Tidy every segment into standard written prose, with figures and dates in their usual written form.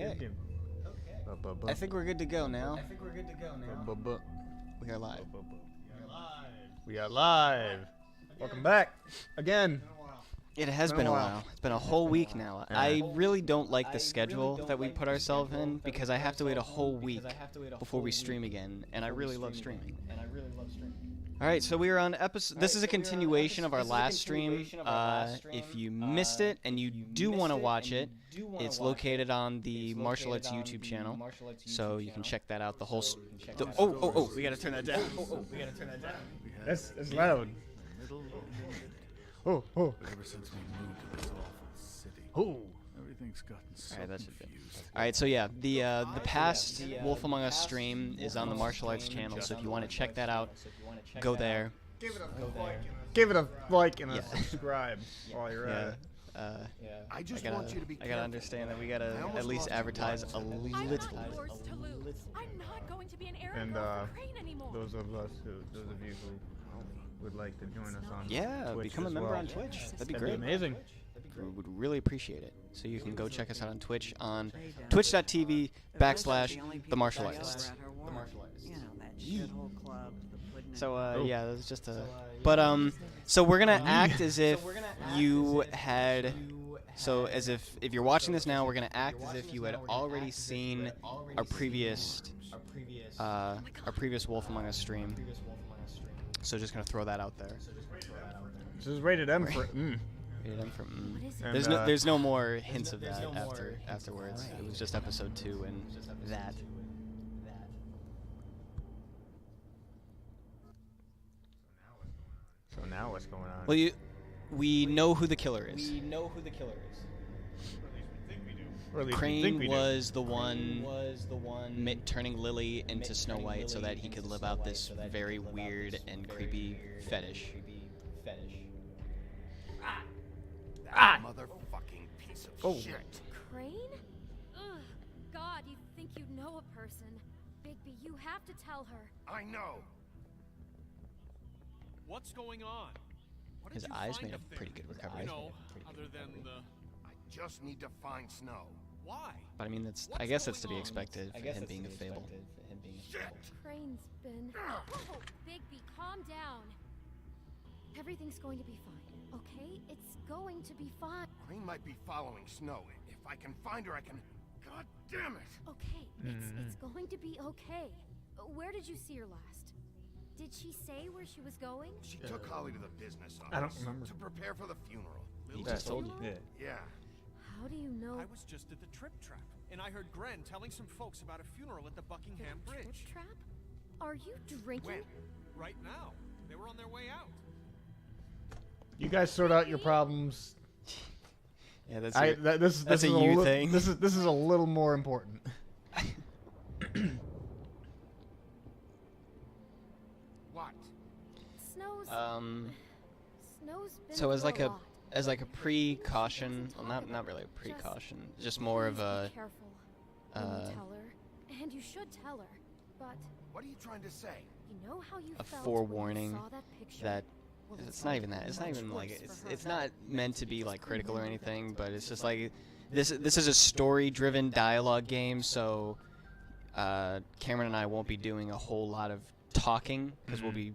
Okay. I think we're good to go now. Bu- We are live. We are live. Welcome back again. It has been a while. It's been a whole week now. Yeah. I really don't like the schedule that we put ourselves in because I have to wait a whole week before we stream again, and I really love streaming. All right, so we are on episode. This is a continuation of our last stream. If you missed it and you do want to watch it, it's located on the Martial Arts YouTube channel, so you can check that out. The whole. Oh! We gotta turn that down. That's loud. Oh! But ever since we moved to this awful city, everything's gotten so All right, that should be. confused. All right, so yeah, the past Wolf Among Us stream is on the Martial Arts channel, so if you want to check that out, go there. Give it a like and a subscribe while you're at it. I just I want you to be gotta careful. understand that we gotta I almost at least lost you advertise once. a I'm little. not yours to lose. I'm not going to be an errand And girl for Crane anymore. those of you who would like to join us on Yeah, Twitch become a as member well. on Twitch. That'd be That'd be great. amazing. We would really appreciate it. So you can go check us out on Twitch on twitch.tv/the Martial Artists. So yeah, that's just a. But so we're gonna act as if you had. So as if you're watching this now, we're gonna act as if you had already seen our previous Wolf Among Us stream. So just gonna throw that out there. This is rated M for. Rated M for, And, There's no more hints of that afterwards. It was just episode 2 and that. So now what's going on? Well, we know who the killer is. Or at least we think Crane we do. was the one turning Lily into Snow White so that he could live out this very weird and creepy fetish. Motherfucking piece of Oh. shit. Crane? Ugh, God, you think you know a person. Bigby, you have to tell her. I know. What's going on? What His did you eyes find made a up there? pretty good recovery. You know, other than the I just need to find Snow. why? But I mean, I guess that's to be expected for him being a fable. Shit! Crane's been. Oh, Bigby, calm down. Everything's going to be fine, okay? It's going to be fine. Crane might be following Snow. If I can find her, I can. God damn it! Okay, it's going to be okay. Where did you see her last? Did she say where she was going? She took Holly to the business office I don't remember. to prepare for the funeral. He just told you. Yeah. Yeah. How do you know? I was just at the Trip Trap, and I heard Gren telling some folks about a funeral at the Buckingham Trip Bridge. trap? Are you drinking? When? Right now. They were on their way out. You guys sort out your problems. Yeah, that's This that's is a you li- thing. This is a little more important. What? Snow's. Um, Snow's been so as through like a a lot. precaution, well, not really a precaution, just more of Please a be careful when you tell her, and you should tell her. But What are you trying to say? you know how you A felt forewarning when you saw that picture? that Well, it's not even that. It's not even like it's not meant to be like critical or anything, but it's just like this is a story-driven dialogue game, so Cameron and I won't be doing a whole lot of talking because we'll be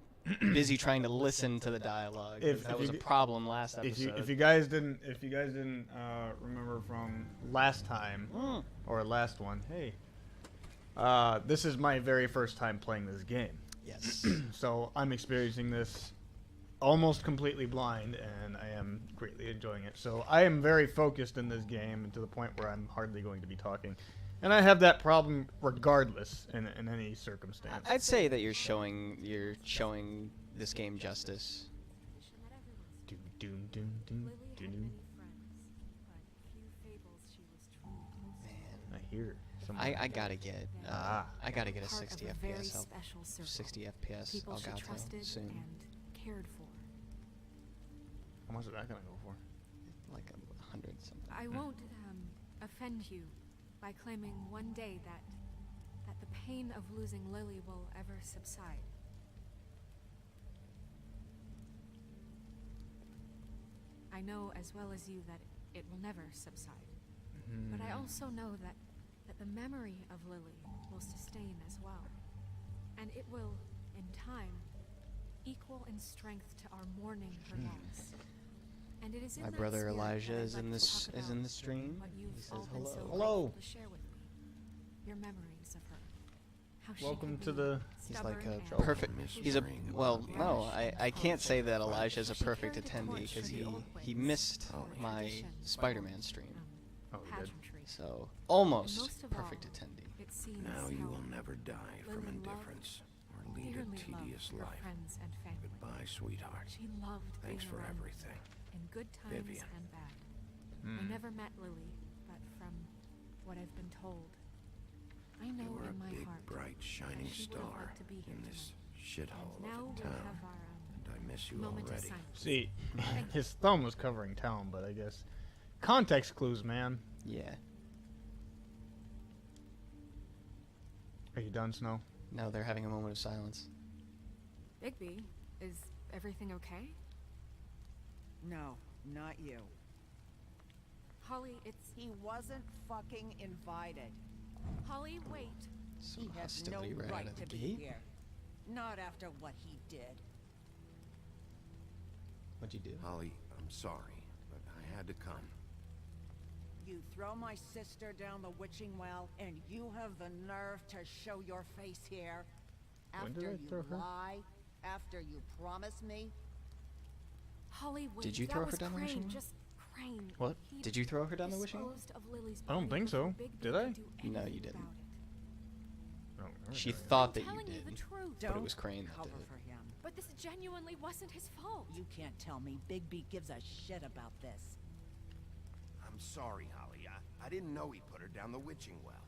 busy trying to listen to the dialogue. If That was a you- problem last If episode. you guys didn't remember from last time Mm. or last one, hey, this is my very first time playing this game. Yes. So I'm experiencing this almost completely blind, and I am greatly enjoying it. So I am very focused in this game to the point where I'm hardly going to be talking. And I have that problem regardless in any circumstance. I'd say that you're showing this game justice. Doom, doom, doom, doom, doom. I hear someone. I gotta get I gotta get a 60 FPS. 60 FPS People she Elgato trusted soon. and cared for. How much is that gonna go for? Like 100 something. I won't offend you by claiming one day that the pain of losing Lily will ever subside. I know as well as you that it will never subside. But I also know that that the memory of Lily will sustain as well. And it will, in time, equal in strength to our mourning her loss. And it is in My that brother spirit Elijah that I'd is like in to this talk is in about the stream. what you've He says all been hello. so Hello. grateful to share with me. Your memories of her. How she Welcome could to be the- He's stubborn like and a perfect. He's a Mystery. well. No, I can't say that Elijah's a She perfect carried a attendee torch because for the he old he ways. missed my Tradition, Spider-Man stream, Oh, we did. pageantry. so And almost most of perfect all, attendee. it seems Now you how will never die from Lily indifference or lead dearly a tedious loved her life. friends and family. Goodbye, sweetheart. She loved Thanks being for around everything. in good times Vivian. and bad. Hmm. I never met Lily, but from what I've been told, I know You were a in my big, heart bright, shining she would have star loved to be here in this tonight. shithole And now of a we'll town. have our And I miss you moment of already. silence. See, his thumb was covering town, but I guess context clues, man. Yeah. Are you done, Snow? Now they're having a moment of silence. Bigby, is everything okay? No, not you. Holly, it's He wasn't fucking invited. Holly, wait. Some He has no hostility right out right of the to be gate. here. Not after what he did. What'd you do? Holly, I'm sorry, but I had to come. You throw my sister down the witching well, and you have the nerve to show your face here? When did After I you throw her? lie? After you promise me? Holly, wait. Did you that throw was her down the Crane, wishing well? just Crane. What? He Did you throw her down the wishing well? disposed of Lily's I don't body think so. before Bigby Did could I? do No, you anything didn't. about it. I don't remember She doing thought I'm that you telling you did. the truth. But it was Crane that cover did it. for him. But this genuinely wasn't his fault. You can't tell me Bigby gives a shit about this. I'm sorry, Holly. I didn't know he put her down the witching well.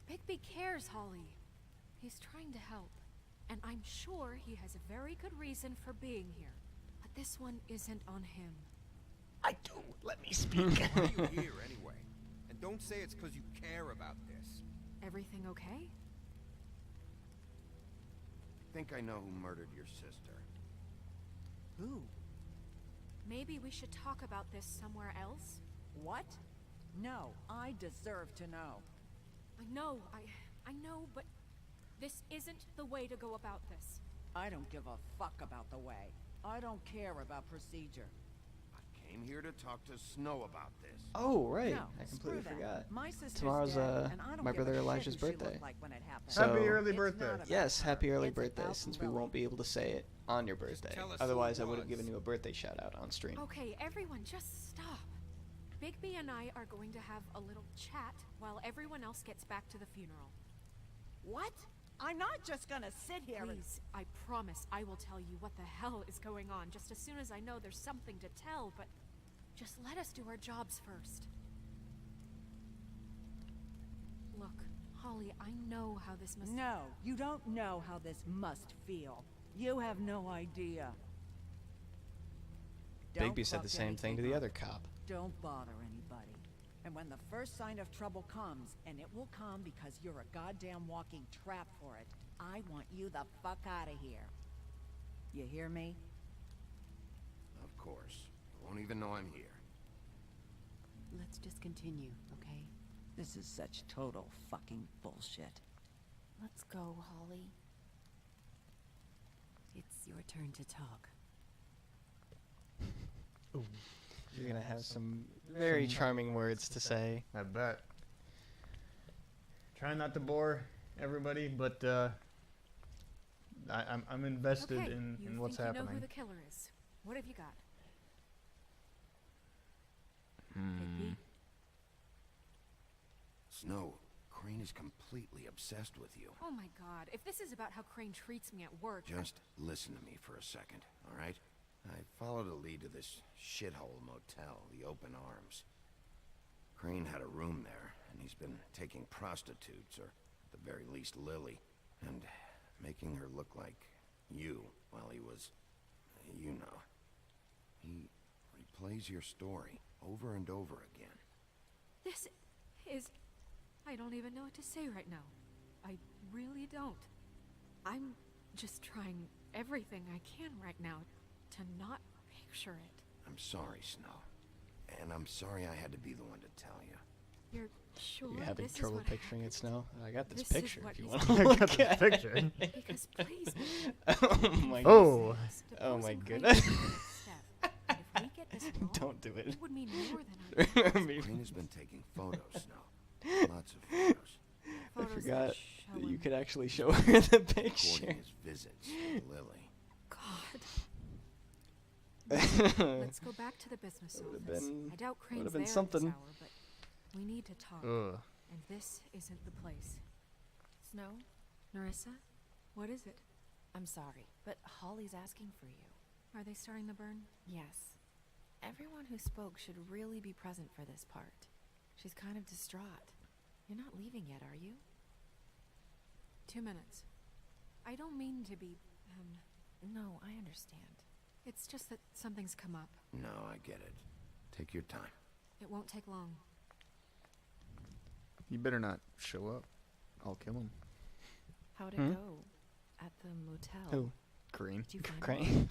Bigby cares, Holly. He's trying to help. And I'm sure he has a very good reason for being here. But this one isn't on him. I do. Let me speak. Why are you here anyway? And don't say it's because you care about this. Everything okay? I think I know who murdered your sister. Who? Maybe we should talk about this somewhere else? What? No, I deserve to know. I know, but this isn't the way to go about this. I don't give a fuck about the way. I don't care about procedure. I came here to talk to Snow about this. Oh, right. No, I completely screw that. forgot. My sister's Tomorrow's, dead, and I don't my give a brother shit Elijah's who she looked birthday. like when it happened. So- Happy early It's birthday. not about Yes, her. happy early It's birthday, about since we Lily. won't be able to say it on your birthday. tell us who Otherwise, it I would have was. given you a birthday shout out on stream. Okay, everyone, just stop. Bigby and I are going to have a little chat while everyone else gets back to the funeral. What? I'm not just gonna sit here and... Please, I promise I will tell you what the hell is going on just as soon as I know there's something to tell, but just let us do our jobs first. Look, Holly, I know how this must... No, you don't know how this must feel. You have no idea. Don't Bigby said the fuck same thing to anything the up. other cop. Don't bother anybody. And when the first sign of trouble comes, and it will come because you're a goddamn walking trap for it, I want you the fuck out of here. You hear me? Of course. You won't even know I'm here. Let's just continue, okay? This is such total fucking bullshit. Let's go, Holly. It's your turn to talk. You're gonna have some very charming words to say. I bet. Try not to bore everybody, but I'm invested Okay, in you what's think happening. you know who the killer is. What have you got? Hmm. Bigby? Snow, Crane is completely obsessed with you. Oh my god, if this is about how Crane treats me at work... Just listen to me for a second, all right? I followed a lead to this shithole motel, the Open Arms. Crane had a room there, and he's been taking prostitutes, or at the very least Lily, and making her look like you while he was, you know. He replays your story over and over again. This is... I don't even know what to say right now. I really don't. I'm just trying everything I can right now to not picture it. I'm sorry, Snow. And I'm sorry I had to be the one to tell you. You're sure You're having this is trouble what picturing it, Snow? I got this This is picture what if you is want I to got look this at picture. it. Because please, Oh my god. Oh. Oh my Deposing goodness. Crane is the first step. And if we get this wrong, Don't do it. it would mean more than our Crane has been taking photos now. Lots of photos. I photos forgot that that show you him. could actually show her the picture. Recording his visits with Lily. God. Let's Let's go back to the business Would've office. been- I doubt Crane's would've been there something. at this hour, but we need to talk. Ugh. And this isn't the place. Snow, Narissa, what is it? I'm sorry, but Holly's asking for you. Are they starting the burn? Yes. Everyone who spoke should really be present for this part. She's kind of distraught. You're not leaving yet, are you? 2 minutes. I don't mean to be, No, I understand. it's just that something's come up. No, I get it. Take your time. It won't take long. You better not show up. I'll kill him. How'd it Hmm? go? At the motel? Who? Green. Did you find Crane.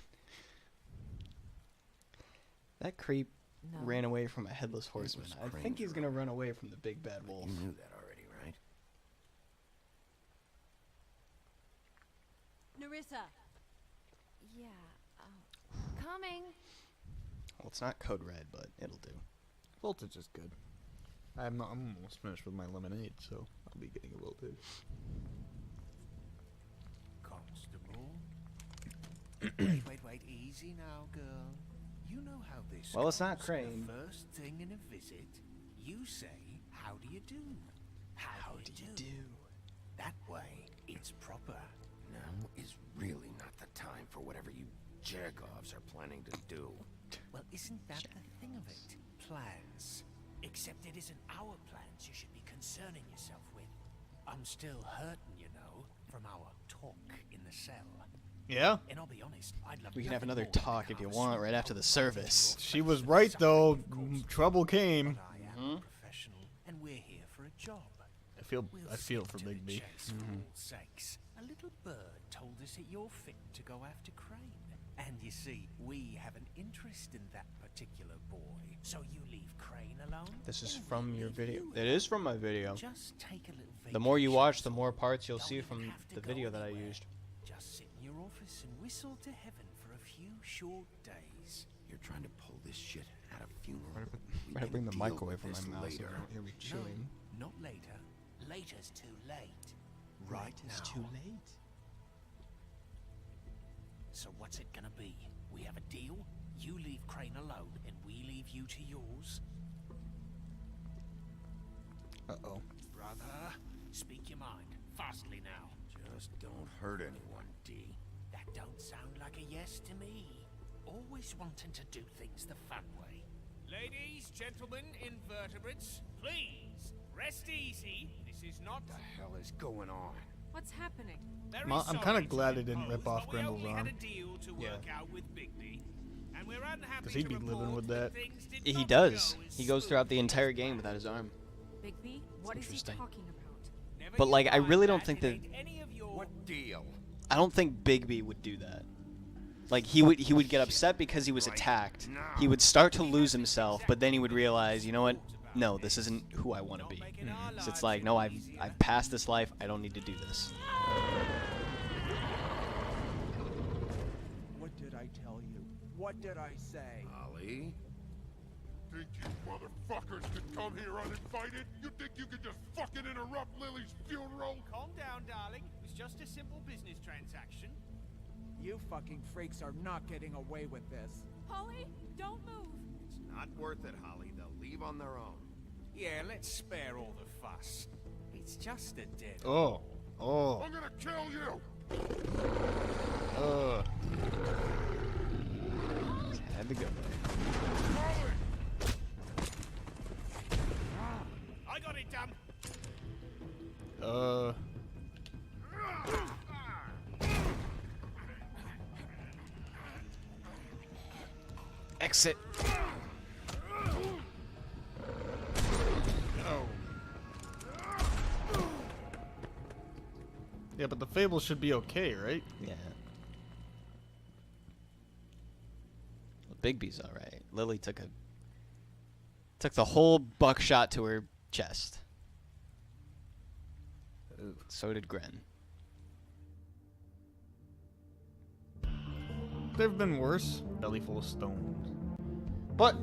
That creep No. ran away from a headless horseman. I Crane's think he's gonna room. run away from the big bad wolf. You knew that already, right? Narissa! Yeah, Coming. Well, it's not code red, but it'll do. Voltage is good. I'm almost finished with my lemonade, so I'll be getting a voltage. Constable. wait, easy now, girl. You know how this Well, it's not goes. Crane. The first thing in a visit, you say, how do you do? How do you do? That way, it's proper. Now is really not the time for whatever you jerk-offs are planning to do. Well, isn't that the thing of it? Plans. Except it isn't our plans you should be concerning yourself with. I'm still hurting, you know, from our talk in the cell. Yeah? And I'll be honest, I'd love We can have nothing another more than to talk if you carve a want stroke right after out the of service. your She face was for right, something, though. of course. Trouble came. But I am a professional, and we're here for a job. I feel for skip to Big the B. chase for all sakes. A little bird told us that you're fit to go after Crane. And you see, we have an interest in that particular boy. So you leave Crane alone? This is and from we your leave video. you It is from my video. Just take a little The more you vacation, watch, the so more parts you'll don't see even from have to the go video that I anywhere. used. Just sit in your office and whistle to heaven for a few short days. You're trying to pull this shit at a funeral. We Better can bring the deal mic away with from my this mouth so you later. don't hear me chewing. No, not later. Later's too late. Right now. late. So what's it gonna be? We have a deal? You leave Crane alone, and we leave you to yours? Uh-oh. Brother, speak your mind. Fastly now. Just don't hurt anyone, D. That don't sound like a yes to me. Always wanting to do things the fun way. Ladies, gentlemen, invertebrates, please, rest easy. This is not... What the hell is going on? What's happening? Very I'm kinda sorry to glad it didn't impose, rip off but we Grendel's only arm. had a deal to Yeah. work out with Bigby, and we're unhappy 'Cause he'd to be living report with that. things did He not does. go as He goes throughout the smoothly entire as game planned. without his arm. Bigby, what is he Interesting. talking about? Never But, you like, I mind really don't that, think it that- ain't any of your... What deal? I don't think Bigby would do that. Like he would get upset because he was attacked. He would start to lose himself, but then he would realize, you know what? No, this isn't who I want to be. So it's like, no, I've passed this life. I don't need to do this. What did I tell you? What did I say? Ollie? Think you motherfuckers could come here uninvited? You think you could just fucking interrupt Lily's funeral? Calm down, darling. It was just a simple business transaction. You fucking freaks are not getting away with this. Holly, don't move. It's not worth it, Holly. They'll leave on their own. Yeah, let's spare all the fuss. It's just a dead... Oh. Oh. I'm gonna kill you! Had to go there. Holly! I got it done. Exit. Yeah, but the Fable should be okay, right? Yeah. Well, Bigby's all right. Lily took the whole buckshot to her chest. So did Gren. There've been worse. Belly full of stones. But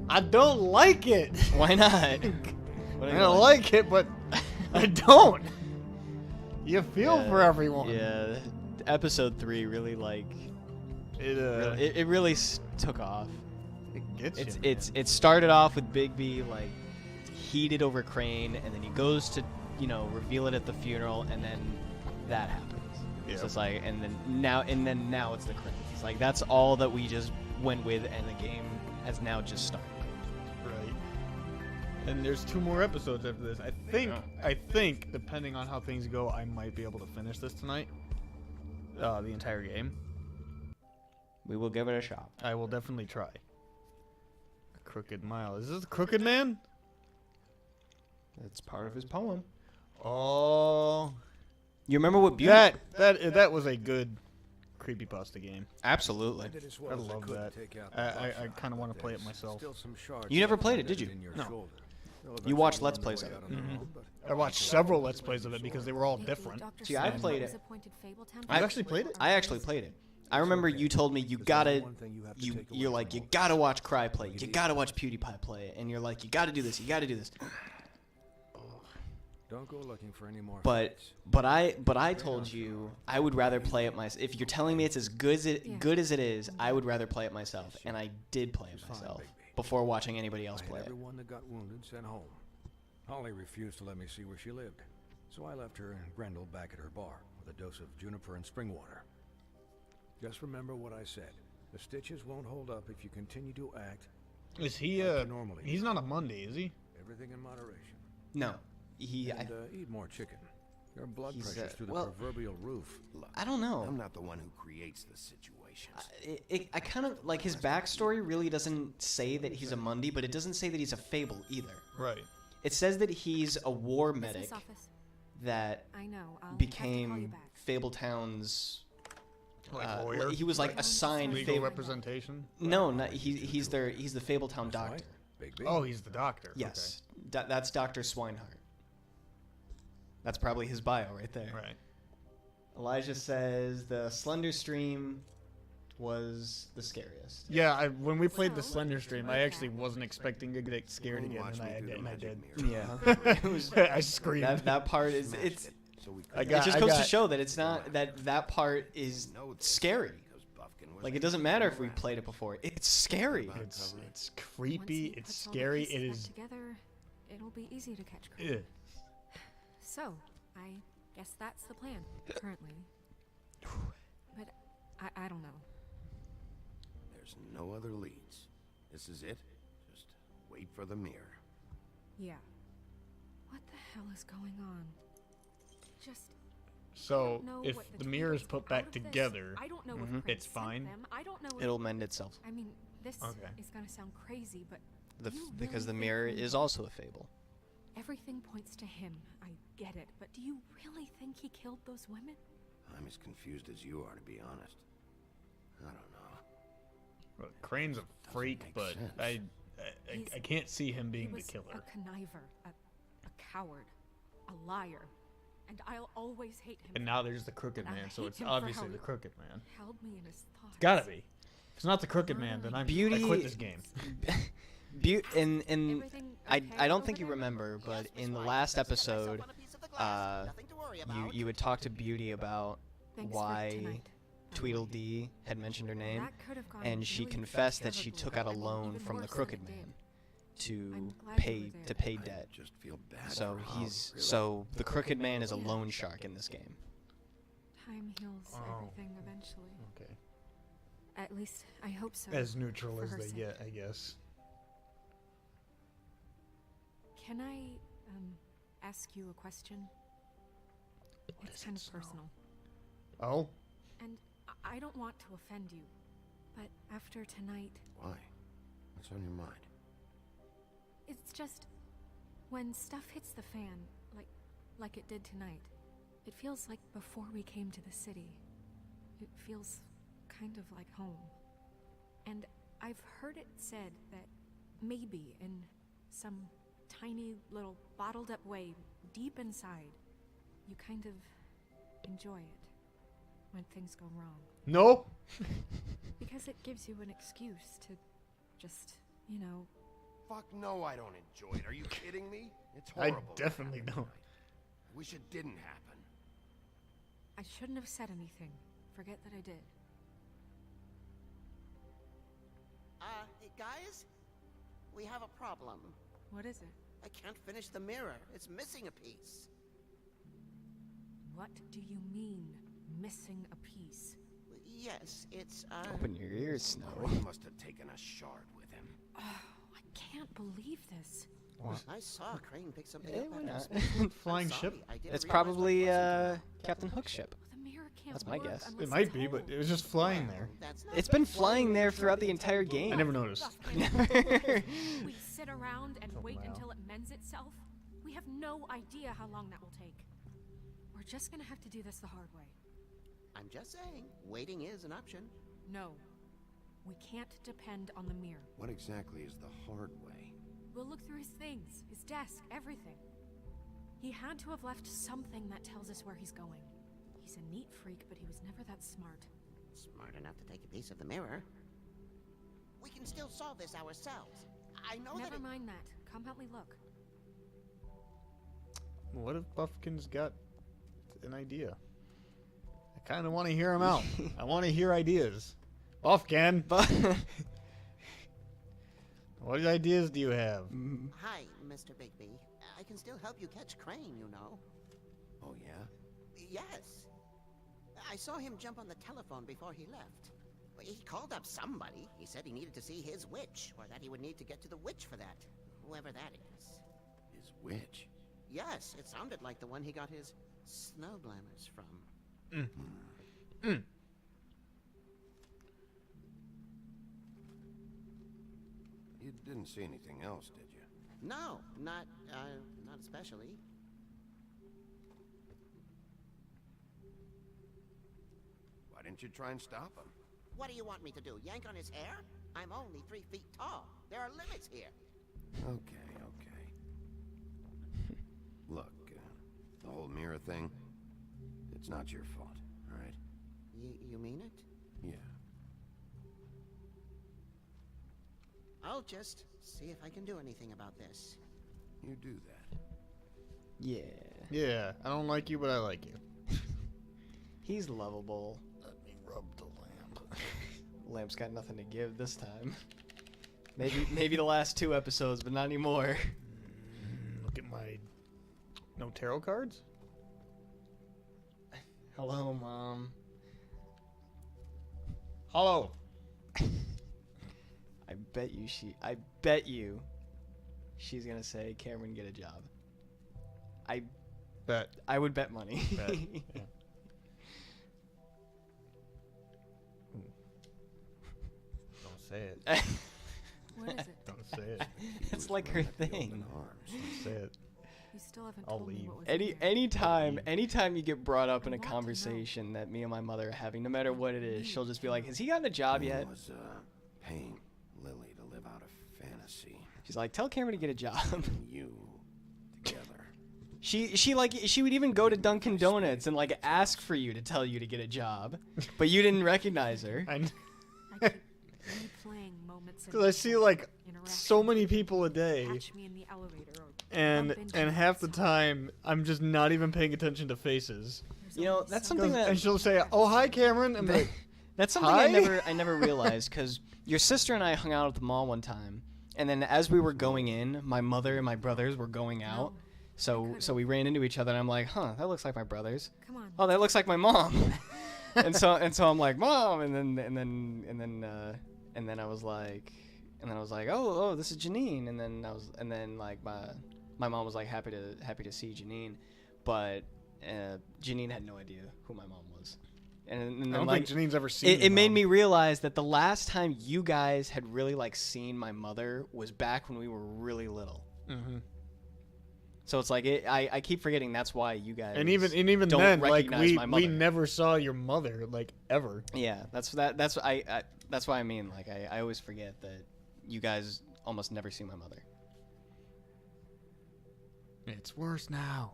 I don't like it. Why not? I don't like it, but I don't. You feel for everyone. Yeah. Episode 3 really it really took off. It gets you. It started off with Bigby like heated over Crane, and then he goes to reveal it at the funeral, and then that happens. Yep. So it's like, and then now it's the credits. Like that's all that we just went with, and the game has now just started. Right. And there's 2 more episodes after this. I think, depending on how things go, I might be able to finish this tonight. The entire game. We will give it a shot. I will definitely try. A Crooked Mile. Is this a Crooked Man? It's part of his poem. Oh. You remember what Beauty? That was a good creepypasta game. Absolutely. I love that. I kind of want to play it myself. You never played it, did you? No. You watched Let's Plays of it. I watched several Let's Plays of it because they were all different. See, I played it. I actually played it? I actually played it. I remember you told me you gotta watch Cry play it. You gotta watch PewDiePie play it. And you're like, you gotta do this, you gotta do this. Don't go looking for any more But I told you I would rather play it myself. If you're telling me it's as good as it is, I would rather play it myself, and I did play it myself before watching anybody else play it. Everyone that got wounded sent home. Holly refused to let me see where she lived, so I left her and Grendel back at her bar with a dose of juniper and spring water. Just remember what I said. The stitches won't hold up if you continue to act. Is he normally? He's not a Monday, is he? Everything in moderation. No. And eat more chicken. Your blood pressure's through the proverbial roof. Look, I don't know. I'm not the one who creates the situations. I kind of like his backstory really doesn't say that he's a Mundy, but it doesn't say that he's a Fable either. Right. It says that he's a war medic that became Fabletown's lawyer. He was like assigned legal representation. No, he's the Fabletown doctor. Oh, he's the doctor. Yes, okay. That's Dr. Swinehart. That's probably his bio right there. Right. Elijah says the Slender Stream was the scariest. Yeah, when we played the Slender Stream, I actually wasn't expecting to get scared again, and I did. Yeah. I screamed. That part is it just goes to show that it's not that part is scary. Like it doesn't matter if we played it before. It's scary. It's creepy. It's scary. It is. Together, it'll be easy to catch. So, I guess that's the plan currently. But I don't know. There's no other leads. This is it. Just wait for the mirror. Yeah. What the hell is going on? So, if the mirror is put back together, it's fine. It'll mend itself. I mean, this is going to sound crazy, but because the mirror is also a fable. Everything points to him. I get it, but do you really think he killed those women? I'm as confused as you are, to be honest. I don't know. Well, Crane's a freak, but I can't see him being the killer. A conniver, a coward, a liar, and I'll always hate him. And now there's the Crooked Man, so it's obviously the Crooked Man. Held me in his thoughts. It's gotta be. If it's not the Crooked Man, then I quit this game. I don't think you remember, but in the last episode, you had talked to Beauty about why Tweedledee had mentioned her name, and she confessed that she took out a loan from the Crooked Man to pay debt. So the Crooked Man is a loan shark in this game. Time heals everything eventually. Okay. At least I hope so. As neutral as they get, I guess. Can I ask you a question? It's kind of personal. Oh? And I don't want to offend you, but after tonight... Why? What's on your mind? It's just... when stuff hits the fan, like it did tonight, it feels like before we came to the city. It feels kind of like home. And I've heard it said that maybe in some tiny little bottled up way deep inside, you kind of enjoy it when things go wrong. No? Because it gives you an excuse to just, you know... Fuck no, I don't enjoy it. Are you kidding me? It's I horrible. definitely don't. I wish it didn't happen. I shouldn't have said anything. Forget that I did. Hey guys? We have a problem. What is it? I can't finish the mirror. It's missing a piece. What do you mean, missing a piece? Yes, it's, Open your ears, Snow. He must have taken a shard with him. Oh, I can't believe this. What? I saw Crane pick something Eh, up why after not? Smith. Flying I'm ship? sorry, I didn't It's realize probably that wasn't Captain Hook's ship. The mirror can't That's my work guess. unless It might it's be, but whole. it was just flying there. That's not It's been flying there throughout the entire game. I never noticed. We sit around and wait wow. until it mends itself. We have no idea how long that will take. We're just gonna have to do this the hard way. I'm just saying, waiting is an option. No, we can't depend on the mirror. What exactly is the hard way? We'll look through his things, his desk, everything. He had to have left something that tells us where he's going. He's a neat freak, but he was never that smart. Smart enough to take a piece of the mirror. We can still solve this ourselves. I know Never that mind that. Come help me look. What if Buffkin's got an idea? I kind of want to hear him out. I want to hear ideas. Buffkin! What ideas do you have? Hi, Mr. Bigby. I can still help you catch Crane, you know. Oh, yeah? Yes. I saw him jump on the telephone before he left. He called up somebody. He said he needed to see his witch, or that he would need to get to the witch for that. Whoever that is. His witch? Yes, it sounded like the one he got his snow glamours from. You didn't see anything else, did you? No, not especially. Why didn't you try and stop him? What do you want me to do, yank on his hair? I'm only 3 feet tall. There are limits here. Okay, okay. Look, the whole mirror thing, it's not your fault, all right? You mean it? Yeah. I'll just see if I can do anything about this. You do that. Yeah. Yeah, I don't like you, but I like you. He's lovable. Let me rub the lamp. Lamp's got nothing to give this time. Maybe the last 2 episodes, but not anymore. Look at my... No tarot cards? Hello, Mom. Hello. I bet you she's gonna say, Cameron, get a job. Bet. I would bet money. Bet. Yeah. Don't say it. What is it? Don't say it. It's like her thing. Don't say it. You still haven't I'll told me leave. what was in there. Anytime you get brought up in a I want to know. conversation that me and my mother are having, no matter what it is, she'll just be like, has he gotten a job yet? It was, paying Lily to live out a fantasy. She's like, tell Cameron to get a job. And you together. She would even go to Dunkin' Donuts and like ask for you to tell you to get a job, but you didn't recognize her. I I keep replaying moments in Because I see like interactions so many people a day, catch me in the elevator or and bump into and me half the outside. time I'm just not even paying attention to faces. There's You know, always that's something something that And she'll say, "Oh, hi, Cameron," and be like, That's something Hi? I never realized, because your sister and I hung out at the mall one time, and then as we were going in, my mother and my brothers were going out. No, So we ran into each other, and I'm like, huh, that looks like my brothers. Come on. Oh, that looks like my mom. and so I'm like, Mom, and then I was like, oh, this is Janine, and then like my mom was like happy to see Janine, but Janine had no idea who my mom was. And then I don't like, think Janine's ever seen it made Mom. me realize that the last time you guys had really like seen my mother was back when we were really little. Mm-hmm. So it's like I keep forgetting that's why you guys And even don't then, like recognize my we mother. never saw your mother like ever. Yeah, that's why I mean, like I always forget that you guys almost never see my mother. It's worse now.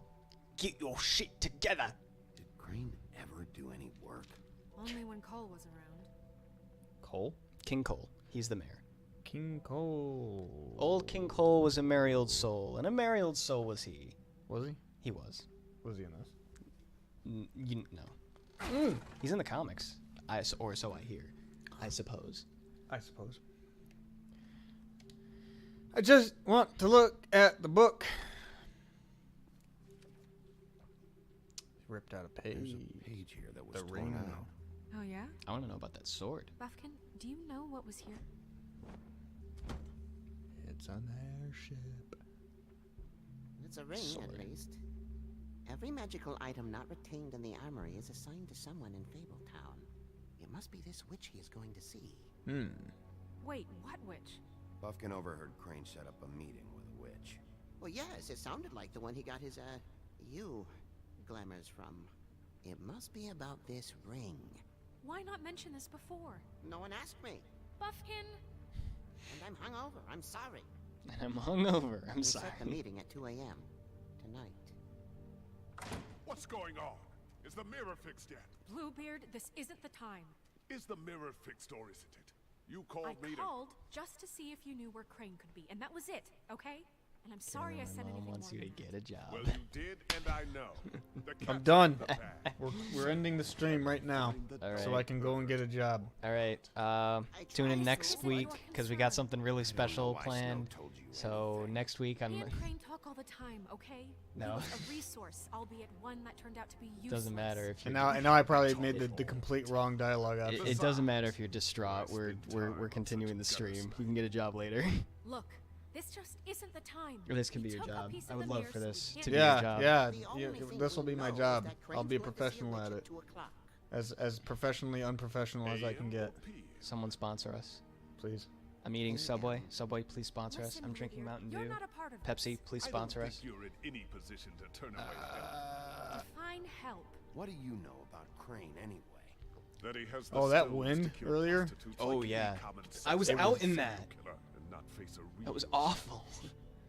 Get your shit together. Did Crane ever do any work? Only when Cole was around. Cole? King Cole. He's the mayor. King Cole. Old King Cole was a merry old soul, and a merry old soul was he. Was he? He was. Was he in this? You know. He's in the comics. Or so I hear. I suppose. I just want to look at the book. He ripped out a page. There's a page here that was The torn ring. out. Oh, yeah? I want to know about that sword. Buffkin, do you know what was here? It's an airship. It's a ring, Sword. at least. Every magical item not retained in the armory is assigned to someone in Fabletown. It must be this witch he is going to see. Wait, what witch? Buffkin overheard Crane set up a meeting with a witch. Well, yes, it sounded like the one he got his, glamours from. It must be about this ring. Why not mention this before? No one asked me. Buffkin! And I'm hungover. I'm sorry. And I'm hungover. I'm We sorry. set the meeting at 2 a.m. tonight. What's going on? Is the mirror fixed yet? Bluebeard, this isn't the time. Is the mirror fixed or isn't it? You called I me called just to see if you knew where Crane could be, and that was it, okay? And I'm sorry I said My mom anything wants more you to than get a job. Well, you did, and I know. The I'm captain done. of the band. We're ending the stream right now, All so right. I can go and get a job. All right. Tune in next week because we got something really special planned. So next week Me I'm. and Crane talk all the time, okay? No. He was a resource, albeit one that turned out to be useless. Doesn't matter if And you're. now I probably made the complete wrong dialogue out. It doesn't matter if you're distraught. We're continuing the stream. You can get a job later. Look, this just isn't the time. Or this can We be your took a job. piece I of would the love mirrors, for we this can't to do be your Yeah, job. yeah. The only thing This will be we my know job. is that I'll be a Crane's going to see professional witch at at it, 2 o'clock. as professionally unprofessional as I can get. Someone sponsor us. Please. I'm eating Subway. Subway, please sponsor us. Listen, I'm drinking Bluebeard, Mountain you're Dew. not a part of Pepsi, this. please I don't sponsor think us. you're in any position to turn away help. Define help. What do you know about Crane anyway? That he has the Oh, that stones wind to kill earlier? prostitutes Oh, like yeah. any common I was sense out in serial that. killer and not face a That was real awful.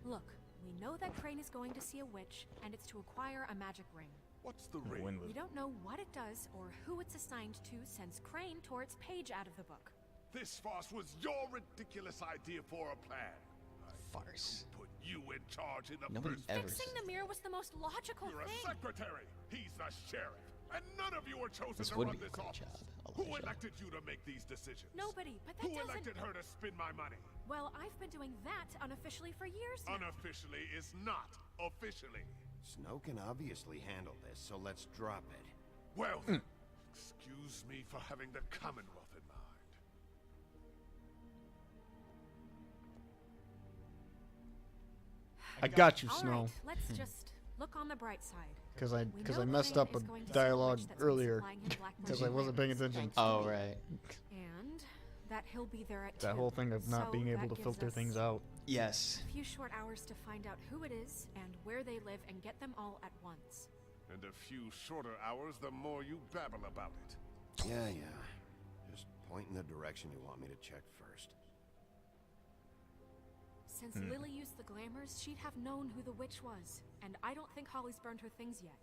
Look, we know that Crane is going to see a witch, and it's to acquire a magic ring. What's the ring? We don't know what it does or who it's assigned to since Crane tore its page out of the book. This farce was your ridiculous idea for a plan. Farce. Put you in charge in the Nobody first ever Fixing the mirror was the most logical You're a thing. secretary. He's the sheriff. And none of you were chosen This to would run be a this great office. job, Who Elijah. elected you to make these decisions? Nobody, but that Who doesn't... elected her to spend my money? Well, I've been doing that unofficially for years now. Unofficially is not officially. Snow can obviously handle this, so let's drop it. Well, excuse me for having the Commonwealth in mind. I got you, All Snow. right, let's just look on the bright side. Because I We know messed Crane up is a going to see dialogue witch that's been earlier supplying him black because I magic wasn't paying items. attention. Oh, right. And that he'll be there at That 2. whole thing of not So being able that to gives filter us things out. Yes. a few short hours to find out who it is and where they live and get them all at once. And a few shorter hours, the more you babble about it. Yeah. Just point in the direction you want me to check first. Since Lily used the glamours, she'd have known who the witch was. And I don't think Holly's burned her things yet.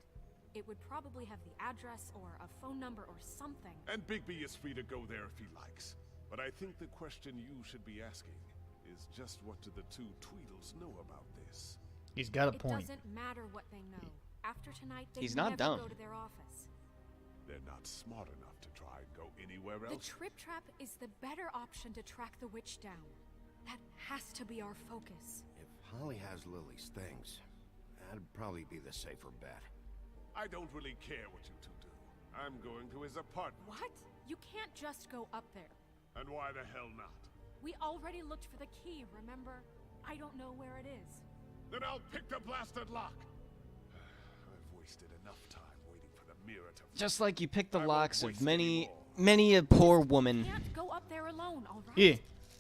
It would probably have the address or a phone number or something. And Bigby is free to go there if he likes. But I think the question you should be asking is just what do the two Tweedles know about this? He's got a It point. doesn't matter what they know. After tonight, they He's not never dumb. go to their office. They're not smart enough to try and go anywhere The else. trip trap is the better option to track the witch down. That has to be our focus. If Holly has Lily's things, that'd probably be the safer bet. I don't really care what you two do. I'm going to his apartment. What? You can't just go up there. And why the hell not? We already looked for the key, remember? I don't know where it is. Then I'll pick the blasted lock. I've wasted enough time waiting for the mirror to... Just like you picked the I won't locks waste of any many a poor woman. You can't go up there alone, all right? Yeah.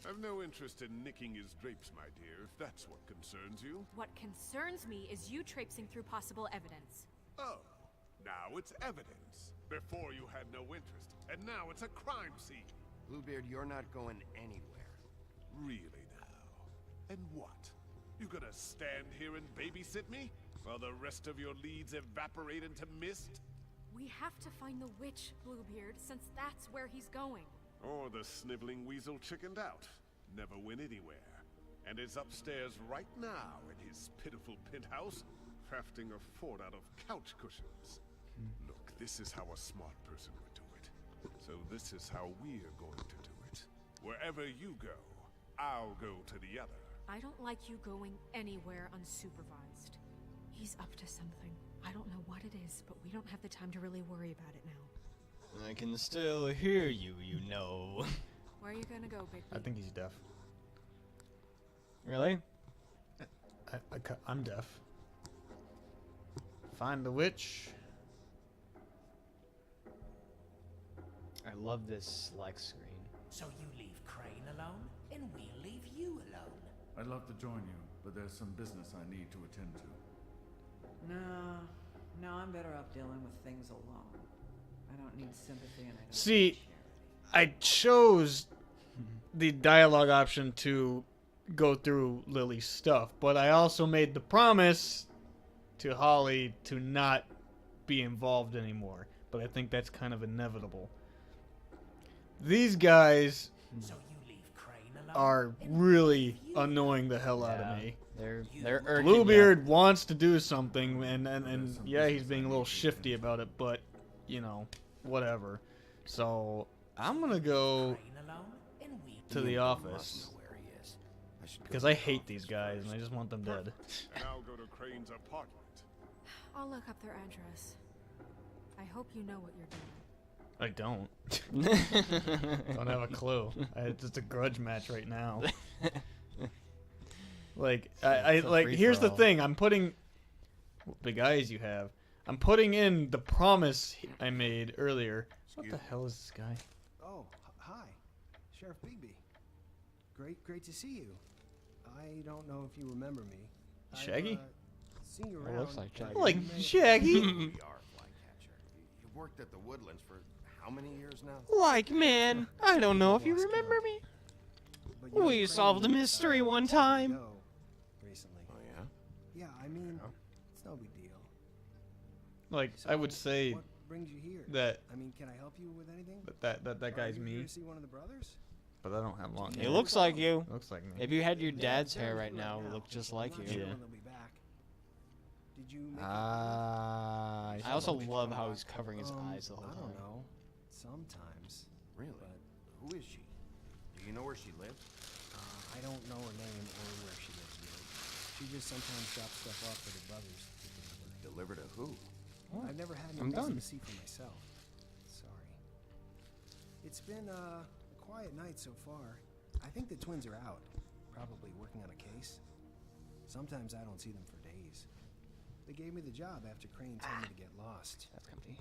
I've no interest in nicking his drapes, my dear, if that's what concerns you. What concerns me is you traipsing through possible evidence. Oh, now it's evidence. Before you had no interest, and now it's a crime scene. Bluebeard, you're not going anywhere. Really now? And what? You gonna stand here and babysit me? while the rest of your leads evaporate into mist? We have to find the witch, Bluebeard, since that's where he's going. Or the sniveling weasel chickened out, never went anywhere, and is upstairs right now in his pitiful penthouse, crafting a fort out of couch cushions. Look, this is how a smart person would do it. So this is how we're going to do it. Wherever you go, I'll go to the other. I don't like you going anywhere unsupervised. He's up to something. I don't know what it is, but we don't have the time to really worry about it now. I can still hear you, you know. Where are you gonna go, Bigby? I think he's deaf. Really? I'm deaf. Find the witch. I love this select screen. So you leave Crane alone, and we'll leave you alone. I'd love to join you, but there's some business I need to attend to. No, I'm better off dealing with things alone. I don't need sympathy and I don't See, need charity. I chose the dialogue option to go through Lily's stuff, but I also made the promise to Holly to not be involved anymore. But I think that's kind of inevitable. These guys So you leave Crane alone, are really annoying the hell out of me. They're urgent. Bluebeard wants to do something, and yeah, he's being a little shifty about it, but, you know, whatever. So, I'm gonna go to the office, because I hate these guys, and I just want them dead. And I'll go to Crane's apartment. I'll look up their address. I hope you know what you're doing. I don't. Don't have a clue. It's just a grudge match right now. Like, I like, here's the thing. I'm putting, big eyes you have. I'm putting in the promise I made earlier. What the hell is this guy? Oh, hi. Sheriff Bigby. Great to see you. I don't know if you remember me. Shaggy? Seen you It around. looks like Shaggy. Like Shaggy? We are Flycatcher. You worked at the Woodlands for how many years now? Like, man, I don't know if you remember me. But you know We Crane solved a mystery one time. No, recently. Oh, yeah? Yeah, I mean, it's no big deal. Like, I would So, say what brings you here? that I mean, can I help you with anything? that guy's Are you here me, to see one of the brothers? but I don't have long hair. It looks like you. Looks like me. If you had your dad's hair right now, it would look just like I'm not you. sure Yeah. when they'll be back. Did you make I I also love how he's covering his eyes the whole I time. don't know. Sometimes. Really? Who is she? Do you know where she lives? I don't know her name or where she lives really. She just sometimes drops stuff off for the brothers to deliver. Deliver to who? I've never had any I'm reason done. to see for myself. Sorry. It's been a quiet night so far. I think the twins are out, probably working on a case. Sometimes I don't see them for days. They gave me the job after Crane told me to get lost. That's empty.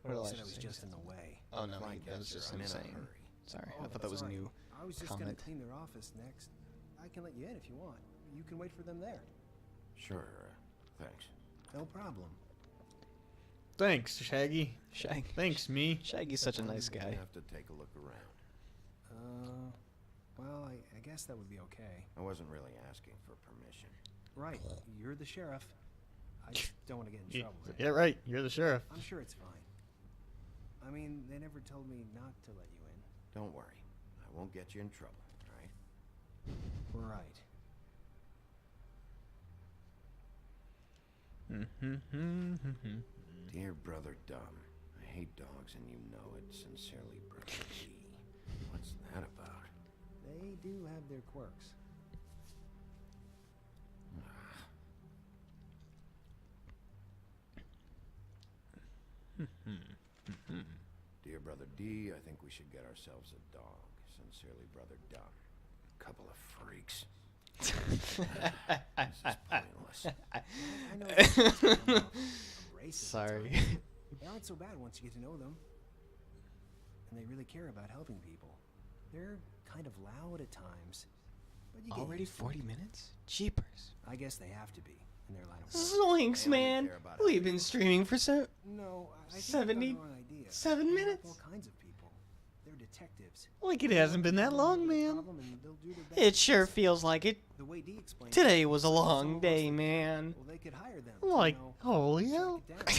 They said I was just in the way. Oh no, that was just I'm in a insane. hurry. Sorry, Oh, I thought that was sorry. new. I was just comment. gonna clean their office next. I can let you in if you want. You can wait for them there. Sure, thanks. No problem. Thanks, Shaggy. Shaggy. Thanks, me. Shaggy's such a nice I guy. have to take a look around. Well, I guess that would be okay. I wasn't really asking for permission. Right, you're the sheriff. I just don't want to get in trouble. Yeah, right. You're the sheriff. I'm sure it's fine. I mean, they never told me not to let you in. Don't worry. I won't get you in trouble, all right? Right. Dear Brother Dumb, I hate dogs and you know it. Sincerely, Brother D. What's that about? They do have their quirks. Dear Brother D, I think we should get ourselves a dog. Sincerely, Brother Dumb. Couple of freaks. This is pointless. I know it's abrasive Sorry. at times. They aren't so bad once you get to know them. And they really care about helping people. They're kind of loud at times. But you get Already used to 40 it. minutes? Jeepers. I guess they have to be in their line of work. Zoinks, They only man. care about We've been streaming for No, I think 70 you got the wrong idea. 7 They help minutes? all kinds of people. They're detectives. Like it hasn't been that long, man. It sure feels like it. The way Dee explained Today it, was a it's long almost day, like, man. well, they could hire them. Like, holy track hell. it down.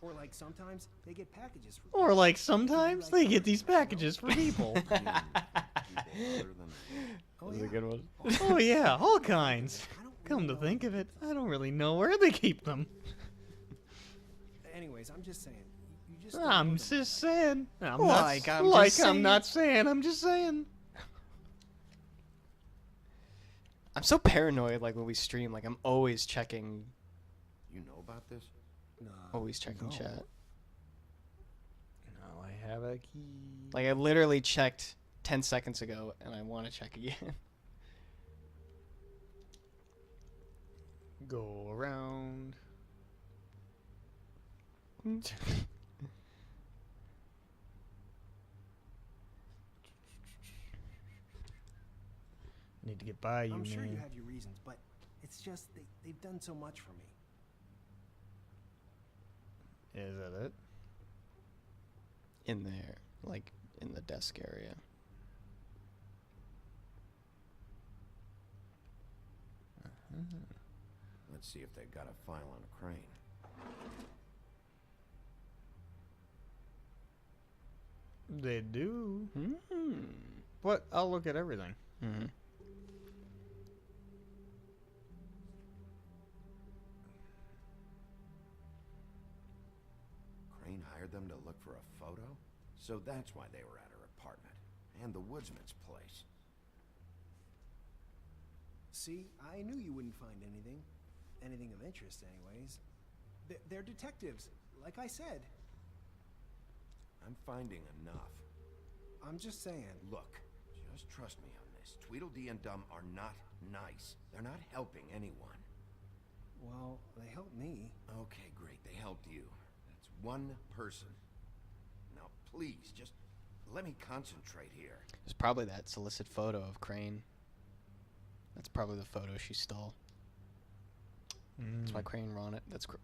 Or like sometimes they get packages for Or like sometimes they get these packages for people. Oh, That was yeah. a good one. Oh yeah, all kinds. Come to think of it, I don't really know where they keep them. Anyways, I'm just saying. You just don't I'm look at just saying. I'm Like, not, I'm like just I'm saying. not saying. I'm just saying. I'm so paranoid, like, when we stream. Like, I'm always checking. You know about this? Always checking chat. No, I have a key. Like, I literally checked 10 seconds ago, and I want to check again. Go around. Need to get by you, I'm sure you man. have your reasons, but it's just they've done so much for me. Is that it? In there, like, in the desk area. Let's see if they've got a file on Crane. They do. Hmm. But I'll look at everything. Hmm. Crane hired them to look for a photo? So that's why they were at her apartment. And the woodsman's place. See, I knew you wouldn't find anything. Anything of interest, anyways. They're detectives, like I said. I'm finding enough. I'm just saying. Look, just trust me on this. Tweedledee and Dum are not nice. They're not helping anyone. Well, they helped me. Okay, great. They helped you. That's one person. Now, please, just let me concentrate here. There's probably that solicit photo of Crane. That's probably the photo she stole. That's why Crane wanted. That's why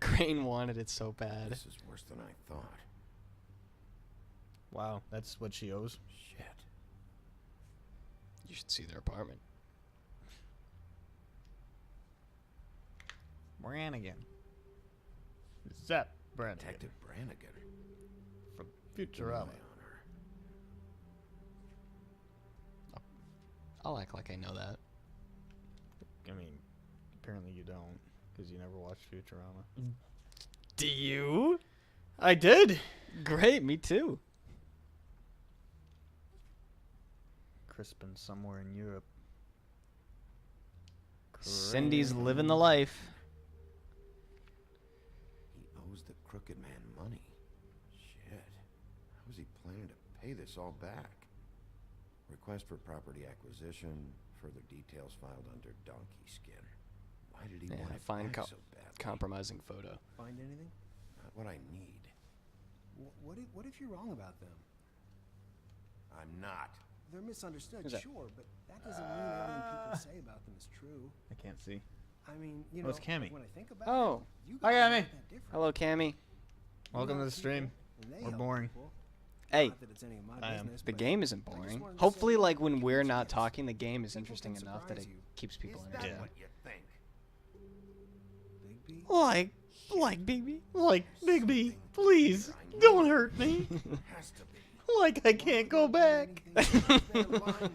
Crane wanted it so bad. This is worse than I thought. Wow, that's what she owes. Shit. You should see their apartment. Brannigan. Zep Brannigan. Detective Brannigan. From Futurama. I'll act like I know that. I mean, apparently you don't, because you never watched Futurama. Do you? I did. Great, me too. Crispin somewhere in Europe. Cindy's living the life. He owes the crooked man money. Shit. How is he planning to pay this all back? Request for property acquisition. Further details filed under donkey skin. Why did he want it find back so badly? compromising photo. Find anything? Not what I need. What if you're wrong about them? I'm not. They're misunderstood, Who's that? sure, but that doesn't mean everything people say about them is true. I can't see. I mean, you Oh, know, it's Cammy. when I think about Oh. it, you Hi, guys Cammy. aren't that different. Hello, Cammy. Welcome to You the stream. and they We're help boring. people. Hey, Not that it's any of my I am. business, the but game isn't I just boring. wanted to Hopefully, say like, that when you we're can not chance. talking, the game is People interesting can enough that it surprise you. keeps people Is entertained. that what you think? Big B? Like Baby. Like, Big B, please, don't hurt me. Has to be. Like I can't go back. Their line.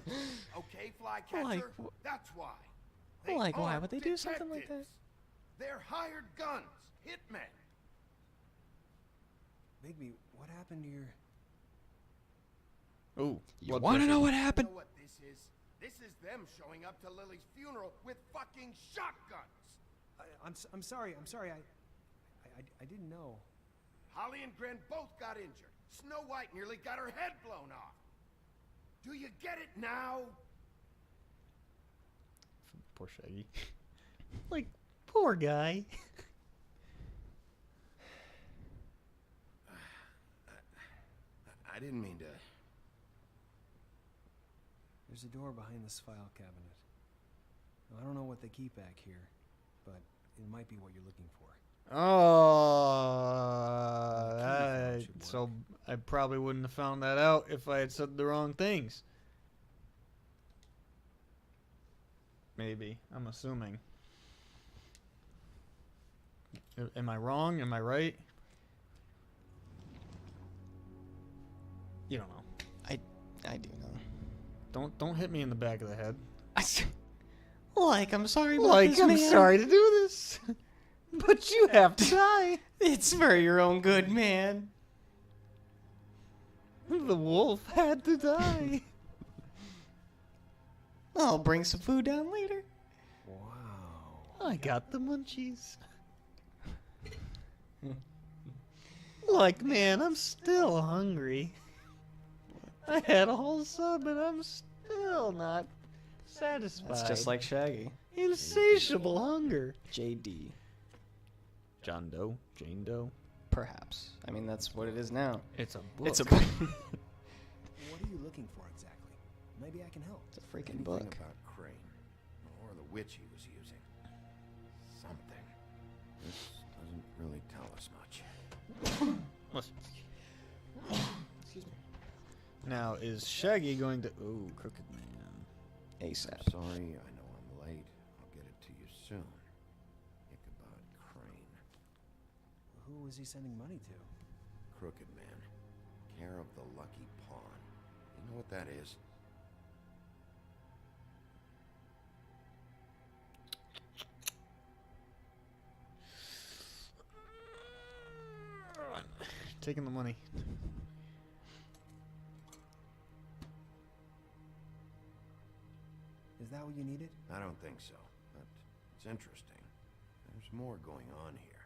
Okay, flycatcher. Like, That's why. like, why are would they do something like that? detectives. They're hired guns, hitmen. Bigby, what happened to your... Ooh, You want to know what You happened? know what this is? This is them showing up to Lily's funeral with fucking shotguns. I'm sorry. I didn't know. Holly and Gren both got injured. Snow White nearly got her head blown off. Do you get it now? Poor Shaggy. Like, poor guy. I didn't mean to. There's a door behind this file cabinet. Now, I don't know what they keep back here, but it might be what you're looking for. So I probably wouldn't have found that out if I had said the wrong things. Maybe. I'm assuming. Am I wrong? Am I right? You don't know. I do know. Don't hit me in the back of the head. Like, I'm sorry about Like, this, I'm man. sorry to do this. But you have to die. It's for your own good, man. The wolf had to die. I'll bring some food down later. Wow. I got the munchies. Like, man, I'm still hungry. I had a whole sub and I'm still not satisfied. That's just like Shaggy. Insatiable hunger. JD. John Doe? Jane Doe? Perhaps. I mean, that's what it is now. It's a book. It's a What are you looking for exactly? Maybe I can help. It's a freaking Anything book. about Crane, or the witch he was using. Something. This doesn't really tell us much. Excuse me. Now, is Shaggy going to... Ooh, Crooked Man. ASAP. Sorry, I know I'm late. I'll get it to you soon. Ichabod Crane. Who was he sending money to? Crooked Man. Care of the Lucky Pawn. You know what that is? Taking the money. Is that what you needed? I don't think so, but it's interesting. There's more going on here.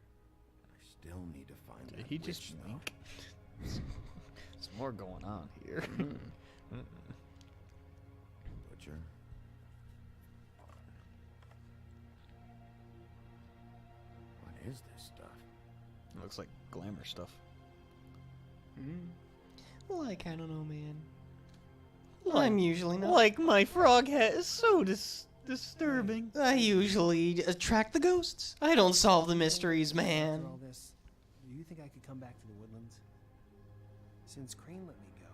I still need to find Did that he just witch, though. wink? There's more going on here. Butcher. What is this stuff? It looks like glamour stuff. Like, I don't know, man. I'm usually not. Like, my frog hat is so disturbing. I usually attract the ghosts. I don't solve the mysteries, man. After all this, do you think I could come back to the woodlands? Since Crane let me go.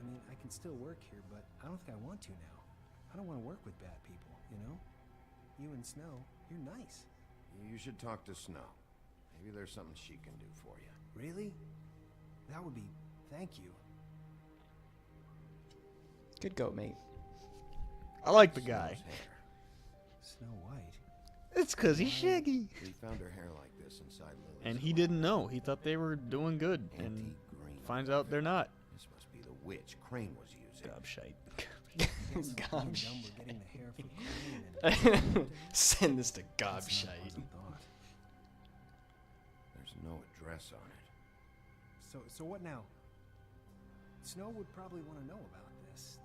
I mean, I can still work here, but I don't think I want to now. I don't want to work with bad people, you know? You and Snow, you're nice. You should talk to Snow. Maybe there's something she can do for you. Really? That would be... Thank you. Good goat, mate. I like the guy. Snow's hair. Snow White. It's 'cause he's Shaggy. We found her hair like this inside Lily's And he closet. didn't know. He thought they were doing good. And Antique green finds out they're not. This must be the witch Crane was using. Gobshite. Gobshite. We're getting the hair for Crane and... Send this to That's not a Gobshite. pleasant thought. There's no address on it. So what now? Snow would probably want to know about this.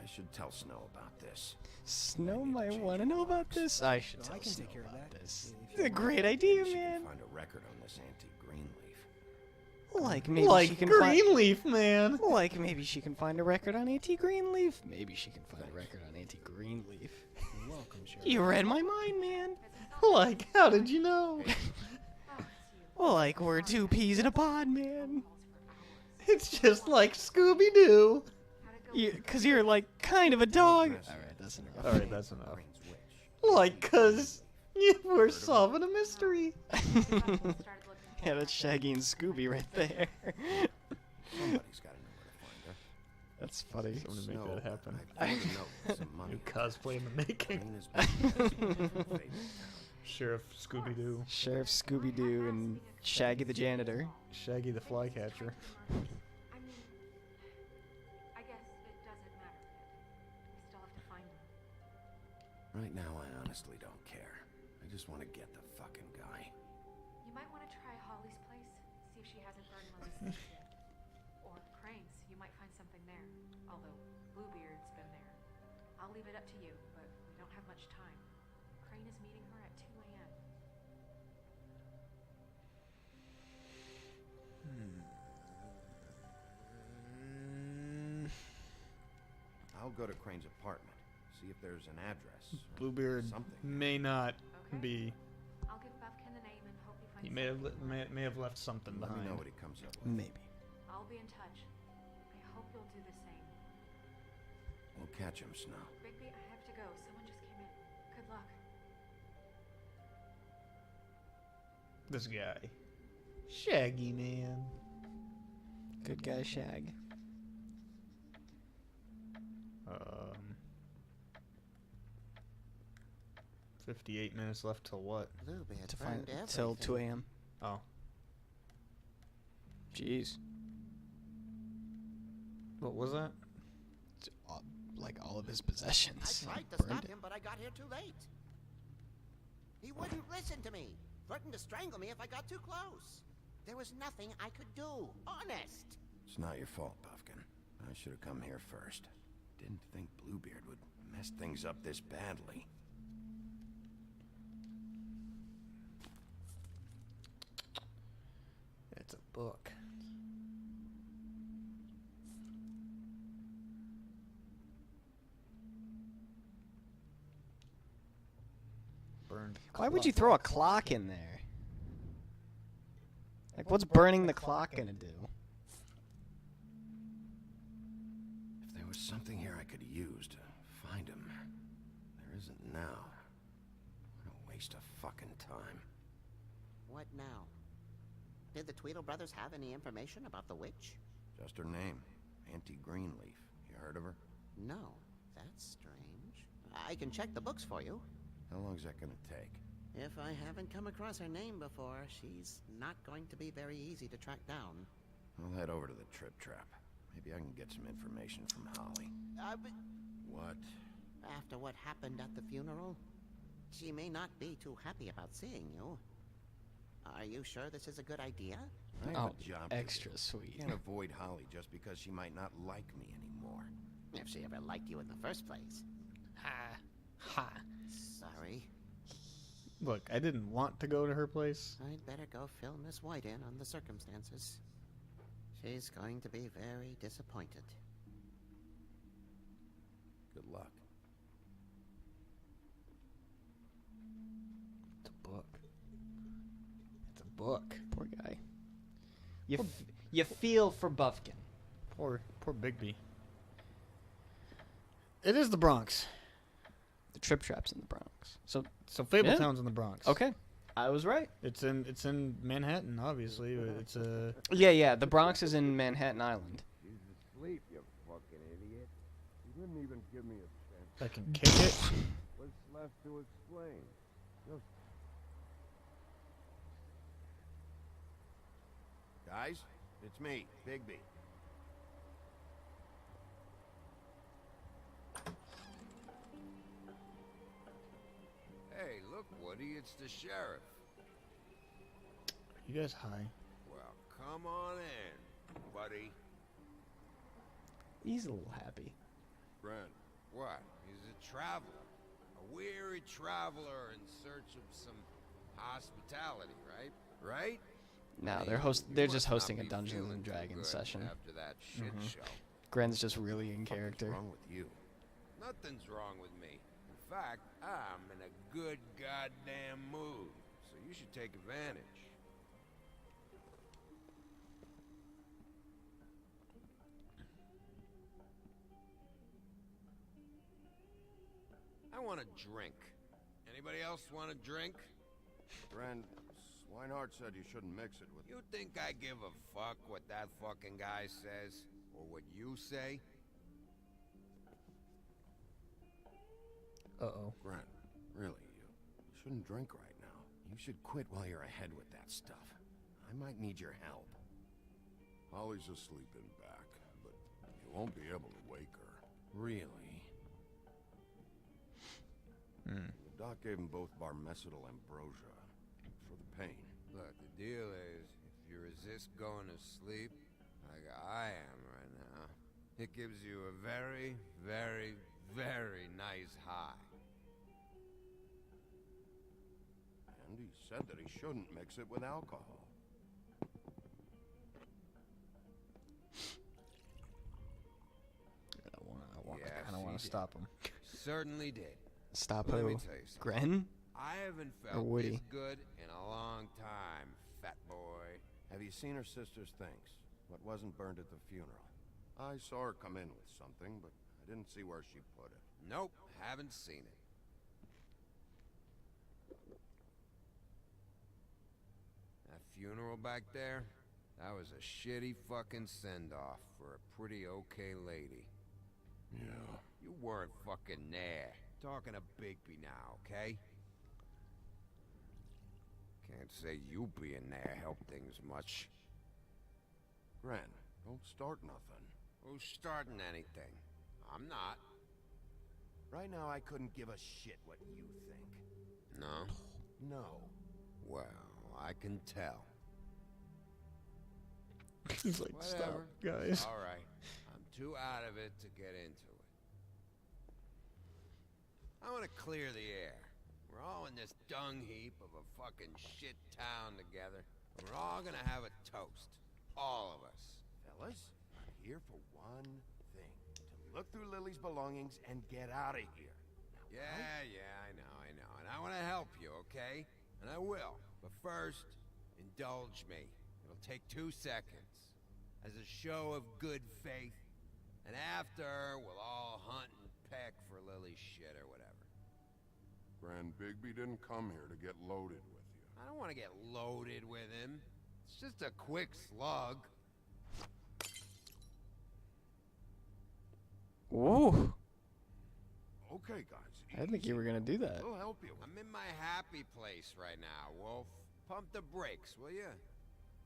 I should tell Snow about this. Snow might want to know about this. I should So tell I can Snow take care of about that. this. if you A want. great idea, Maybe she man. can find a record on this antique green leaf. Like maybe she Like can find. Greenleaf, man. Like maybe she can find a record on Auntie Greenleaf. Maybe she can find a record on Auntie Greenleaf. You're welcome, Sheriff. You read my mind, man. Like, how did you know? Like we're two peas in a pod, man. It's just like Scooby-Doo. Cause you're like kind of a dog. Alright, that's enough. Alright, that's enough. Crane's witch. Like, 'cause you were solving a mystery. Yeah, that's Shaggy and Scooby right there. Somebody's got to know where to find her. That's funny. Someone to make Snow, that happen. I found a note with some money. New cosplay in the making. Crane has been in his favorite town. Sheriff Scooby-Doo. Sheriff Scooby-Doo and Shaggy the janitor. Shaggy the flycatcher. I mean, I guess it doesn't matter yet. We still have to find him. Right now, I honestly don't care. I just want to get the fucking guy. You might want to try Holly's place, see if she hasn't burned Melissa's yet. Or Crane's, you might find something there. Although Bluebeard's been there. I'll leave it up to you, but we don't have much time. Crane is meeting her at 2 a.m. I'll go to Crane's apartment, see if there's an address. or Bluebeard something. may not Okay. be. I'll give Buffkin the name and He may have left something Let behind. me know what he comes up with. Maybe. I'll be in touch. I hope you'll do the same. We'll catch him, Snow. Rigby, I have to go. Someone just came in. Good luck. This guy. Shaggy man. Good guy, Shag. 58 minutes left till what? Bluebeard To find burned till everything. 2 a.m. Oh. Jeez. What was that? Like all of his possessions. I tried to burned stop it. him, but I got here too late. He wouldn't listen to me. Threatened to strangle me if I got too close. There was nothing I could do. Honest. It's not your fault, Buffkin. I should have come here first. Didn't think Bluebeard would mess things up this badly. It's a book. Burned. Why would you throw a clock in there? Like, what's burning the clock gonna do? If there was something here I could use to find him, there isn't now. What a waste of fucking time. What now? Did the Tweedle brothers have any information about the witch? Just her name, Auntie Greenleaf. You heard of her? No. That's strange. I can check the books for you. How long's that gonna take? If I haven't come across her name before, she's not going to be very easy to track down. I'll head over to the Trip Trap. Maybe I can get some information from Holly. But What? after what happened at the funeral, she may not be too happy about seeing you. Are you sure this is a good idea? I have Oh, a job to extra do. sweet. Can't avoid Holly just because she might not like me anymore. If she ever liked you in the first place. Ha. Ha. Sorry. Look, I didn't want to go to her place. I'd better go fill Miss White in on the circumstances. She's going to be very disappointed. Good luck. It's a book. It's a book. Poor guy. You feel for Buffkin. Poor Bigby. It is the Bronx. The Trip Trap's in the Bronx. So Fabletown's in the Bronx. Okay, I was right. It's in Manhattan, obviously. But it's a Yeah. The Bronx is in Manhattan Island. He's asleep, you fucking idiot. You didn't even give me a chance. I can kick it. What's left to explain? Just Guys, it's me, Bigby. Hey, look, Woody, it's the sheriff. You guys high? Well, come on in, buddy. He's a little happy. Brent, what? He's a traveler. A weary traveler in search of some hospitality, right? Right? No, I they're mean, they're you just must not hosting a be Dungeons feeling and too Dragons good session. After that shit show. Gren's just really in What's character. wrong with you? Nothing's wrong with me. In fact, I'm in a good goddamn mood. So you should take advantage. I want a drink. Anybody else want a drink? Brent, Swinehart said you shouldn't mix it with... You think I give a fuck what that fucking guy says? Or what you say? Uh-oh. Brent, really, you shouldn't drink right now. You should quit while you're ahead with that stuff. I might need your help. Holly's asleep in back, but you won't be able to wake her. Really? The doc gave them both Barmecidal ambrosia for the pain. Look, the deal is, if you resist going to sleep, like I am right now, it gives you a very, very, very nice high. And he said that he shouldn't mix it with alcohol. I Yes, kind of want he to did. stop him. Certainly did. Stop Let who? me tell you something. Gren? I haven't Or felt Woody. this good in a long time, fat boy. Have you seen her sister's things? What wasn't burned at the funeral? I saw her come in with something, but I didn't see where she put it. Nope, haven't seen it. That funeral back there, that was a shitty fucking send-off for a pretty okay lady. Yeah. You weren't fucking there. Talking to Bigby now, okay? Can't say you being there helped things much. Gren, don't start nothing. Who's starting anything? I'm not. Right now, I couldn't give a shit what you think. No? No. Well, I can tell. He's like, stop, guys. All right. I'm too out of it to get into it. I want to clear the air. We're all in this dung heap of a fucking shit town together. And we're all gonna have a toast. All of us. Fellas, I'm here for one thing. To look through Lily's belongings and get out of here. Now, Yeah, I know. And I want to help you, okay? And I will. But first, indulge me. It'll take 2 seconds. As a show of good faith. And after, we'll all hunt and peck for Lily's shit or whatever. Grand Bigby didn't come here to get loaded with you. I don't want to get loaded with him. It's just a quick slug. Whoa. Okay, guys. I didn't think you were gonna do that. We'll help you. I'm in my happy place right now, Wolf. Pump the brakes, will you?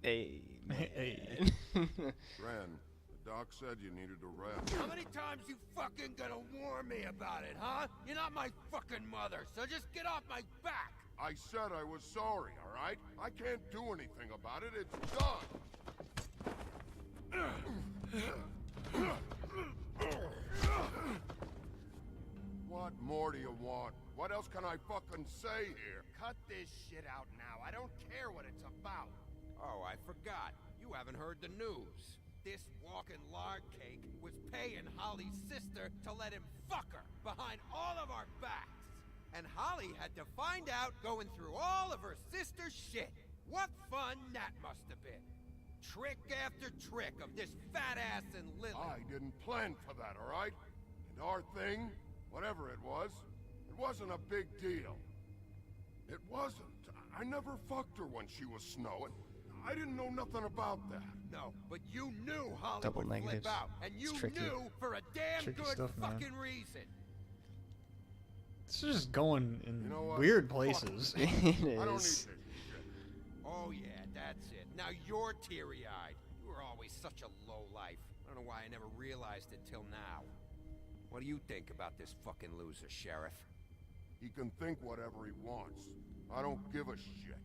Hey, Hey. Gren, the doc said you needed a rest. How many times you fucking gonna warn me about it, huh? You're not my fucking mother, so just get off my back! I said I was sorry, all right? I can't do anything about it. It's done. What more do you want? What else can I fucking say here? Cut this shit out now. I don't care what it's about. Oh, I forgot. You haven't heard the news. This walking lard cake was paying Holly's sister to let him fuck her behind all of our backs. And Holly had to find out going through all of her sister's shit. What fun that must have been. Trick after trick of this fat ass and Lily. I didn't plan for that, all right? And our thing, whatever it wasn't a big deal. It wasn't. I never fucked her when she was snowing. I didn't know nothing about that. No, but you knew Holly Double would negatives. flip out. And you It's tricky. knew for a damn Tricky good stuff, man. fucking reason. It's just going in You know what? weird Fuck places. It I don't need is. this shit. Oh yeah, that's it. Now you're teary-eyed. You were always such a lowlife. I don't know why I never realized it till now. What do you think about this fucking loser, Sheriff? He can think whatever he wants. I don't give a shit.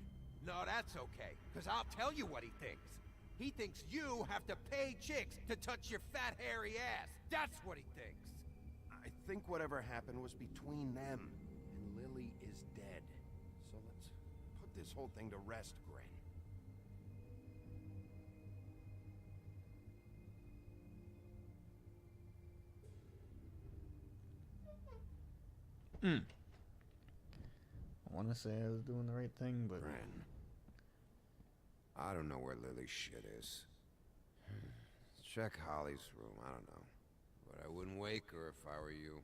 No, that's okay, because I'll tell you what he thinks. He thinks you have to pay chicks to touch your fat, hairy ass. That's what he thinks. I think whatever happened was between them. And Lily is dead. So let's put this whole thing to rest, Gren. I want to say I was doing the right thing, but Gren. I don't know where Lily's shit is. Check Holly's room, I don't know. But I wouldn't wake her if I were you.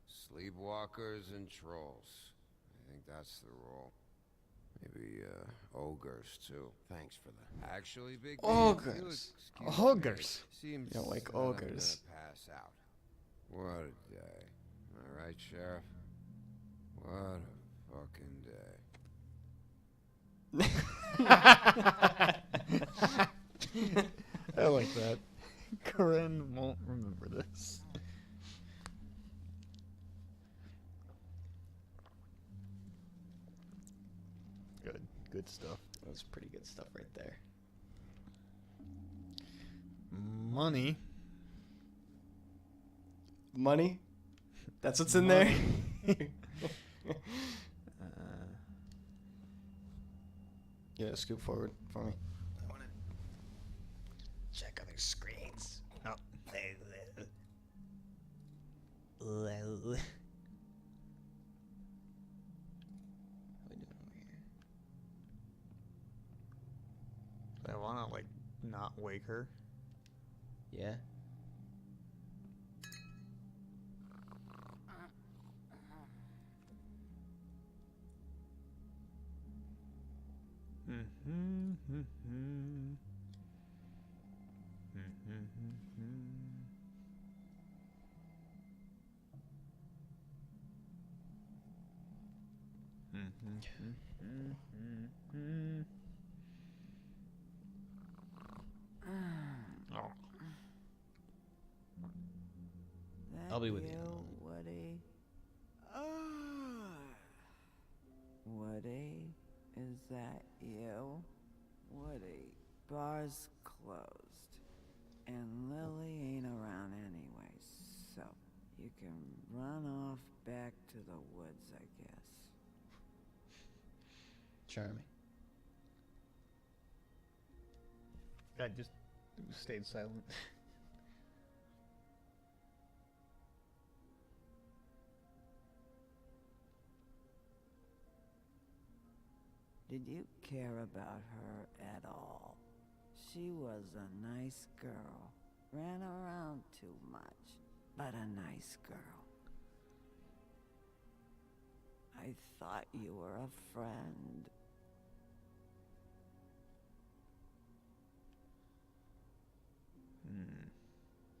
Sleepwalkers and trolls. I think that's the rule. Maybe, ogres, too. Thanks for that. Actually, Big Ogres. Ogres. You Seems don't like that I'm ogres. gonna pass out. What a day. Am I right, Sheriff? What a fucking day. I like that. Corinne won't remember this. Good stuff. That's pretty good stuff right there. Money. Money? That's what's in there? Yeah, scoop forward for me. I want to check other screens. Oh. not wake her? Yeah. I'll be with you. Woody. Woody, is that you? Woody, bar's closed. And Lily ain't around anyway, so you can run off back to the woods, I guess. Charming. I just stayed silent. Did you care about her at all? She was a nice girl. Ran around too much, but a nice girl. I thought you were a friend.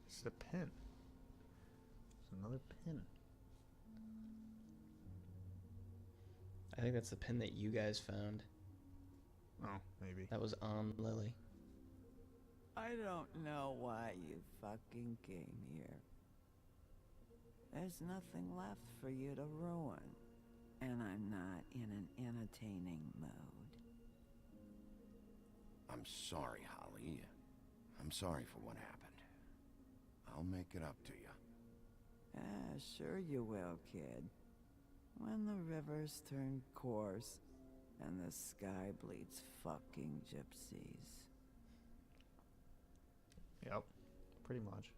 It's the pin. It's another pin. I think that's the pin that you guys found. Oh, maybe. That was on Lily. I don't know why you fucking came here. There's nothing left for you to ruin. And I'm not in an entertaining mood. I'm sorry, Holly. I'm sorry for what happened. I'll make it up to you. Sure you will, kid. When the rivers turn coarse and the sky bleeds fucking gypsies. Yep, pretty much.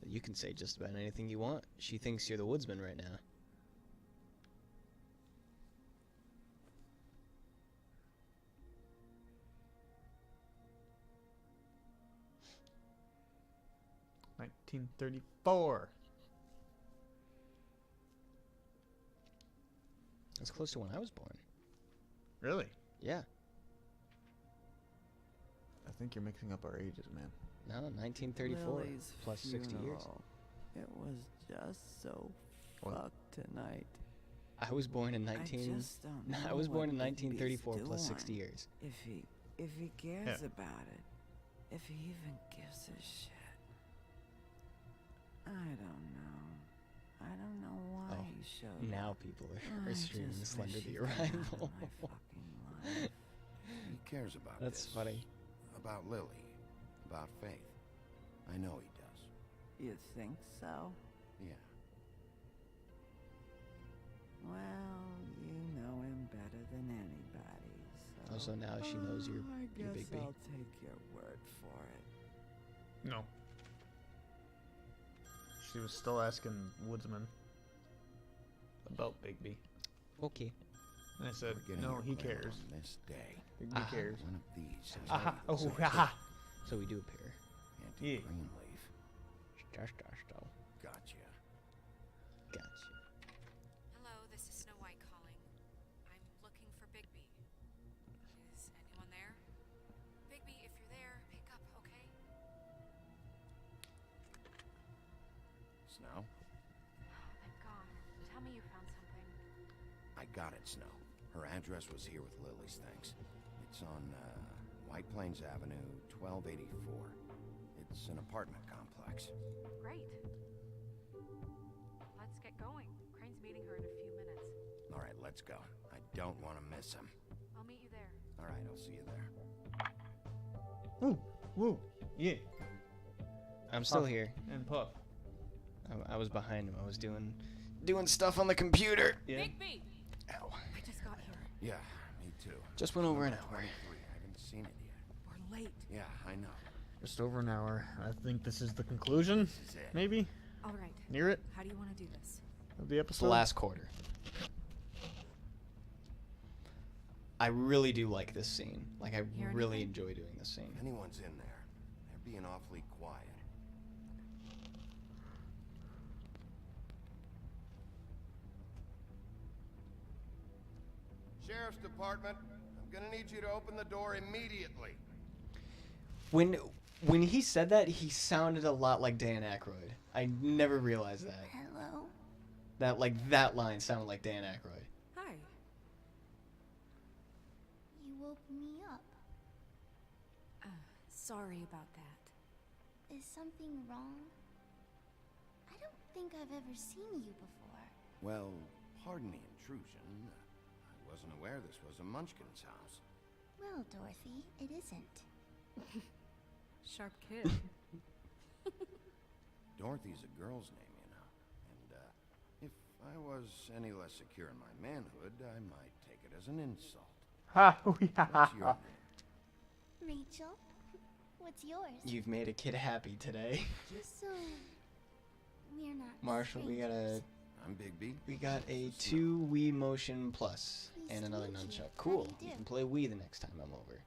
You can say just about anything you want. She thinks you're the woodsman right now. $1934. That's close to when I was born. Really? Yeah. I think you're mixing up our ages, man. No, 1934 Lily's plus 60 years. funeral. It was just so fucked tonight. I was born in 19. I just don't know I was born in what 1934 plus Bigby's 60 years. If he cares about it, if he even gives a shit. I don't know. I don't know why he showed Now up. people I are streaming just Slender wish the he'd come out of Arrival. my fucking life. He cares about That's this. funny. About Lily. About Faith. I know he does. You think so? Yeah. Well, you know him better than anybody, so... Also, now she knows you're I guess Bigby. I'll take your word for it. No. She was still asking Woodsman about Bigby. Okay. And I said, We're getting no, your he claim cares. on this day. Bigby cares. One of these. is Aha. ready to Oh, say haha. So we do appear. Anti-green leaf. Gotcha. Gotcha. Hello, this is Snow White calling. I'm looking for Bigby. Is anyone there? Bigby, if you're there, pick up, okay? Snow? Thank God. Tell me you found something. I got it, Snow. Her address was here with Lily's things. It's on White Plains Avenue, 1284. It's an apartment complex. Great. Let's get going. Crane's meeting her in a few minutes. All right, let's go. I don't want to miss him. I'll meet you there. All right, I'll see you there. Woo, woo, yeah. I'm still Puff here. And Puff. I was behind him. I was doing stuff on the computer. Yeah. Bigby! Ow. I just got here. Yeah, me too. Just went over an hour. 23. I haven't seen it yet. We're late. Yeah, I know. Just over an hour. I think this is the conclusion. This is it. Maybe? All right. Near it? How do you want to do this? Of the It's the episode? last quarter. I really do like this scene. Like, I Hear really anything? enjoy doing this scene. If anyone's in there, they're being awfully quiet. Sheriff's Department, I'm gonna need you to open the door immediately. When he said that, he sounded a lot like Dan Aykroyd. I never realized that. Hello? That line sounded like Dan Aykroyd. Hi. You woke me up. Sorry about that. Is something wrong? I don't think I've ever seen you before. Well, pardon the intrusion. I wasn't aware this was a Munchkin's house. Well, Dorothy, it isn't. Sharp kid. Dorothy's a girl's name, you know. And, if I was any less secure in my manhood, I might take it as an insult. Ha! What's your name? Rachel? What's yours? You've made a kid happy today. So, we're not Marshall, we got a... I'm Big B. We got a 2 Wii Motion Plus and another nunchuck. Cool. You can play Wii the next time I'm over.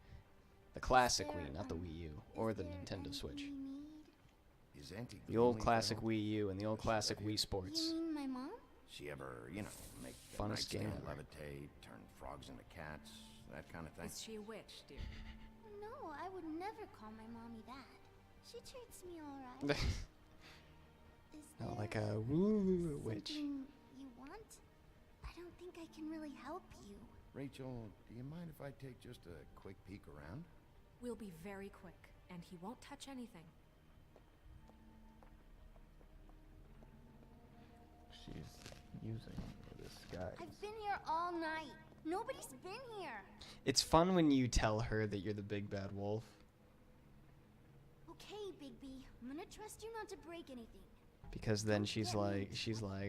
The classic Wii, not the Wii U or the Nintendo Switch. Is Auntie The old Greenleaf classic at home? Wii U and the old classic Wii Sports. You mean my mom? She ever, you know, make the Funnest game nightstand ever. levitate, turn frogs into cats, that kind of thing? Is she a witch, dear? No, I would never call my mommy that. She treats me alright. Is Not there like a woo witch. something you want? I don't think I can really help you. Rachel, do you mind if I take just a quick peek around? We'll be very quick, and he won't touch anything. She's using the disguise. I've been here all night. Nobody's been here. It's fun when you tell her that you're the big bad wolf. Okay, Bigby. I'm gonna trust you not to break anything. Because then she's like,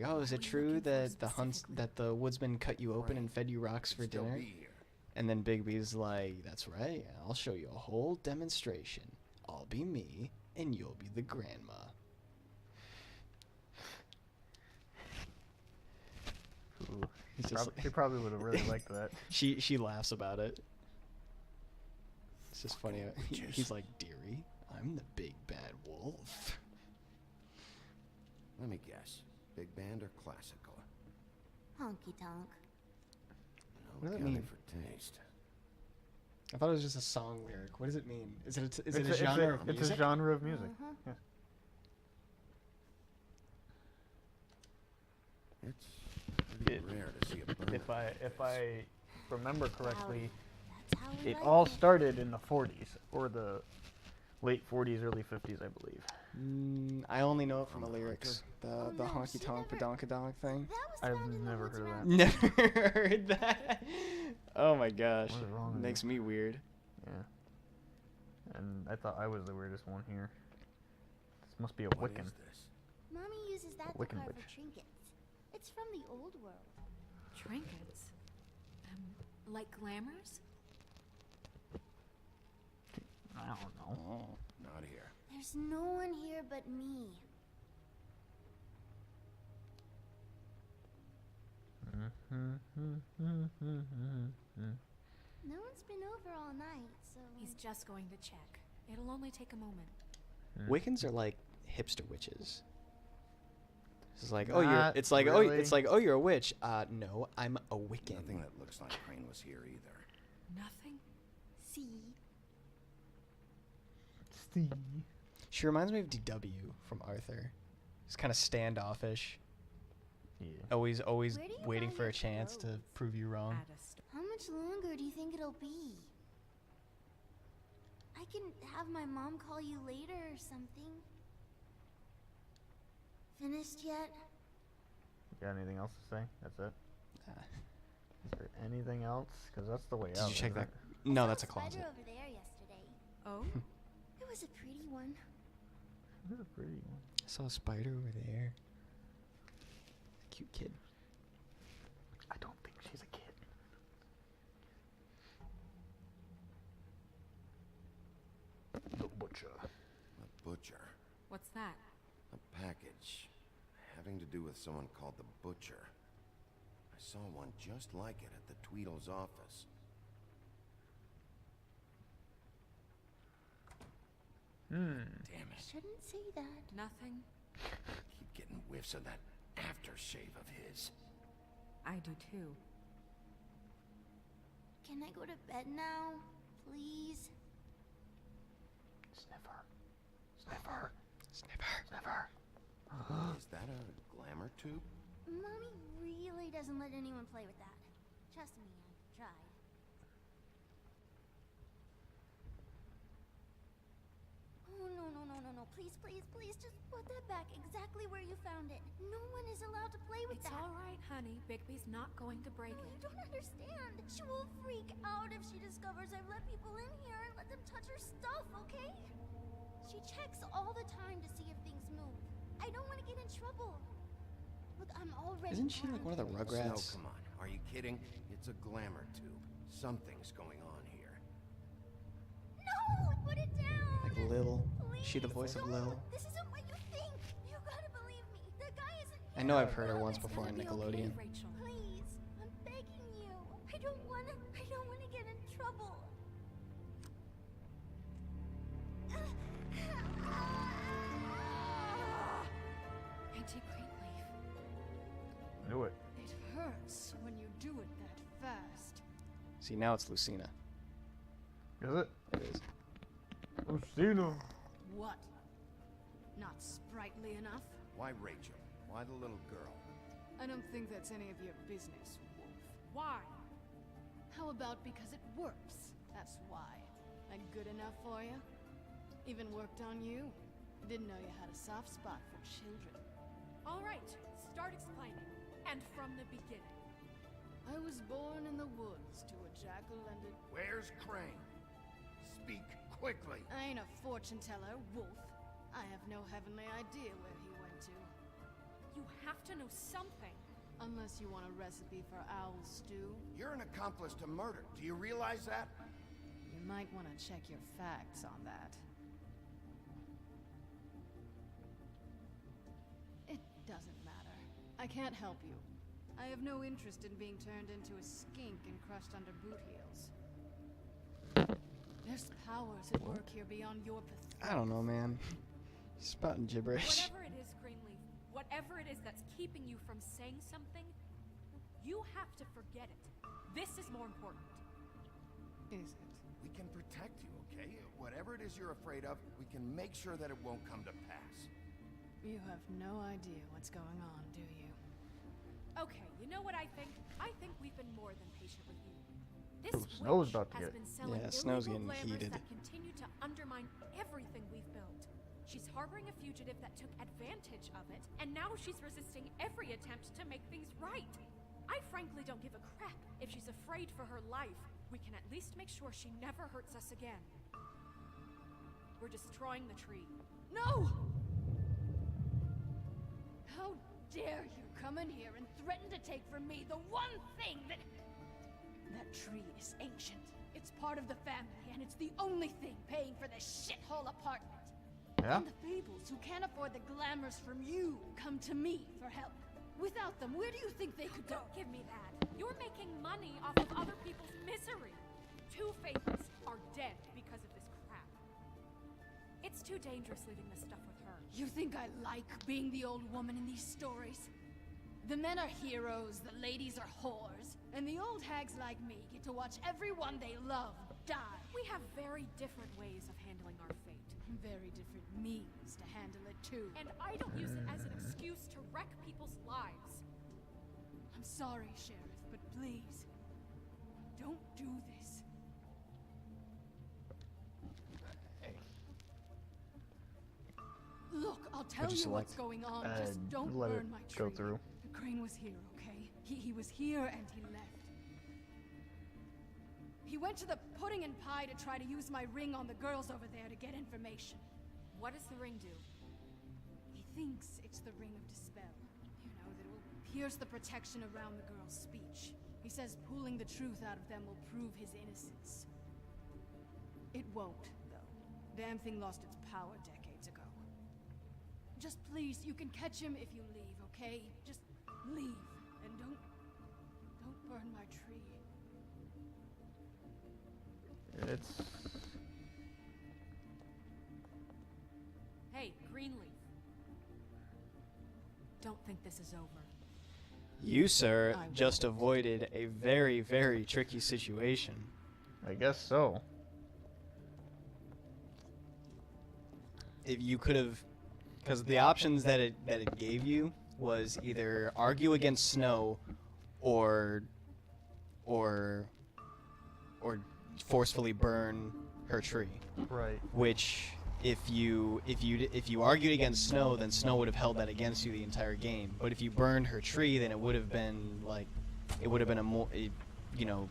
oh, is it true that the woodsman cut you open and fed you rocks for dinner? And then Bigby's like, that's right, I'll show you a whole demonstration. I'll be me, and you'll be the grandma. Ooh, He's just she probably would have really liked that. She laughs about it. It's just funny. He's like, dearie, I'm the big bad wolf. Let me guess. Big band or classical? Honky tonk. No What does that counting mean? for taste. I thought it was just a song lyric. What does it mean? Is it a It's a genre of music? It's a genre of music. Uh-huh. Yeah. It's pretty rare to see a burner. If I remember correctly, That's how we it like all it. started in the 40s or the late 40s, early 50s, I believe. I only know it from the lyrics. The no, honky she tonk never- badonkadonk thing. That was I've found in the never woods heard of around that. Never heard that. Oh my gosh. What is wrong with Makes you? me weird. Yeah. And I thought I was the weirdest one here. This must be a What Wiccan. is this? Mommy uses that to Wiccan carve witch. her trinkets. It's from the old world. Trinkets? Like glamours? I don't know. Oh. Not here. There's no one here but me. No one's been over all night, so... He's just going to check. It'll only take a moment. Wiccans are like hipster witches. It's like, oh, Not it's like, really. it's like, oh, you're a witch. No, I'm a Wiccan. Nothing that looks like Crane was here either. Nothing? See? She reminds me of DW from Arthur. He's kind of standoffish. Yeah. Always Where do you waiting buy for a your chance to clothes? prove you wrong. At a store. How much longer do you think it'll be? I can have my mom call you later or something. Finished yet? You got anything else to say? That's it? Uh, Is there anything else? Because that's the way Did out. you check isn't that? it? No, I that's saw a spider closet. over there yesterday. Oh? It was a pretty one. This is a pretty one. I saw a spider over there. Cute kid. I don't think she's a kid. The butcher. A butcher. What's that? A package. Having to do with someone called the Butcher. I saw one just like it at the Tweedle's office. Damn it. Shouldn't say that. Nothing. Keep getting whiffs of that aftershave of his. I do too. Can I go to bed now? Please? Sniffer. Sniffer. Sniffer. Sniffer. Is that a glamour tube? Mommy really doesn't let anyone play with that. Trust me, I've tried. Oh, no. Please, please, please, just put that back exactly where you found it. No one is allowed to play with It's that. all right, honey. Bigby's not going to break You it. don't understand. She will freak out if she discovers I've let people in here and let them touch her stuff, okay? She checks all the time to see if things move. I don't want to get in trouble. Look, I'm already... Isn't she like one of the Rugrats? Snow, come on. Are you kidding? It's a glamour tube. Something's going on here. No! Put it down! Like Lil. Please, Is she the voice of Lil? This isn't what you think. You gotta believe me. The guy isn't I know I've heard her once before on Nickelodeon. Rachel. Please, I'm begging you. I don't wanna get in trouble. Auntie Greenleaf. Knew it. It hurts when you do it that fast. See, now it's Lucina. Is it? It is. Lucina. What? Not sprightly enough? Why Rachel? Why the little girl? I don't think that's any of your business, Wolf. Why? How about because it works? That's why. Like good enough for you? Even worked on you? Didn't know you had a soft spot for children. All right, start explaining. And from the beginning. I was born in the woods to a jackal and a... Where's Crane? Speak quickly. I ain't a fortune teller, Wolf. I have no heavenly idea where he went to. You have to know something. Unless you want a recipe for owl stew. You're an accomplice to murder. Do you realize that? You might want to check your facts on that. It doesn't matter. I can't help you. I have no interest in being turned into a skink and crushed under boot heels. There's powers at work here beyond your pathetic... I don't know, man. He's spouting gibberish. Whatever it is, Greenleaf, whatever it is that's keeping you from saying something, you have to forget it. This is more important. Is it? We can protect you, okay? Whatever it is you're afraid of, we can make sure that it won't come to pass. You have no idea what's going on, do you? Okay, you know what I think? I think we've been more than patient with you. This Ooh, Snow's witch about to has get- been selling Yeah, Snow's illegal getting glamours heated. that continue to undermine everything we've built. She's harboring a fugitive that took advantage of it, and now she's resisting every attempt to make things right. I frankly don't give a crap if she's afraid for her life. We can at least make sure she never hurts us again. We're destroying the tree. No! How dare you come in here and threaten to take from me the one thing that... That tree is ancient. It's part of the family, and it's the only thing paying for this shithole apartment. Yeah? And the fables who can't afford the glamours from you come to me for help. Without them, where do you think they could go? Don't give me that. You're making money off of other people's misery. 2 fables are dead because of this crap. It's too dangerous leaving this stuff with her. You think I like being the old woman in these stories? The men are heroes, the ladies are whores, and the old hags like me get to watch everyone they love die. We have very different ways of handling our fate. Very different means to handle it too. And I don't use it as an excuse to wreck people's lives. I'm sorry, Sheriff, but please, don't do this. Look, I'll tell What'd you you what's select? going on. Just don't let burn it my tree. go through. Crane was here, okay? He was here and he left. He went to the pudding and pie to try to use my ring on the girls over there to get information. What does the ring do? He thinks it's the ring of dispel. You know, that it will pierce the protection around the girl's speech. He says pulling the truth out of them will prove his innocence. It won't, though. Damn thing lost its power decades ago. Just please, you can catch him if you leave, okay? Just leave, and don't burn my tree. It's... Hey, Greenleaf. Don't think this is over. You, sir, just avoided a very, very tricky situation. I guess so. If you could have, because the options that it gave you was either argue against Snow, or forcefully burn her tree. Right. Which, if you argued against Snow, then Snow would have held that against you the entire game. But if you burned her tree, then it would have been like, it would have been a more, you know,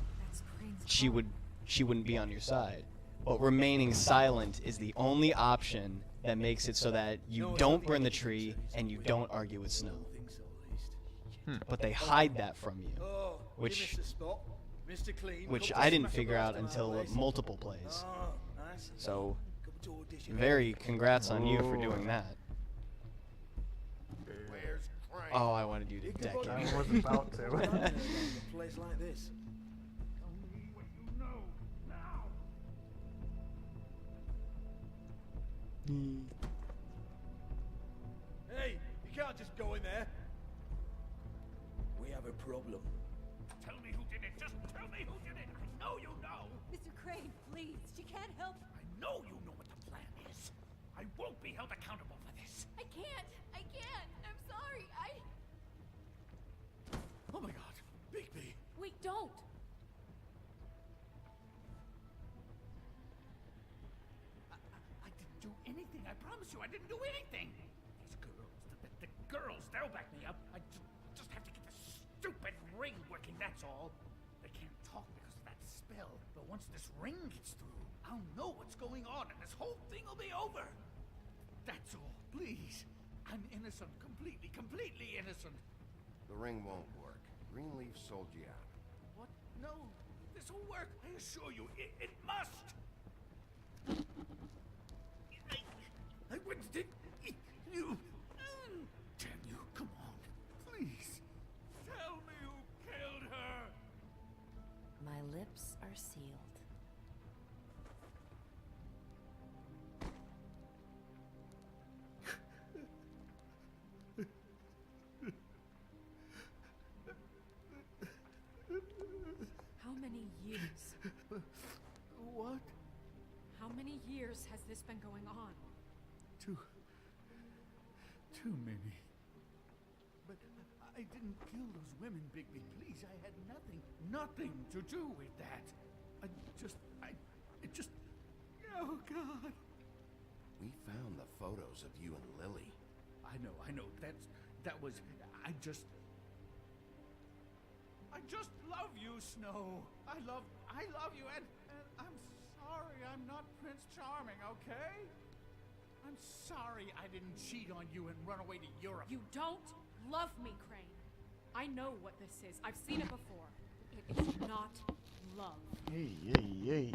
she wouldn't be on your side. But remaining silent is the only option that makes it so that you don't burn the tree and you don't argue with Snow. But they hide that from you, which I didn't figure out until multiple plays. So, very congrats on you for doing that. Oh, I wanted you to deck it. I was about to. A place like this. Hey, you can't just go in there. We have a problem. Tell me who did it. Just tell me who did it. I know you know. Mr. Crane, please. She can't help. I know you know what the plan is. I won't be held accountable for this. I can't. I can't. I'm sorry. Oh my God, Bigby. Wait, don't. I didn't do anything. I promise you, I didn't do anything. These girls, the girls, they'll back me up. I just have to get this stupid ring working, that's all. They can't talk because of that spell. But once this ring gets through, I'll know what's going on and this whole thing will be over. That's all, please. I'm innocent, completely innocent. The ring won't work. Greenleaf sold you out. What? No, this will work. I assure you, it must. I wouldn't did you. Damn you! Come on, please. Tell me who killed her. My lips are sealed. How many years? What? How many years has this been going on? Too many. But I didn't kill those women, Bigby. Please, I had nothing to do with that. It just. Oh God. We found the photos of you and Lily. I know. That was. I just love you, Snow. I love you, and I'm sorry I'm not Prince Charming, okay? I'm sorry I didn't cheat on you and run away to Europe. You don't love me, Crane. I know what this is. I've seen it before. It is not love. Yay.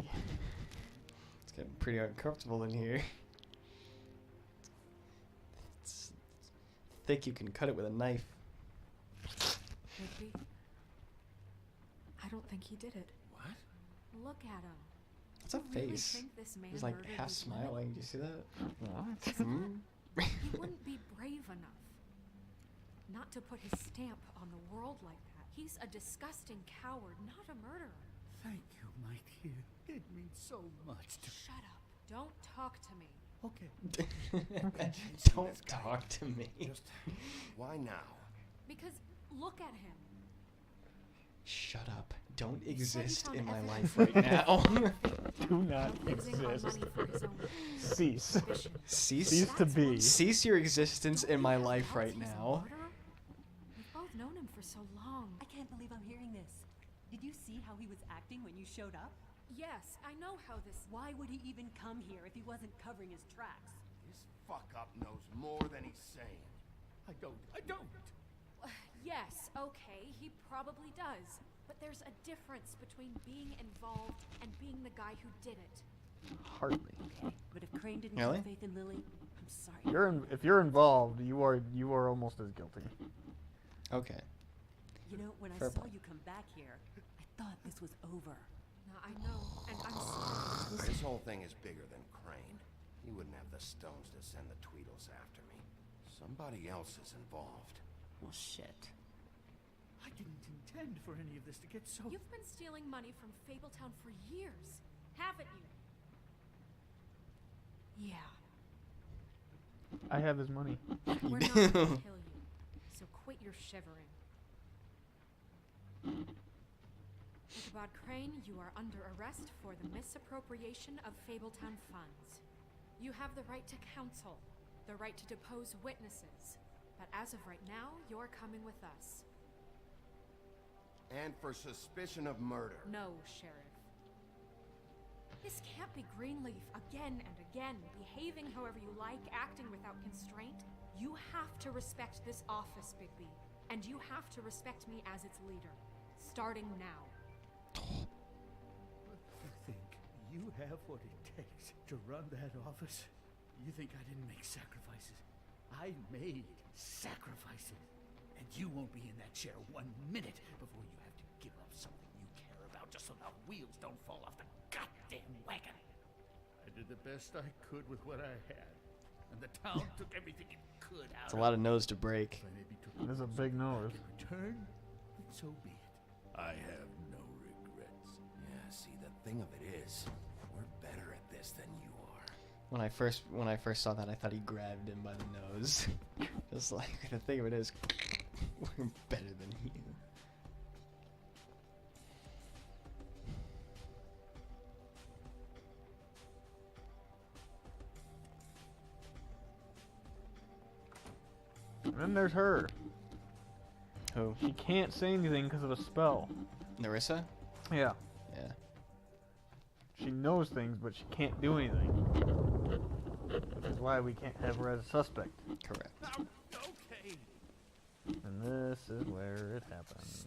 It's getting pretty uncomfortable in here. It's thick, you can cut it with a knife. Would be. I don't think he did it. What? Look at him. It's a You really face. think this man He's like murdered half these women? smiling. Do you see that? What? He wouldn't be brave enough not to put his stamp on the world like that. He's a disgusting coward, not a murderer. Thank you, my dear. It means so much to. Shut up. Don't talk to me. Okay. Don't talk to me. Just why now? Because look at him. Shut up. Don't exist found in my evidence. life right now. Do not Losing our exist. money for his own Cease. ambition. Cease to be. Cease your existence Don't in my you have life doubts right he's a now. murderer? We've both known him for so long. I can't believe I'm hearing this. Did you see how he was acting when you showed up? Yes, I know how this. Why would he even come here if he wasn't covering his tracks? This fuck-up knows more than he's saying. I don't. Yes, okay, he probably does. But there's a difference between being involved and being the guy who did it. Hardly. Okay, but if Crane didn't Really? have faith in Lily, I'm sorry. If you're involved, you are almost as guilty. Okay. You know, when Fair I saw point. you come back here, I thought this was over. No, I know, and I'm sorry. This whole thing is bigger than Crane. He wouldn't have the stones to send the Tweedles after me. Somebody else is involved. Well, shit. I didn't intend for any of this to get so... You've been stealing money from Fabletown for years, haven't you? Yeah. I have his money. We're not gonna kill you, so quit your shivering. Ichabod Crane, you are under arrest for the misappropriation of Fabletown funds. You have the right to counsel, the right to depose witnesses, but as of right now, you're coming with us. And for suspicion of murder. No, Sheriff. This can't be Greenleaf again and again, behaving however you like, acting without constraint. You have to respect this office, Bigby, and you have to respect me as its leader, starting now. You think you have what it takes to run that office? You think I didn't make sacrifices? I made sacrifices. And you won't be in that chair 1 minute before you have to give up something you care about just so the wheels don't fall off the goddamn wagon. I did the best I could with what I had. And the town took everything it could out. It's a lot of nose to break. There's a big nose. Return, and so be it. I have no regrets. Yeah, see, the thing of it is, we're better at this than you are. When I first saw that, I thought he grabbed him by the nose. Just like, the thing of it is, we're better than you. And then there's her. Who? She can't say anything because of a spell. Narissa? Yeah. Yeah. She knows things, but she can't do anything. Which is why we can't have her as a suspect. Correct. Okay. And this is where it happens.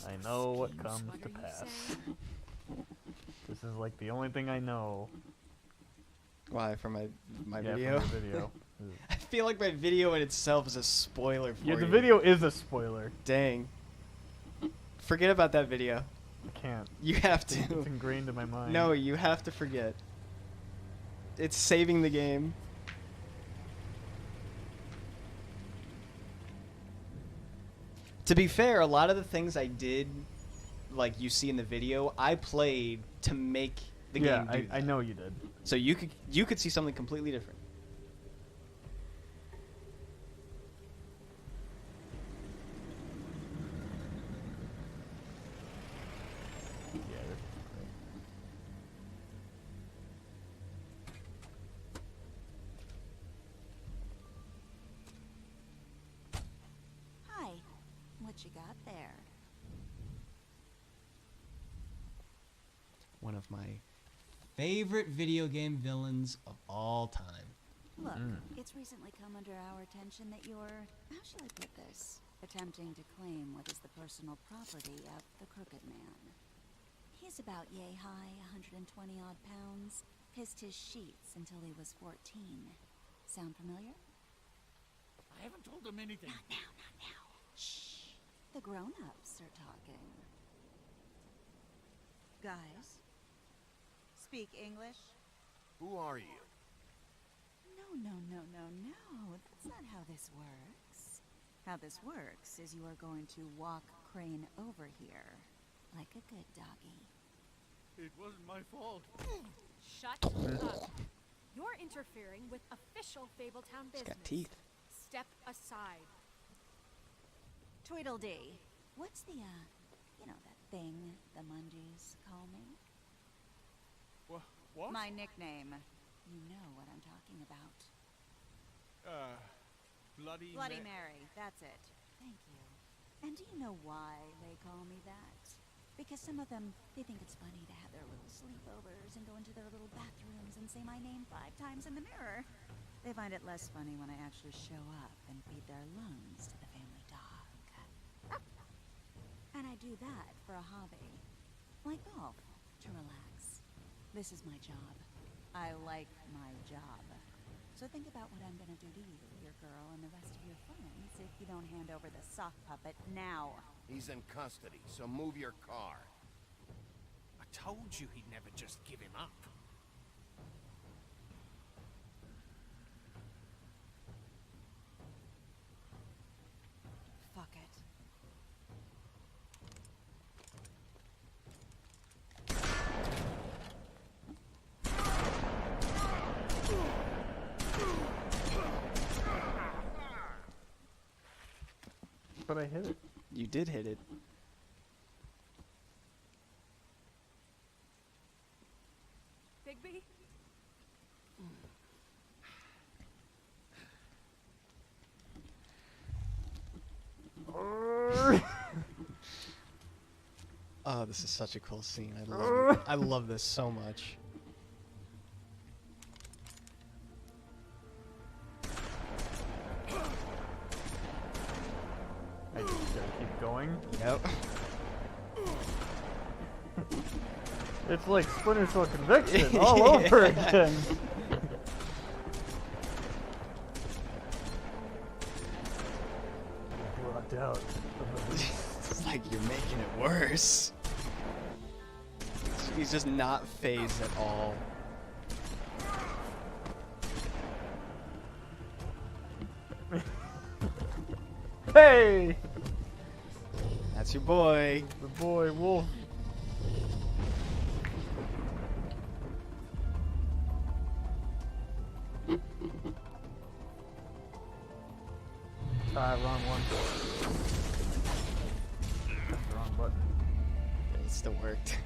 I know what comes to pass. This is like the only thing I know. Why? From my Yeah, video? from your video. I feel like my video in itself is a spoiler for you. Yeah, the video is a spoiler. Dang. Forget about that video. I can't. You have to. It's ingrained in my mind. No, you have to forget. It's saving the game. To be fair, a lot of the things I did, like you see in the video, I played to make the game do I know you did. So you could see something completely different. Hi. What you got there? One of my favorite video game villains of all time. Look, it's recently come under our attention that you're, how shall I put this, attempting to claim what is the personal property of the Crooked Man. He's about yay high, 120 odd pounds, pissed his sheets until he was 14. Sound familiar? I haven't told him anything. Not now, not now. Shh. The grown-ups are talking. Guys, speak English? Who are you? No. That's not how this works. How this works is you are going to walk Crane over here, like a good doggy. It wasn't my fault. Shut up. You're interfering with official Fabletown business. It's got teeth. Step aside. Tweedledee, what's the, you know, that thing the Mundies call me? What? My nickname. You know what I'm talking about. Bloody Mary, that's it. Thank you. And do you know why they call me that? Because some of them, they think it's funny to have their little sleepovers and go into their little bathrooms and say my name 5 times in the mirror. They find it less funny when I actually show up and feed their lungs to the family dog. And I do that for a hobby. Like golf, to relax. This is my job. I like my job. So think about what I'm gonna do to you, your girl, and the rest of your friends if you don't hand over the sock puppet now. He's in custody, so move your car. I told you he'd never just give him up. but I hit it. You did hit it. Bigby? Oh, this is such a cool scene. I love it. I love this so much. I just gotta keep going. Yep. It's like Splinter Cell Conviction all over again. Brought out. It's like you're making it worse. He's just not phased at all. Hey! That's your boy. The boy wolf. Wrong one. That's the wrong button. It still worked.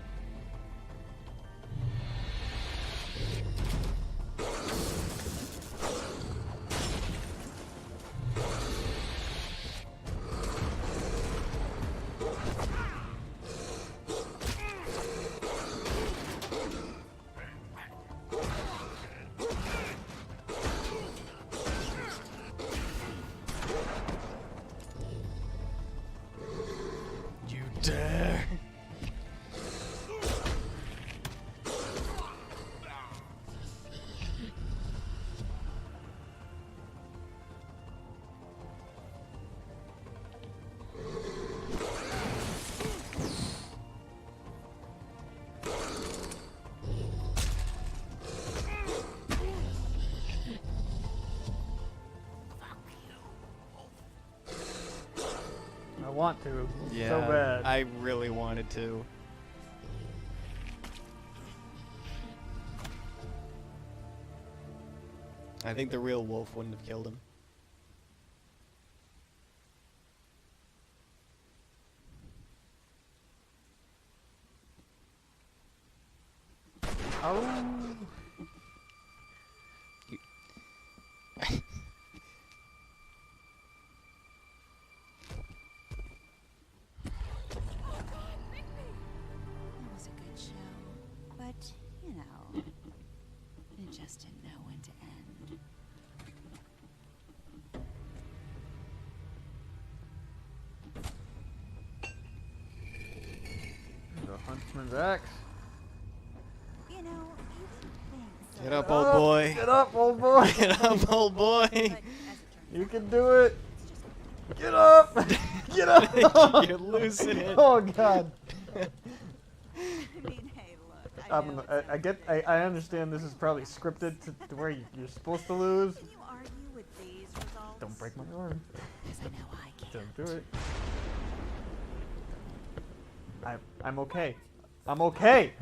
You dare. I want to. Yeah, So bad. I really wanted to. I think the real wolf wouldn't have killed him. Oh. It was a good show, but, you know, it just didn't know when to end. The huntsman's axe. You know, you didn't think so. Get up, old boy. Get up, old boy. Get up, old boy. You can do it. Get up. Get up. You're losing it. Oh God. I mean, hey, look, I know I understand this is probably scripted to where you're supposed to lose. Can you argue with these results? Don't break my arm. Because I know I can't. Don't do it. I'm okay. I'm okay.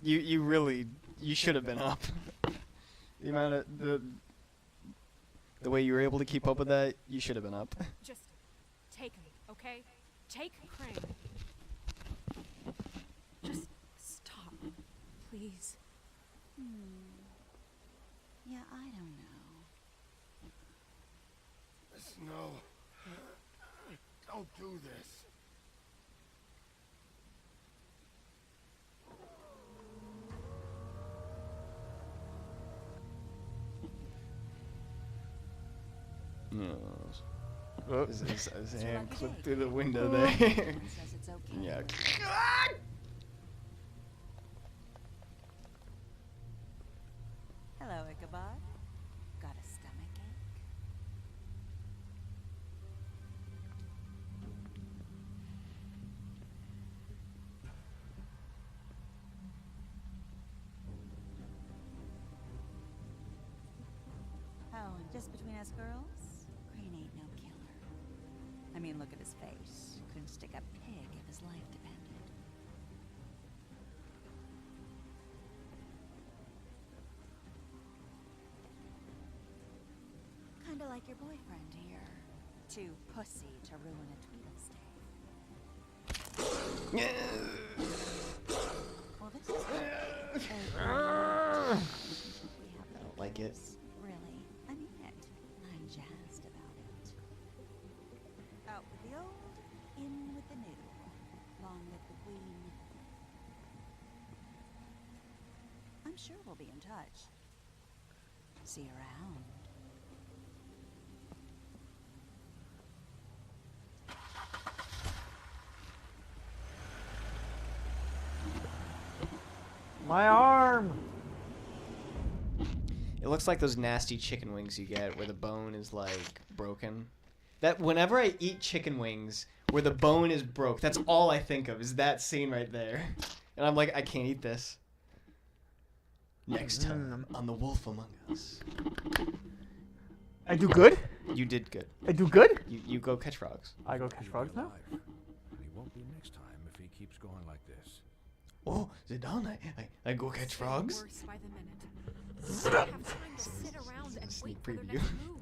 You really should have been up. The amount of the way you were able to keep up with that, you should have been up. Just take him, okay? Take Crane. Just stop, please. Yeah, I don't know. No. Don't do this. Oh, his hand clipped through the window there. Yeah. Hello, Ichabod. Got a stomach ache? Oh, and just between us girls, Crane ain't no killer. I mean, look at his face. Couldn't stick a pig if his life depended. Kinda like your boyfriend here. too pussy to ruin a Tweedle's day. Well, this is I don't like it. really, I mean it. I'm jazzed about it. Out with the old, in with the new. Long live the queen. I'm sure we'll be in touch. See you around. My arm! It looks like those nasty chicken wings you get where the bone is like broken. That whenever I eat chicken wings where the bone is broke, that's all I think of is that scene right there. And I'm like, I can't eat this. Next time on The Wolf Among Us. I do good? You did good. I do good? You go catch frogs. I go catch frogs now? And he won't be next time if he keeps going like this. Oh, Zidane, I go catch frogs? Worse by the minute. I don't have time to sit around and wait for their next move.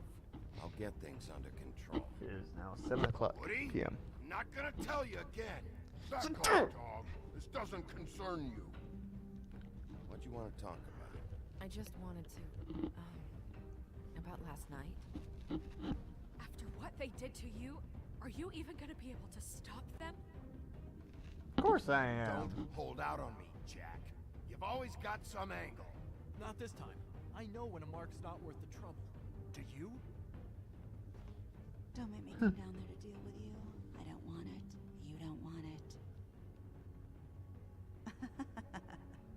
I'll get things under control. It is now 7 o'clock p.m. I'm not gonna tell you again. Back off, dog. This doesn't concern you. What do you want to talk about? I just wanted to, about last night. After what they did to you, are you even gonna be able to stop them? Of course I am. Don't hold out on me, Jack. You've always got some angle. Not this time. I know when a mark's not worth the trouble. Do you? Don't make me come down there to deal with you. I don't want it. You don't want it.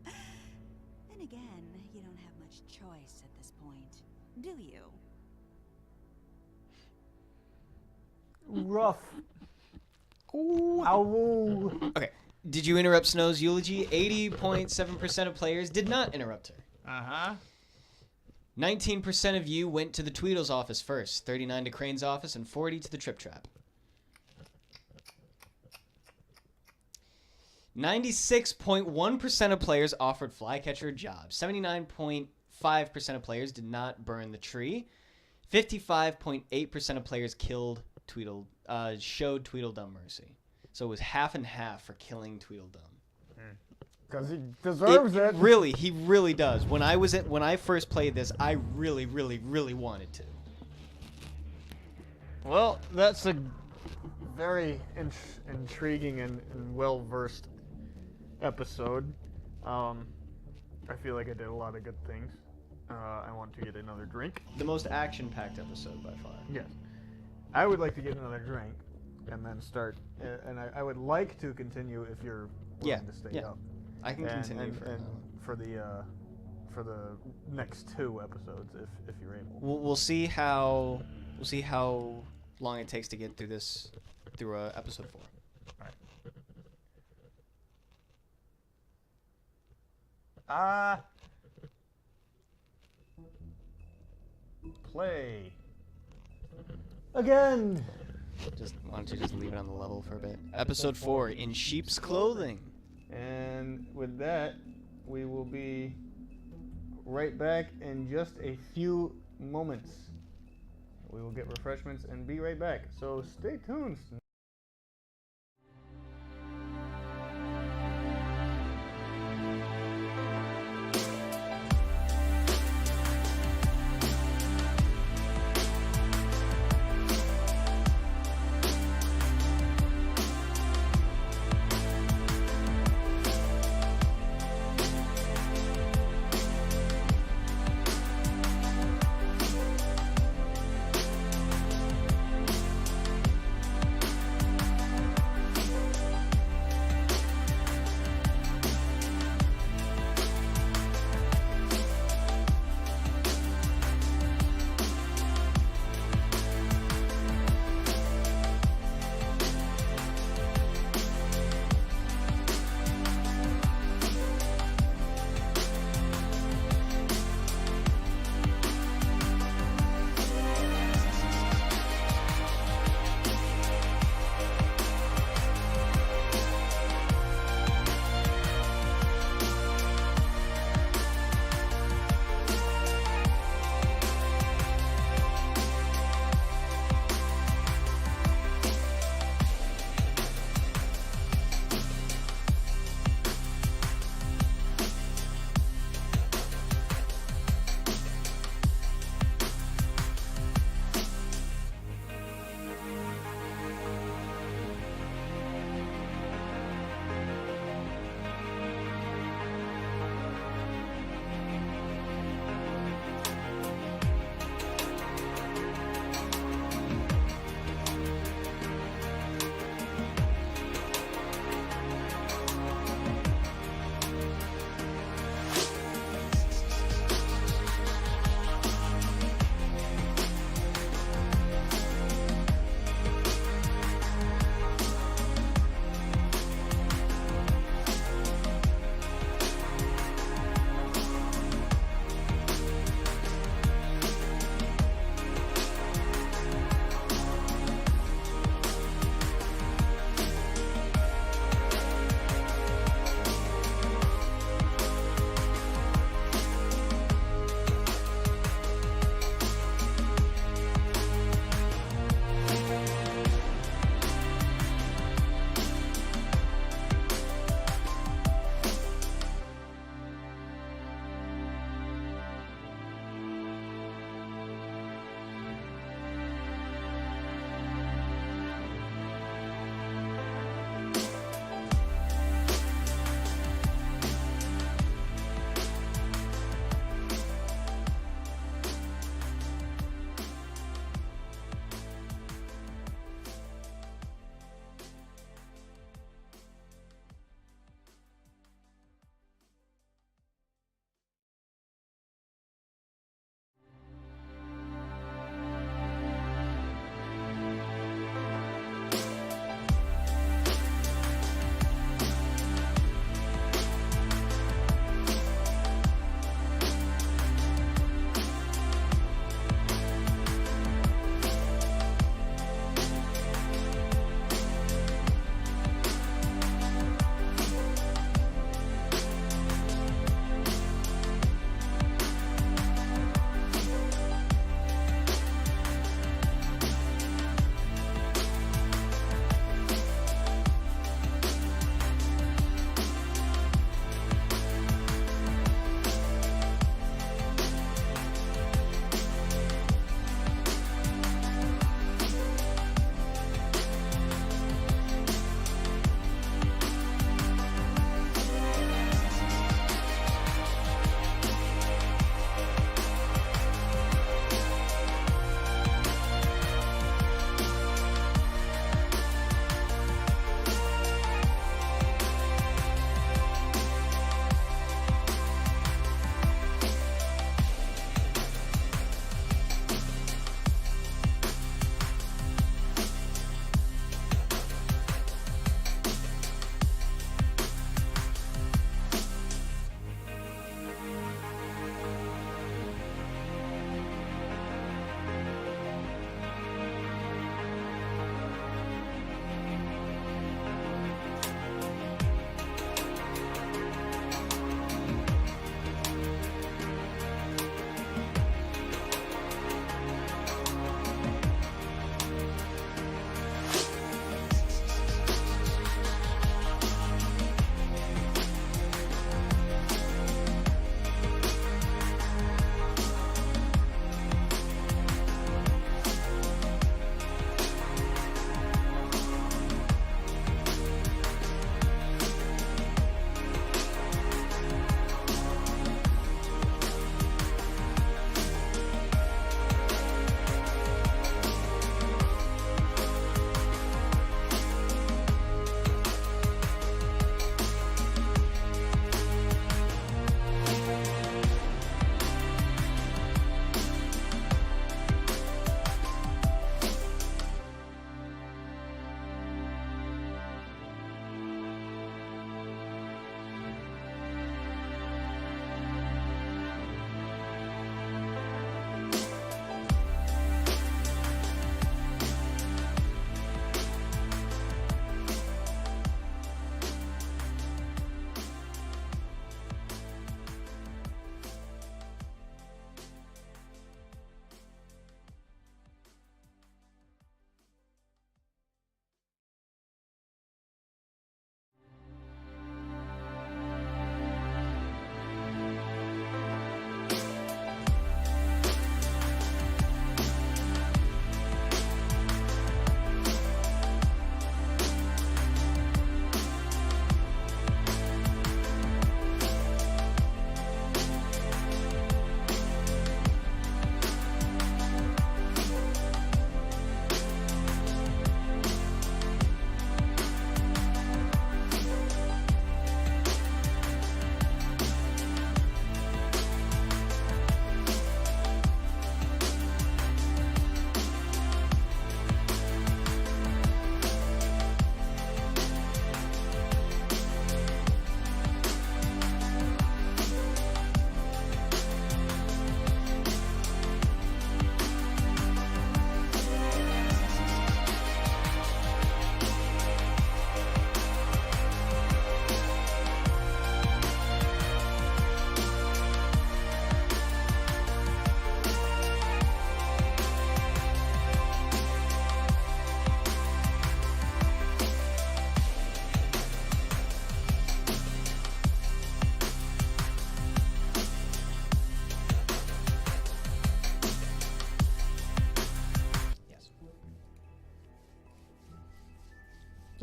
Then again, you don't have much choice at this point, do you? Rough. Ooh. Ow. Okay. Did you interrupt Snow's eulogy? 80.7% of players did not interrupt her. Uh-huh. 19% of you went to the Tweedle's office first, 39 to Crane's office, and 40 to the Trip Trap. 96.1% of players offered Flycatcher a job. 79.5% of players did not burn the tree. 55.8% of players showed Tweedledum mercy. So it was half and half for killing Tweedledum. Because he deserves it. Really, he really does. When I first played this, I really, really, really wanted to. Well, that's a very intriguing and well-versed episode. I feel like I did a lot of good things. I want to get another drink. The most action-packed episode by far. Yes. I would like to get another drink and then start. And I would like to continue if you're willing to stay up. I can continue for the next 2 episodes if you're able. We'll see how long it takes to get through this episode 4. All right. Play again. Why don't you just leave it on the level for a bit? Episode 4, In Sheep's Clothing. And with that, we will be right back in just a few moments. We will get refreshments and be right back. So stay tuned.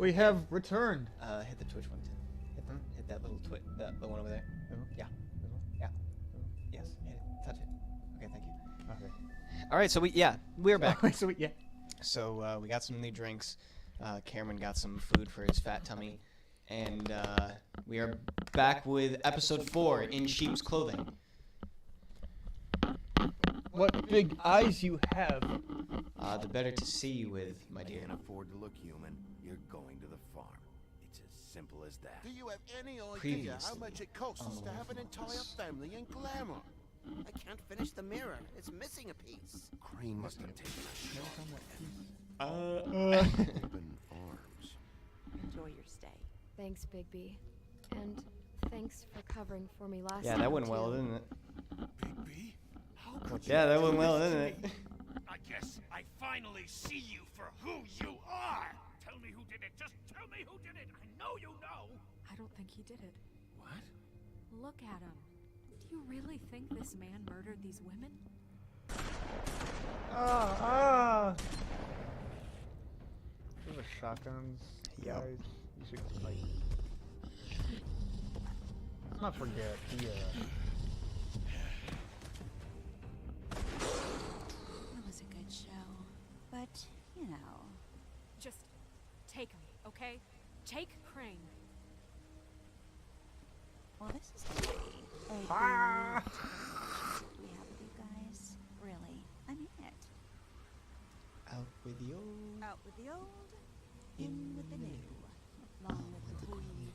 We have returned. Hit the Twitch one too. Hit that little the one over there. Yeah. Yeah. Yes. Hit it. Touch it. Okay. Thank you. Okay. All right. So we're back. So we got some new drinks. Cameron got some food for his fat tummy, and we are back with episode 4 in sheep's clothing. What big eyes you have. The better to see you with, my dear. Can't afford to look human. You're going to the farm. It's as simple as that. Do you have any idea Previously how much it costs to have an entire family in glamour? I can't finish the mirror. It's missing a piece. Crane must have taken a shot. Open arms. Enjoy your stay. Thanks, Bigby. And thanks for covering for me last Yeah, time, that went well, too. didn't it? Bigby? How could Yeah, you that do went well, this to didn't it? me? I guess I finally see you for who you are. Tell me who did it. Just tell me who did it. I know you know. I don't think he did it. What? Look at him. Do you really think this man murdered these women? Those are shotguns, Yep. guys. You should, like... Let's not forget, It was a good show, but you know. Just take him, okay? Take Crane. Well, this is gonna be a we have with you guys. Really, I mean it. Out with the old. Out with the old, in with the new. Long with the tweed.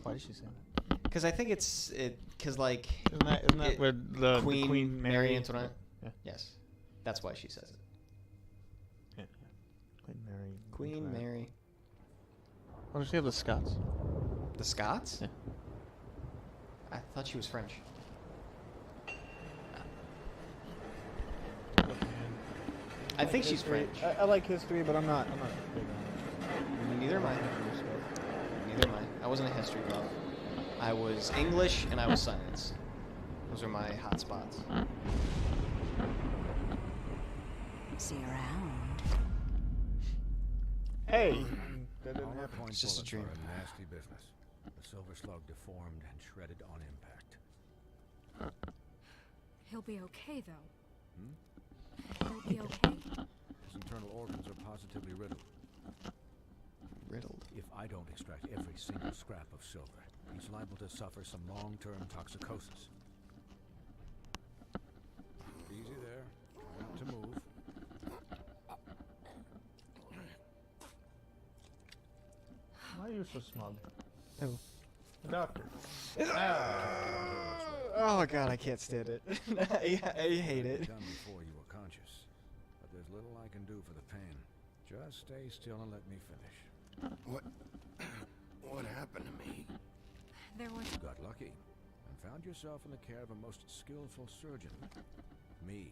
Why did she say that? Because I think because like Isn't that where the Queen Mary Antoinette? Yeah. Yes, that's why she says it. Yeah. Queen Mary. Queen Antoinette. Mary. Why does she have the Scots? The Scots? Yeah. I thought she was French. I think she's History. French. I like history, but I'm not big on it. Neither am I. Neither am I. I wasn't a history buff. I was English and I was science. Those are my hot spots. See you around. Hey! That didn't Armor happen. point It's just a bullets dream. are a nasty business. The silver slug deformed and shredded on impact. He'll be okay, though. Hmm? He'll be okay. His internal organs are positively riddled. Riddled. If I don't extract every single scrap of silver, he's liable to suffer some long-term toxicosis. Easy there. Try not to move. Why are you so smug? Who? The doctor. Oh god, I can't stand it. I hate it. Done before you were conscious, but there's little I can do for the pain. Just stay still and let me finish. What happened to me? There was... You got lucky and found yourself in the care of a most skillful surgeon. Me.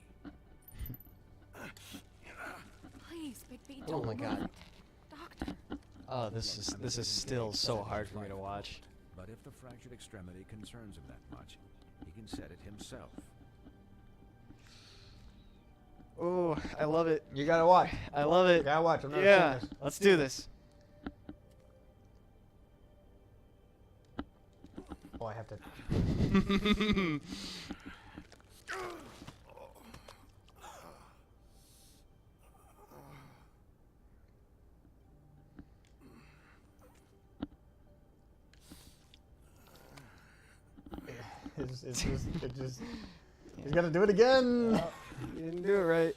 Please, Bigby, Oh don't my move god. it. Doctor. Oh, this is still so hard for me to watch. But if the fractured extremity concerns him that much, he can set it himself. Oh, I love it. You gotta watch. I love it. You gotta watch. I'm not Yeah, seeing this. let's do this. Oh, I have to. It's just. He's gonna do it again. You didn't do it right.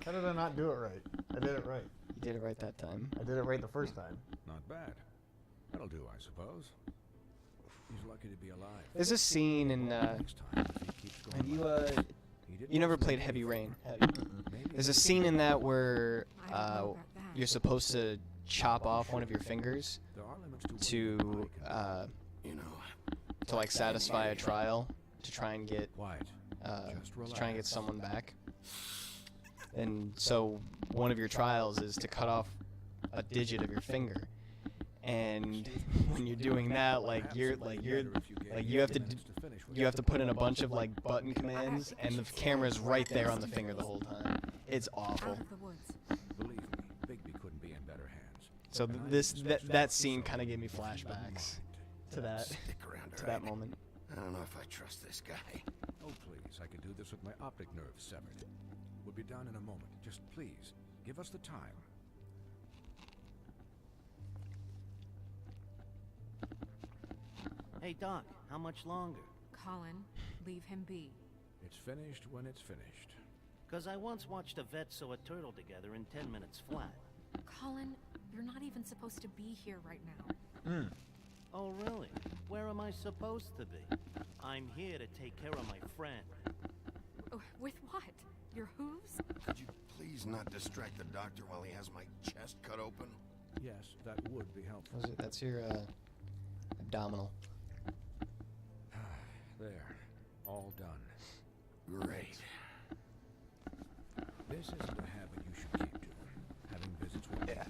How did I not do it right? I did it right. You did it right that time. I did it right the first time. Not bad. That'll do, I suppose. He's lucky to be alive. There's a scene in. Next time, if he keeps going Have you like this, he didn't you never want to played make Heavy any Rain? trouble. Have you? Maybe There's a he scene in didn't. that where I don't know about that. you're supposed to chop off one of your fingers There are limits to what to your body You know, to like satisfy a trial to try and get can do. Quiet. to try and get someone back. And so one of your trials is to cut off a digit of your finger. And when you're doing that, you have to put in a bunch of like button commands, and the camera's right there on the finger the whole time. It's awful. Believe me, Bigby couldn't be in better hands. So that scene kind of gave me flashbacks to that moment. I don't know if I trust this guy. Oh, please, I could do this with my optic nerve severed. We'll be down in a moment. Just please, give us the time. Hey, Doc, how much longer? Colin, leave him be. It's finished when it's finished. Because I once watched a vet sew a turtle together in 10 minutes flat. Colin, you're not even supposed to be here right now. Oh, really? Where am I supposed to be? I'm here to take care of my friend. With what? Your hooves? Could you please not distract the doctor while he has my chest cut open? Yes, that would be helpful. That's your abdominal. There. All done. Great. This isn't a habit you should keep doing. Having visits with me. And,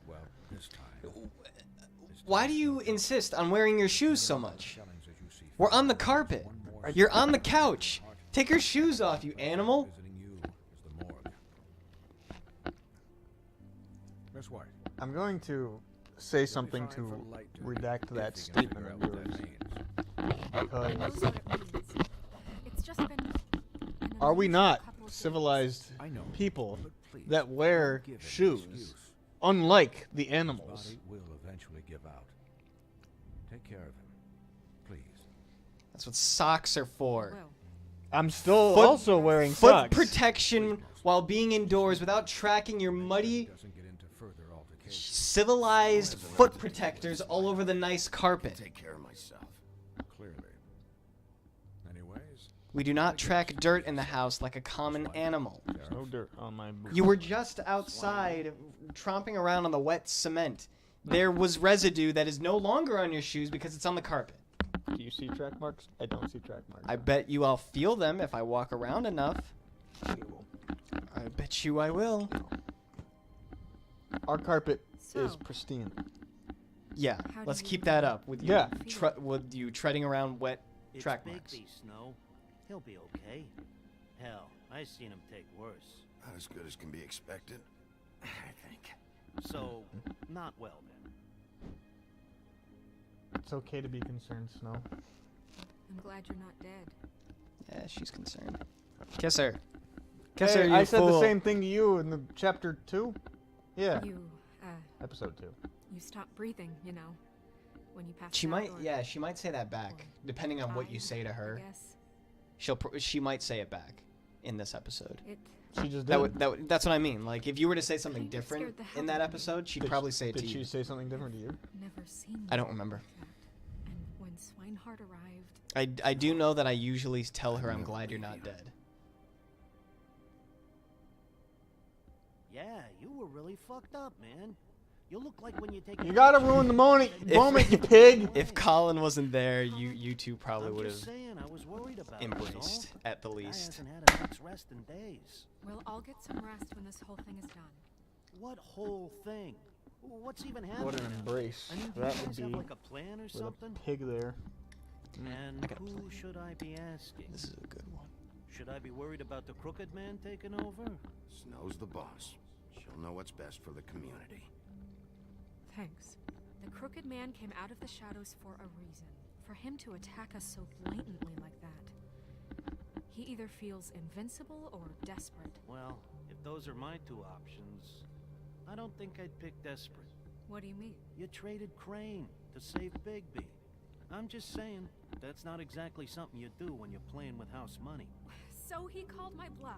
well, this time. Why do you insist on wearing your shoes so much? We're on the carpet. You're on the couch. Take your shoes off, you animal. Miss White. I'm going to say something to redact that statement of yours. Because It's just been are we not civilized people that wear shoes, unlike the animals? Body will eventually give out. Take care of him, please. That's what socks are for. I'm still also wearing socks. Foot protection while being indoors without tracking your muddy, civilized foot protectors all over the nice carpet. Take care of myself. Clearly. Anyways. We do not track dirt in the house like a common animal. There's no dirt on my boots. You were just outside tromping around on the wet cement. There was residue that is no longer on your shoes because it's on the carpet. Do you see track marks? I don't see track marks. I bet you I'll feel them if I walk around enough. I bet you I will. Our carpet is pristine. Yeah, let's keep that up with you. Yeah. With you treading around wet track marks. Bigby, Snow. He'll be okay. Hell, I've seen him take worse. Not as good as can be expected, I think. So, not well then. It's okay to be concerned, Snow. I'm glad you're not dead. Yeah, she's concerned. Kiss her. Kiss her, you I said fool. the same thing to you in the chapter 2. Yeah. You, episode 2. You stop breathing, you know, when you pass. She might, yeah, she might say that back, depending on what you say to her. She might say it back in this episode. She just did. That's what I mean. Like, if you were to say something different in that episode, she'd probably say it to you. Did she say something different to you? Never seen. I don't remember. And when Swinehart arrived, I do know that I usually tell her I'm glad you're not dead. Yeah, you were really fucked up, man. You look like when you take. You gotta ruin the moment, you pig. If Colin wasn't there, you two probably would have I was worried about embraced at the least. Hasn't had a night's rest in days. we'll all get some rest when this whole thing is done. What whole thing? What's even happening? What an embrace. I mean, do That you would guys be have like a plan or with something? a pig there. And who should I be asking? This is a good one. Should I be worried about the crooked man taking over? Snow's the boss. She'll know what's best for the community. Thanks. The Crooked Man came out of the shadows for a reason. For him to attack us so blatantly like that. He either feels invincible or desperate. Well, if those are my two options, I don't think I'd pick desperate. What do you mean? You traded Crane to save Bigby. I'm just saying, that's not exactly something you do when you're playing with house money. So he called my bluff.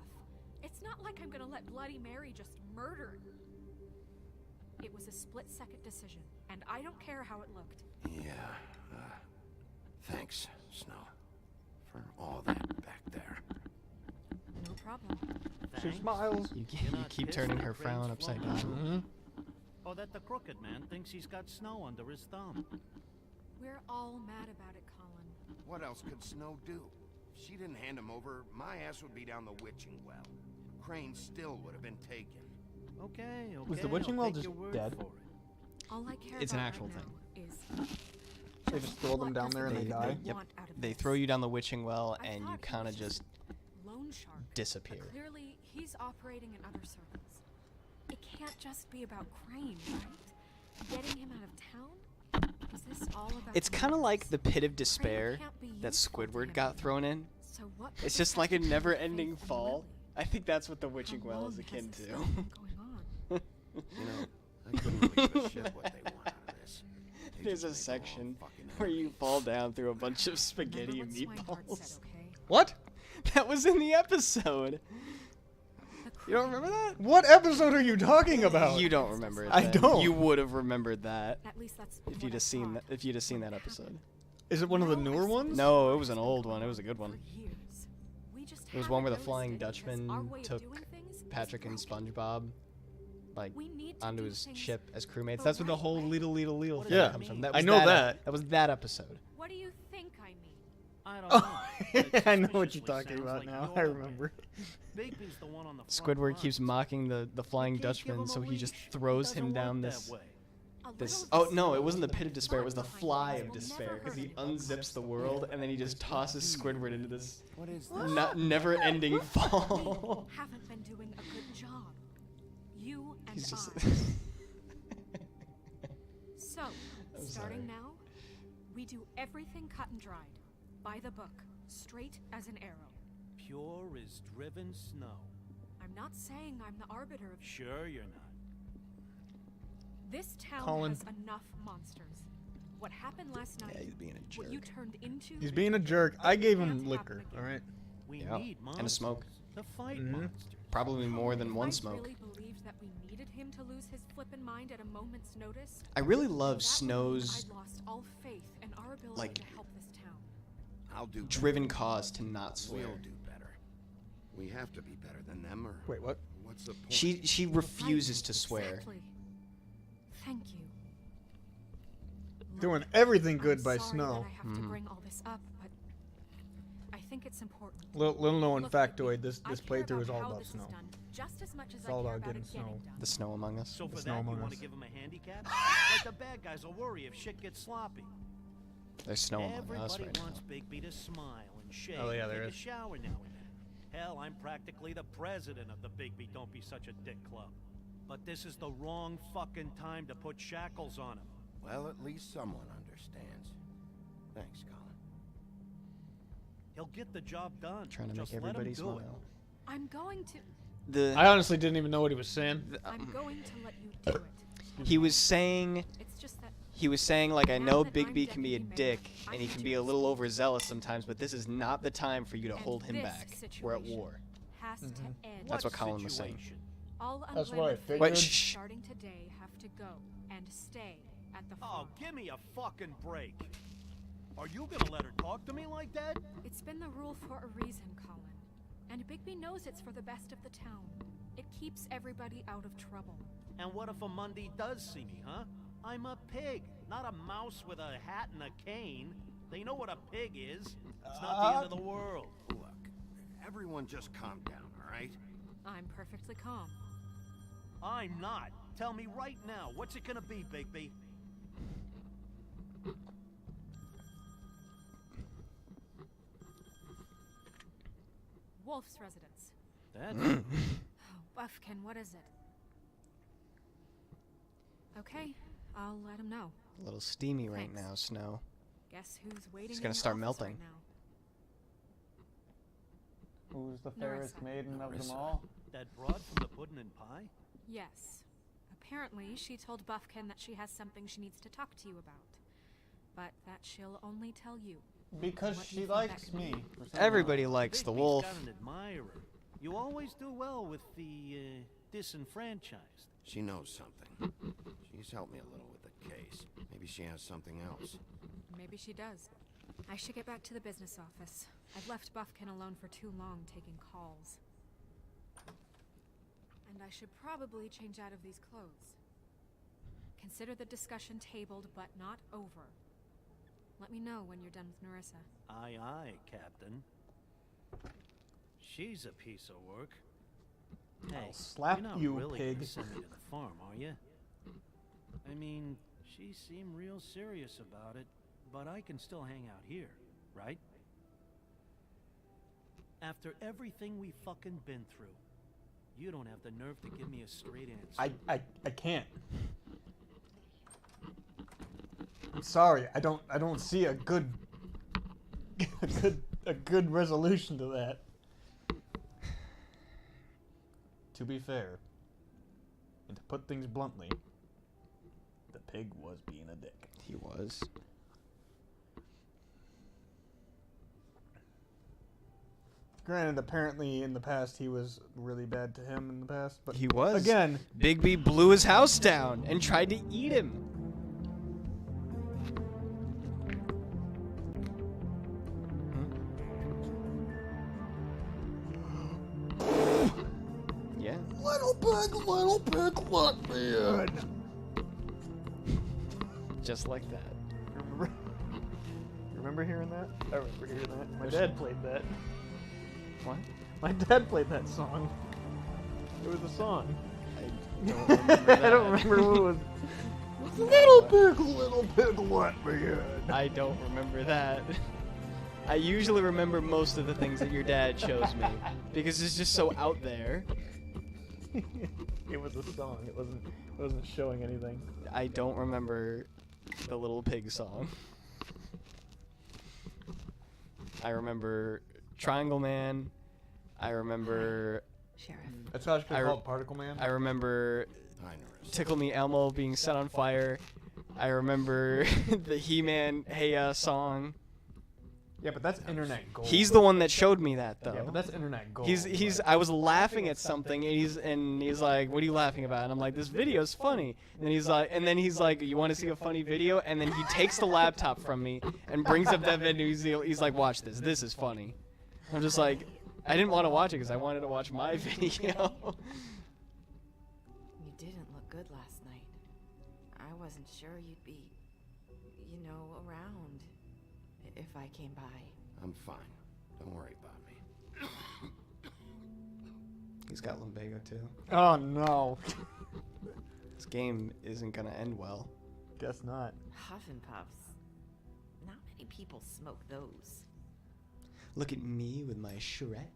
It's not like I'm gonna let Bloody Mary just murder. It was a split-second decision, and I don't care how it looked. Yeah, thanks, Snow, for all that back there. No problem. She smiles. You keep turning her frown upside down. Or that the Crooked Man thinks he's got Snow under his thumb. We're all mad about it, Colin. What else could Snow do? If she didn't hand him over, my ass would be down the witching well. Crane still would have been taken. Okay. Was the witching well just dead? All I care It's an about actual right thing. now is They just throw them down there and they die. Yep. They throw you down the witching well, and you kind of just loan shark. disappear. But clearly, he's operating in other circles. It can't just be about Crane, right? Getting him out of town? Is this all about It's kind of like the pit of despair Crane can't be that useful to Squidward him. got thrown in. So what It's just like a never-ending fall. I think that's what the witching well is akin to. You know, I couldn't really give a shit what they want out of this. They There's just a make them all section fucking where you enemies. fall down through a bunch of spaghetti and Remember what Swinehart meatballs. said, okay? What? That was in the episode. You don't remember that? What episode are you talking about? You don't remember it. I then. don't. You would have remembered that At least that's if you'd have seen that. If you'd have seen that episode. Is it one of the newer ones? No, it was an old one. It was a good one. Years. We just It was one where the haven't Flying noticed it because our Dutchman way of took doing things is Patrick and broken. SpongeBob, like, We need to onto do his things ship as crewmates. the That's where the right whole way. little thing Yeah, comes from. I Was know that. that. That was that episode. What do you think I mean? I don't Oh, know. I know what you're talking about now. I remember. Bigby's the one on the front Squidward line. keeps mocking the Flying can't give Dutchman, him a so he just leash. throws Doesn't him down work this. that way. This. Oh no, it wasn't the pit of despair. It was the fly of despair, because he unzips the world and then he just tosses Squidward into this never-ending fall. You haven't been doing a good job. You and He's just. So, starting now, we do everything cut and dried, by the book, straight as an arrow. Pure as driven snow. I'm not saying I'm the arbiter of. Sure you're not. This town Colin. has enough monsters. What happened last night? Yeah, he's being a What you jerk. turned into. He's being a jerk. I gave him Can't liquor, happen alright? We Yeah, need monsters and a smoke. to fight Mhm. monsters. Probably more than If one I smoke. really believed that we needed him to lose his flippin' mind at a moment's notice. I really love that would mean Snow's I'd lost all faith in our ability like, to help this town. I'll do driven cause to not swear. We'll do better. We have to be better than them, or Wait, what? what's the point? She refuses to swear. Exactly. Thank you. Doing everything good I'm by sorry Snow. that I have to bring all this up, but I think it's important. Little known Look, factoid, this I care playthrough is all how about this Snow. done, just as much as It's I all care about about getting it getting Snow. done. The Snow Among Us. So for Snow that, you Among want Us. to give him a handicap? Like the bad guys will worry if shit gets sloppy. There's Snow Among Us Everybody right wants now. Bigby to smile and shave Oh, yeah, and there take is. a shower now and then. Hell, I'm practically the president of the Bigby Don't Be Such a Dick Club. But this is the wrong fucking time to put shackles on him. Well, at least someone understands. Thanks, Colin. He'll get the job done. Trying to Just make let him everybody do smile. it. I'm going to. The I honestly didn't even know what he was saying. I'm going to let you do it. he was saying It's just that like I Now know that I'm Bigby can be a deputy mayor, dick I and he need can to be a little overzealous sometimes, but this is not the time for you to And hold him this back. We're at situation war. has to end. That's what Colin was saying. situation? All That's what I unpleasant figured. Wait, things shh. starting today have to go and stay at the Oh, farm. give me a fucking break. Are you gonna let her talk to me like that? It's been the rule for a reason, Colin. And Bigby knows it's for the best of the town. It keeps everybody out of trouble. And what if a Monday does see me, huh? I'm a pig, not a mouse with a hat and a cane. They know what a pig is. It's not the end of the world. Look, everyone just calm down, all right? I'm perfectly calm. I'm not. Tell me right now, what's it gonna be, Bigby? Wolf's residence. That's Oh, Buffkin, what is it? Okay, I'll let him know. A little steamy right Thanks. now, Snow. Guess who's waiting? It's gonna in the start office melting. right now? Who's the fairest Narissa. maiden of them Narissa. all? that broad from the pudding and pie? Yes. Apparently, she told Buffkin that she has something she needs to talk to you about. But that she'll only tell you. Because What do she you think that likes could me. be? for some Everybody reason. likes the Bigby's wolf. got an admirer. You always do well with the disenfranchised. She knows something. She's helped me a little with the case. Maybe she has something else. Maybe she does. I should get back to the business office. I've left Buffkin alone for too long taking calls. And I should probably change out of these clothes. Consider the discussion tabled, but not over. Let me know when you're done with Narissa. Aye, aye, Captain. She's a piece of work. Hey, I'll slap you're not you, really pig. gonna send me to the farm, are you? I mean, she seemed real serious about it, but I can still hang out here, right? After everything we fucking been through, you don't have the nerve to give me a straight answer. I can't. I'm sorry. I don't see a good a good resolution to that. To be fair, and to put things bluntly, the pig was being a dick. He was. Granted, apparently in the past he was really bad to him in the past, but He was. again. Bigby blew his house down and tried to eat him. Yeah. Little pig, let me in. Just like that. Remember hearing that? I remember hearing that. My dad played that. What? My dad played that song. It was a song. I don't remember that. I don't remember what it was. Little pig, let me in. I don't remember that. I usually remember most of the things that your dad shows me because it's just so out there. It was a song. It wasn't showing anything. I don't remember the Little Pig song. I remember Triangle Man. I remember... Sheriff. That's how it's called, Particle Man? I remember Tickle Me Elmo being set on fire. I remember the He-Man Hey Ya song. Yeah, but that's internet gold. He's the one that showed me that, though. Yeah, but that's internet gold. I was laughing at something, and he's like, "What are you laughing about?" And I'm like, "This video's funny." And then he's like, "You want to see a funny video?" And then he takes the laptop from me and brings up that video. He's like, "Watch this. This is funny." I'm just like, I didn't want to watch it because I wanted to watch my video. You didn't look good last night. I wasn't sure you'd be, around if I came by. I'm fine. Don't worry about me. He's got lumbago too. Oh no. This game isn't gonna end well. Guess not. Huff and Puffs. Not many people smoke those. Look at me with my charrette.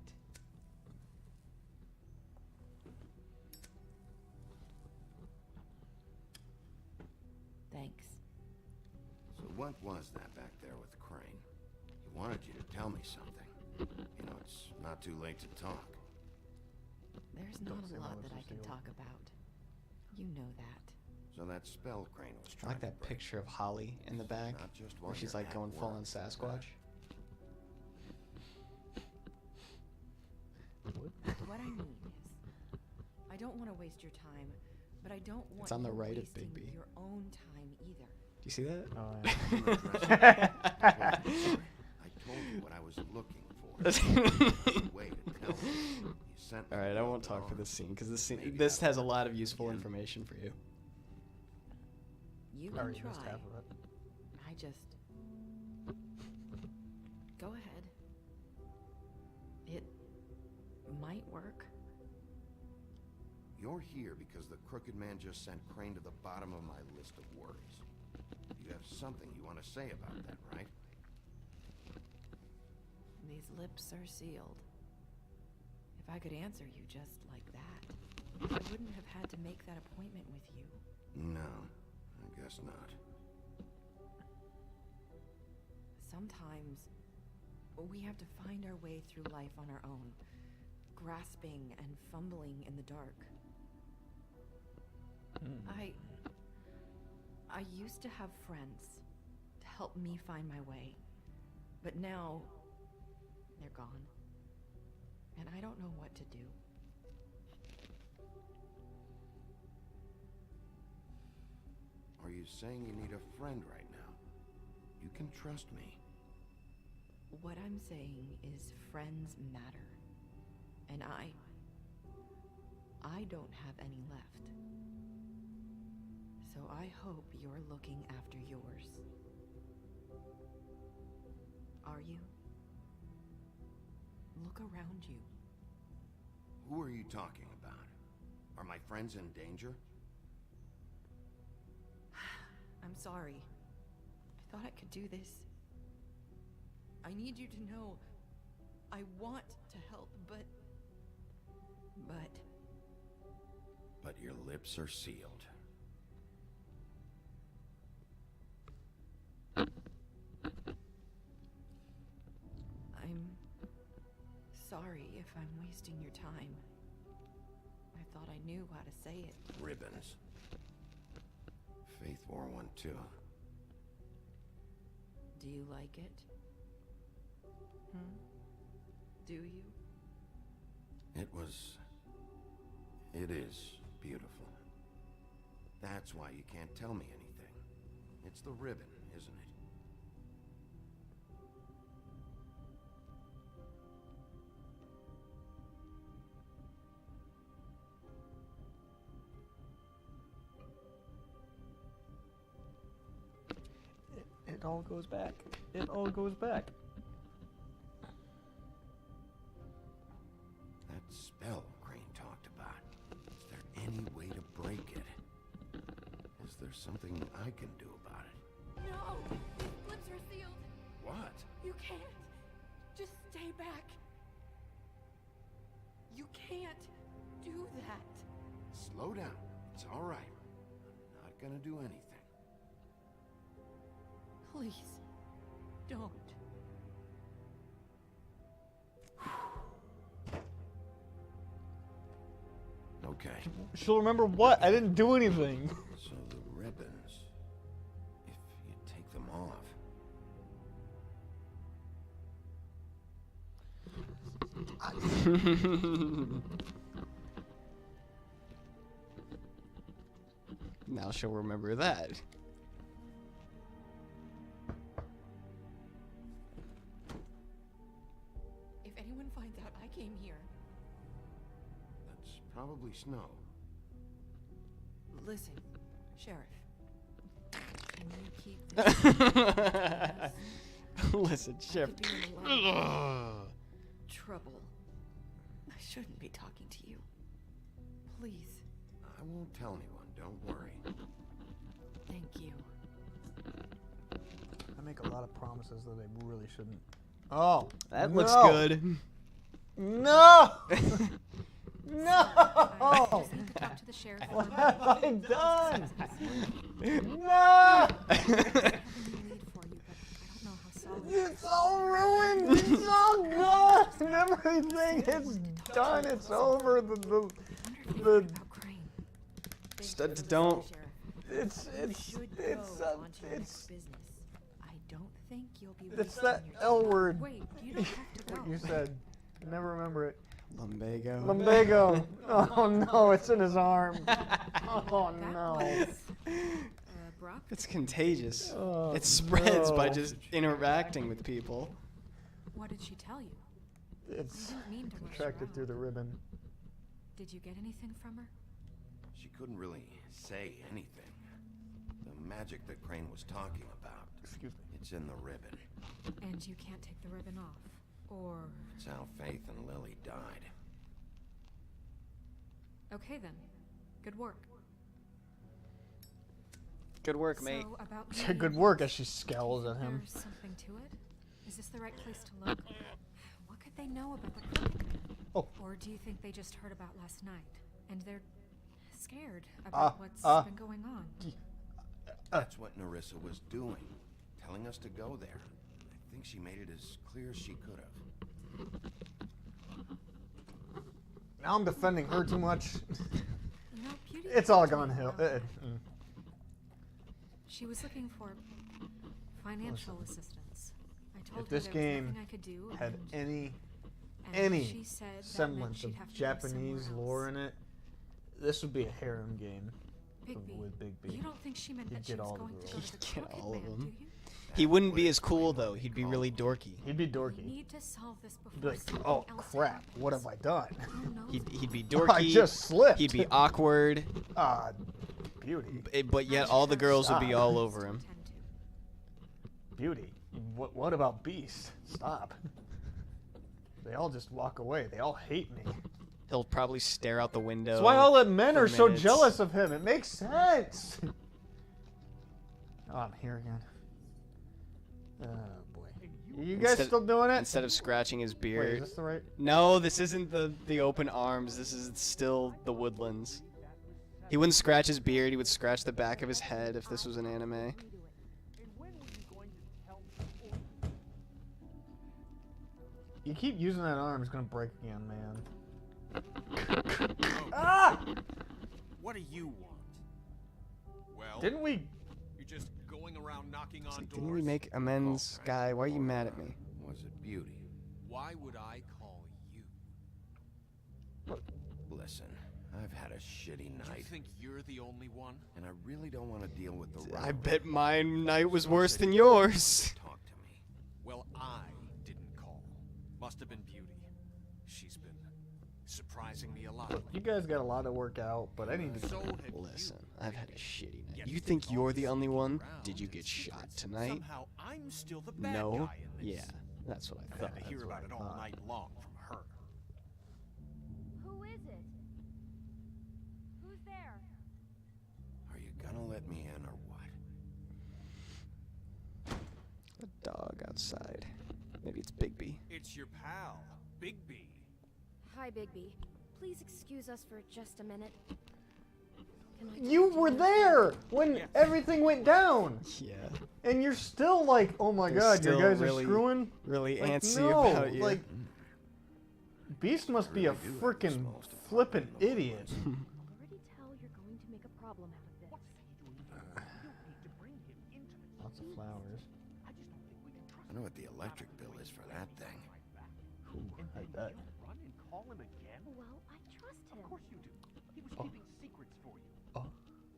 Thanks. So what was that back there with Crane? He wanted you to tell me something. You know, it's not too late to talk. There's not a lot that I can talk about. You know that. So that spell Crane was I trying like that to break. picture of Holly in the back, Not just where while she's you're like at going full work, on Sasquatch. What I need is, I don't want to waste your time, but I don't want It's on the you right of wasting Bigby. your own time either. Do you see that? I told you what I was looking for. Way to tell me. You sent me All right, I won't talk for this scene because this has a lot of useful information for you. You I can already try. missed half of it. I just go ahead. It might work. You're here because the crooked man just sent Crane to the bottom of my list of worries. You have something you want to say about that, right? These lips are sealed. If I could answer you just like that, I wouldn't have had to make that appointment with you. No, I guess not. Sometimes we have to find our way through life on our own, grasping and fumbling in the dark. I used to have friends to help me find my way, but now they're gone, and I don't know what to do. Are you saying you need a friend right now? You can trust me. What I'm saying is friends matter, and I don't have any left. So I hope you're looking after yours. Are you? Look around you. Who are you talking about? Are my friends in danger? I'm sorry. I thought I could do this. I need you to know I want to help, but But your lips are sealed. I'm sorry if I'm wasting your time. I thought I knew how to say it. Ribbons. Faith wore one too. Do you like it? Do you? It is beautiful. That's why you can't tell me anything. It's the ribbon, isn't it? It all goes back. It all goes back. That spell Crane talked about. Is there any way to break it? Is there something I can do about it? No! These lips are sealed. What? You can't. Just stay back. You can't do that. Slow down. It's all right. I'm not gonna do anything. Please, don't. Okay. She'll remember what? I didn't do anything. So the ribbons, if you take them off. Now she'll remember that. If anyone finds out I came here, That's probably snow. listen, Sheriff. Can you keep this? Listen, Sheriff. I could be in a lot of trouble. I shouldn't be talking to you. Please. I won't tell anyone, don't worry. Thank you. I make a lot of promises that I really shouldn't. Oh, that looks good. No! No! I just need to talk to the sheriff. What have I done? No! It's all ruined. It's all gone. Everything is done. It's over. Don't. It's I don't think you'll be it's that L word. Wait, you don't have to What you said. I never remember it. Lumbago. Lumbago. Oh no, it's in his arm. Oh no. It's contagious. Oh, it spreads by no. just interacting with people. What did she tell you? It's You didn't mean to rush contracted around. through the ribbon. Did you get anything from her? She couldn't really say anything. The magic that Crane was talking about. Excuse me. It's in the ribbon. And you can't take the ribbon off? Or... It's how Faith and Lily died. Okay then. Good work. Good work, mate. So about Good work as she scowls at him. There's something to it? Is this the right place to look? What could they know about the crooked man? Oh. Or do you think they just heard about last night? And they're scared about what's been going on? That's what Nerissa was doing. Telling us to go there. I think she made it as clear as she could have. Now I'm defending her too much. You know, Beauty It's all told me gone hill. about She was looking for financial assistance. I told If her this there was game nothing I could do, had and any she said that meant semblance she'd of have to go Japanese somewhere lore in it, this would be a harem game Bigby, with Big B. you don't think she meant He'd that she get was all the going to go girls. to the Get crooked all of man, them. do you? He wouldn't be as cool though. He'd be really dorky. He'd be We dorky. need to solve this He'd be before like, something oh else crap, happens. what have I done? He'd be dorky. I just slipped. He'd be awkward. Beauty. But yet all the girls would be all over him. Beauty. What about Beast? Stop. They all just walk away. They all hate me. He'll probably stare out the window. That's why all the men for are so minutes. jealous of him. It makes sense. Oh, I'm here again. Oh boy. You guys still doing it? Instead of scratching his beard. Wait, is this the right? No, this isn't the open arms. This is still the woodlands. He wouldn't scratch his beard. He would scratch the back of his head if this was an anime. You keep using that arm, it's gonna break again, man. Ah! What do you want? Well, Didn't we? You're just going around knocking on doors. Didn't we make amends, guy? Why are you mad at me? Was it Beauty? Why would I call you? Listen, I've had a shitty Do you night, think you're the only one? and I really don't want to deal with the I bet my night was worse than yours. Talk to me. Well, I didn't call. Must have been Beauty. She's been surprising me a lot. You guys got a lot of work out, but I need to. Listen, I've had a shitty night. You think you're the only one? Did you get shot tonight? Somehow I'm still the bad No? guy in this. Yeah, that's what I I've thought. had to hear about it all night long from her. Who is it? Who's there? Are you gonna let me in or what? A dog outside. Maybe it's Bigby. It's your pal, Bigby. Hi, Bigby. Please excuse us for just a minute. Can I You were there when everything went down. Yeah. And you're still like, oh my They're god, you still guys really- are screwing. really Like, antsy no, about you. Like, Beast must be a freaking flippin' idiot. already tell you're going to make a problem out of this? Lots of flowers. I know what the electric bill is for that thing. I bet. Run and call him again? Well, I trust him. Of course you do. He was keeping secrets for you.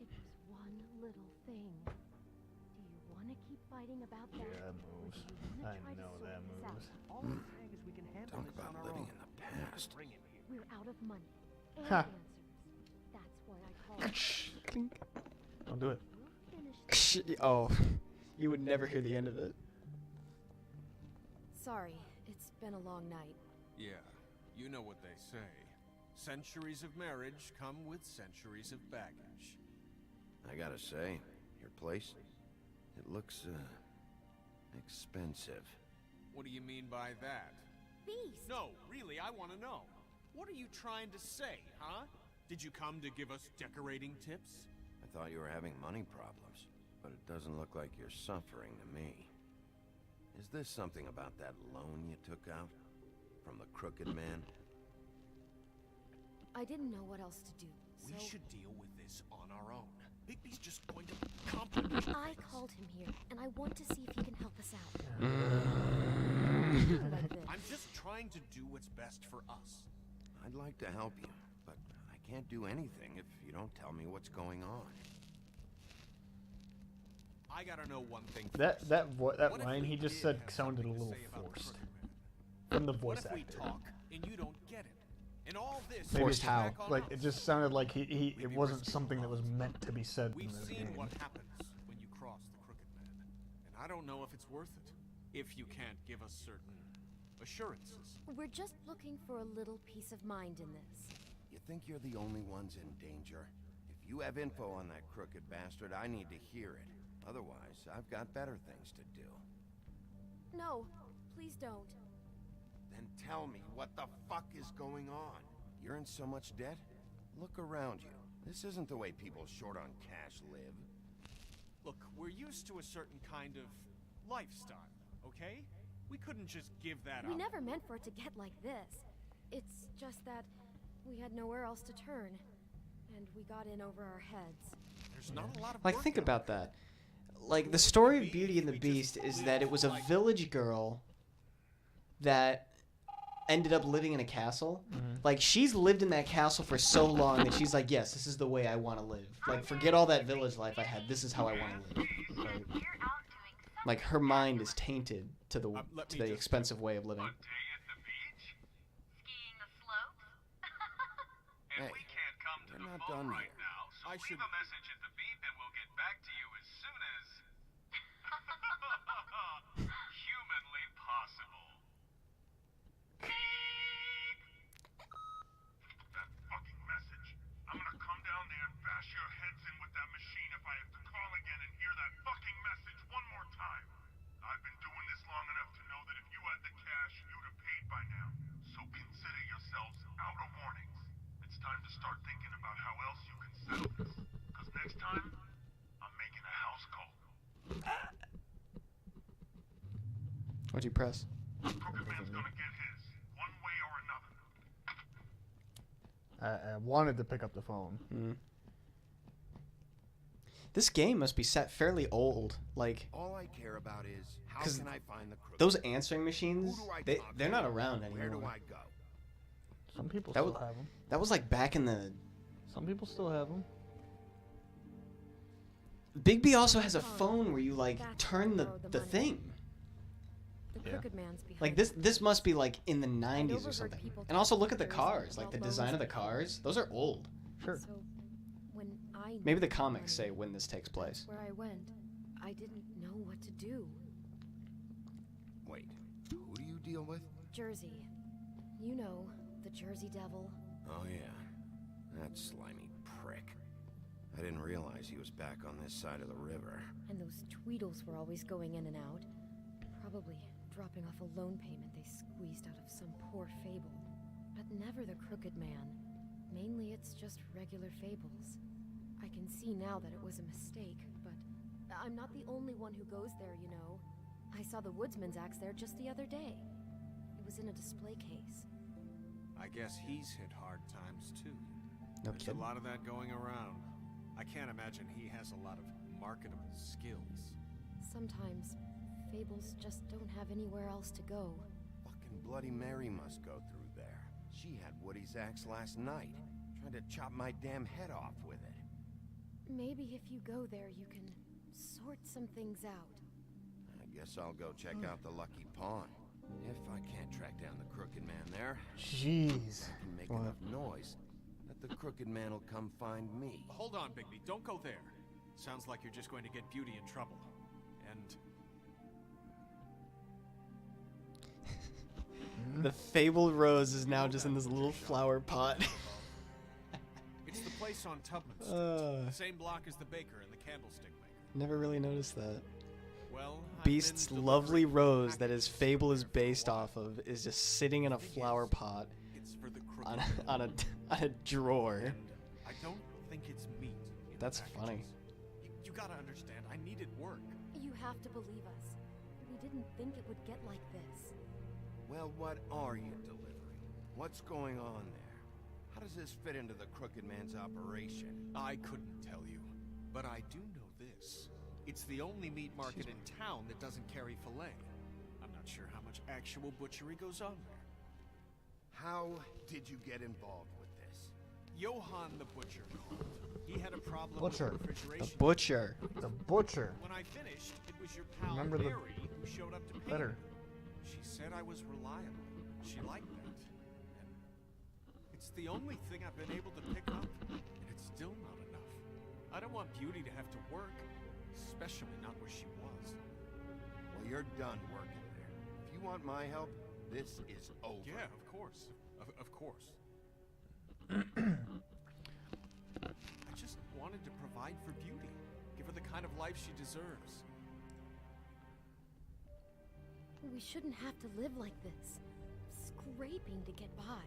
It was one little thing. Do you want to keep fighting about that? Yeah, that moves. I know that moves. All I'm saying is we can handle Talk this about on our living own. in the past. Bring him here. We're out of money and Ha. answers. That's why I called. Clink. Don't do it. Oh, you would never hear the end of it. Sorry, it's been a long night. Yeah, you know what they say. Centuries of marriage come with centuries of baggage. I gotta say, your place, it looks, expensive. What do you mean by that? Beast! No, really, I want to know. What are you trying to say, huh? Did you come to give us decorating tips? I thought you were having money problems, but it doesn't look like you're suffering to me. Is this something about that loan you took out? From the crooked man? I didn't know what else to do, so... We should deal with this on our own. Bigby's just going to complicate things. I called him here, and I want to see if he can help us out. I'm just trying to do what's best for us. I'd like to help you, but I can't do anything if you don't tell me what's going on. I gotta know one thing That first. that What if line we he just did said have sounded a something to little say about the forced. crooked man? From the What voice if we actor. talk and you don't get it? And all this Maybe Forced it's how? back on like us? it just sounded like he it Maybe wasn't risking something that was lost. meant to be said in We've this seen game. what happens when you cross the crooked man, and I don't know if it's worth it. If you can't give us certain assurances. We're just looking for a little peace of mind in this. You think you're the only ones in danger? If you have info on that crooked bastard, I need to hear it. Otherwise, I've got better things to do. No, please don't. Then tell me, what the fuck is going on? You're in so much debt? Look around you. This isn't the way people short on cash live. Look, we're used to a certain kind of lifestyle, okay? We couldn't just give that We up. never meant for it to get like this. It's just that we had nowhere else to turn, and we got in over our heads. There's not a lot of Like, work think out about that. Like, the story of Beauty and the Beast is that it was a village girl that ended up living in a castle. Like, she's lived in that castle for so long that she's like, yes, this is the way I want to live. Like, forget all that village life I had. This is how I want to live. Like, her mind is tainted to the expensive way of living. Hey, we can't come to we're the not phone done right yet. now, so leave a message at the beep and we'll get back to you as soon as humanly possible. That fucking message. I'm gonna come down there and bash your heads in with that machine if I have to call again and hear that fucking message. What'd you press? I wanted to pick up the phone. This game must be set fairly old. Like, all I care about is how can I find the crook? those answering machines, they're not around anymore. Where do I go? Some people still have them. That was like back in the... Some people still have them. Bigby also has a phone where you like turn the thing. The crooked man's behind. Like this must be like in the 90s or something. And also look at the cars, like the design of the cars. Those are old. Sure. So when I Maybe the comics say when this takes place. where I went, I didn't know what to do. Wait, who do you deal with? Jersey. You know, the Jersey Devil. Oh yeah, that slimy prick. I didn't realize he was back on this side of the river. And those Tweedles were always going in and out. Probably dropping off a loan payment they squeezed out of some poor fable. But never the Crooked Man. Mainly it's just regular fables. I can see now that it was a mistake, but I'm not the only one who goes there, you know. I saw the Woodsman's axe there just the other day. It was in a display case. I guess he's hit hard times too. No There's kidding. a lot of that going around. I can't imagine he has a lot of marketable skills. Sometimes fables just don't have anywhere else to go. Fucking Bloody Mary must go through there. She had Woody's axe last night, trying to chop my damn head off with it. Maybe if you go there, you can sort some things out. I guess I'll go check out the Lucky Pawn. If I can't track down the Crooked Man there, Jeez. I can make enough noise that the Crooked Man will come find me. Hold on, Bigby. Don't go there. Sounds like you're just going to get Beauty in trouble. And The fabled rose is now just in this little flower pot. it's the place on Tubman Street. Same block as the baker and the candlestick maker. Never really noticed that. Well, Beast's lovely rose that his fable is based off of is just sitting in a flower pot on a drawer. I don't think it's meat. That's funny. You gotta understand, I needed work. You have to believe us. We didn't think it would get like this. Well, what are you delivering? What's going on there? How does this fit into the Crooked Man's operation? I couldn't tell you, but I do know this. It's the only meat market in town that doesn't carry filet. I'm not sure how much actual butchery goes on there. How did you get involved with this? Johann the Butcher called. He had a problem Butcher. with refrigeration. The butcher. The butcher. When I finished, it was your pal Remember the Mary who showed up to pay letter. me. She said I was reliable. She liked that. And it's the only thing I've been able to pick up, and it's still not enough. I don't want Beauty to have to work, especially not where she was. Well, you're done working there. If you want my help, this is over. Yeah, of course. Of course. I just wanted to provide for Beauty. Give her the kind of life she deserves. We shouldn't have to live like this. Scraping to get by.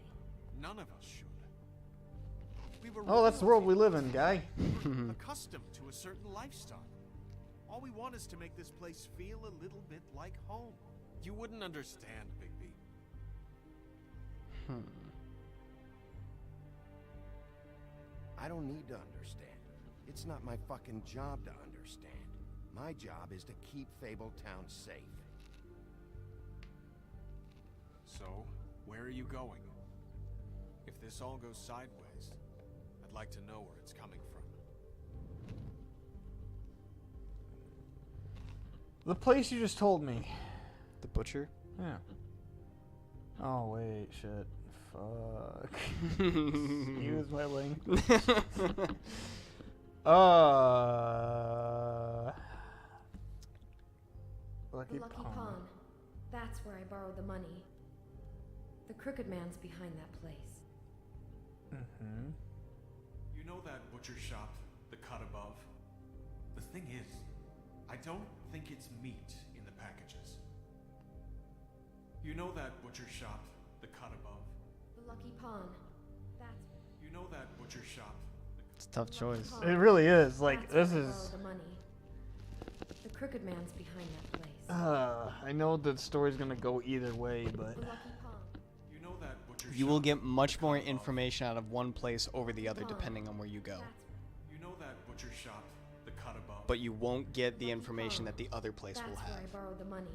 None of us should. We were Oh, that's the world we live in, guy. accustomed to a certain lifestyle. All we want is to make this place feel a little bit like home. You wouldn't understand, Bigby. I don't need to understand. It's not my fucking job to understand. My job is to keep Fabletown safe. So, where are you going? If this all goes sideways, I'd like to know where it's coming from. The place you just told me. The butcher? Yeah. Oh, wait, shit. Fuck. Excuse my language. Lucky The Lucky Pawn. Pawn. That's where I borrowed the money. The Crooked Man's behind that place. Mm-hmm. You know that butcher shop, the cut above? The thing is, I don't think it's meat in the packages. You know that butcher shop, the cut above? The Lucky Pawn. That's... You know that butcher shop? It's a tough choice. It really is. Like, That's this where I is... borrowed the money. The Crooked Man's behind that place. I know the story's gonna go either way, but You know that butcher You will shop? get much more information out of one place over the other depending on where you go. You know that butcher shop, the cut above? But you won't get the information that the other place will That's where I have. borrowed the money.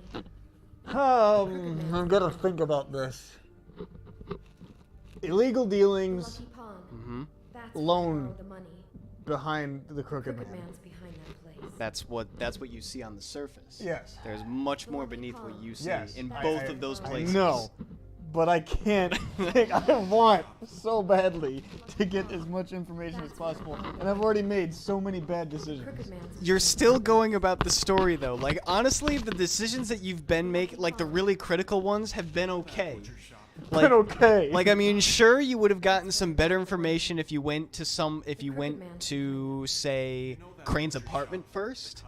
I'm gonna think about this. Illegal dealings, Lucky Pond. Mm-hmm. That's where I loan borrowed the money. behind the Crooked Crooked Man. Man's behind that place. That's what you see on the surface. Yes. There's much more beneath what you see Yes. in both of those places. No, but I can't think. I want so badly to get as much information as possible, and I've already made so many bad decisions. You're still going about the story though. Like honestly, the decisions that you've been making, like the really critical ones, have been okay. Like, okay. Like I mean, sure, you would have gotten some better information if you went to say Crane's apartment first,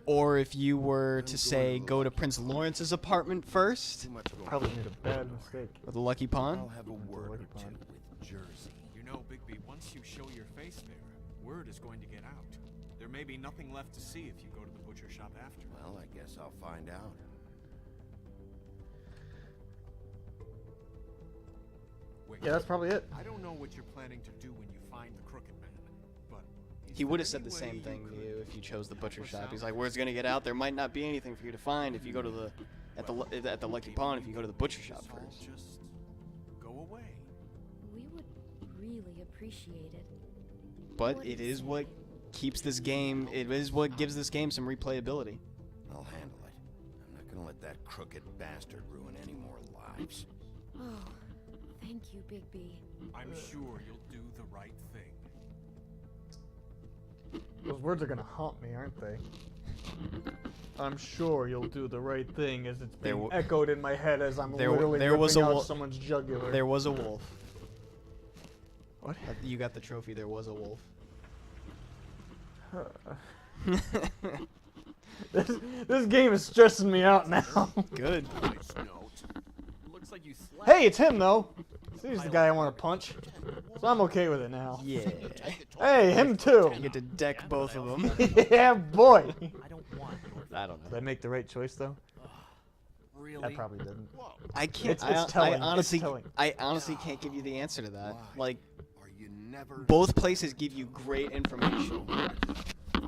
or if you were to say go to Prince Lawrence's apartment first. Probably made a bad mistake. With the Lucky Pond. I'll have a word or two with Jersey. You know, Bigby, once you show your face there, word is going to get out. There may be nothing left to see if you go to the butcher shop after. Well, I guess I'll find out. Wait, Yeah, that's probably it. I don't know what you're planning to do when you find the Crooked Man, but He would have said the same thing to you if you chose the butcher shop. He's like, word's gonna get out. There might not be anything for you to find if you go to the at the Lucky Pond. If you go to the butcher shop first. Just go away. We would really appreciate it. But it is what keeps this game. It is what gives this game some replayability. I'll handle it. I'm not gonna let that crooked bastard ruin any more lives. Oh, thank you, Bigby. I'm sure you'll do the right thing. Those words are gonna haunt me, aren't they? I'm sure you'll do the right thing, as it's being echoed in my head as I'm literally ripping out someone's jugular. There was a wolf. What? You got the trophy. There was a wolf. This game is stressing me out now. Good. Looks like you slept. Hey, it's him though. He's the guy I want to punch, so I'm okay with it now. Yeah. Hey, him too. You get to deck both of them. Yeah, boy. I don't know. Did I make the right choice though? Really? I probably didn't. I can't. It's telling. I honestly, It's telling. I honestly can't give you the answer to that. Like, Are you never both places give you great information.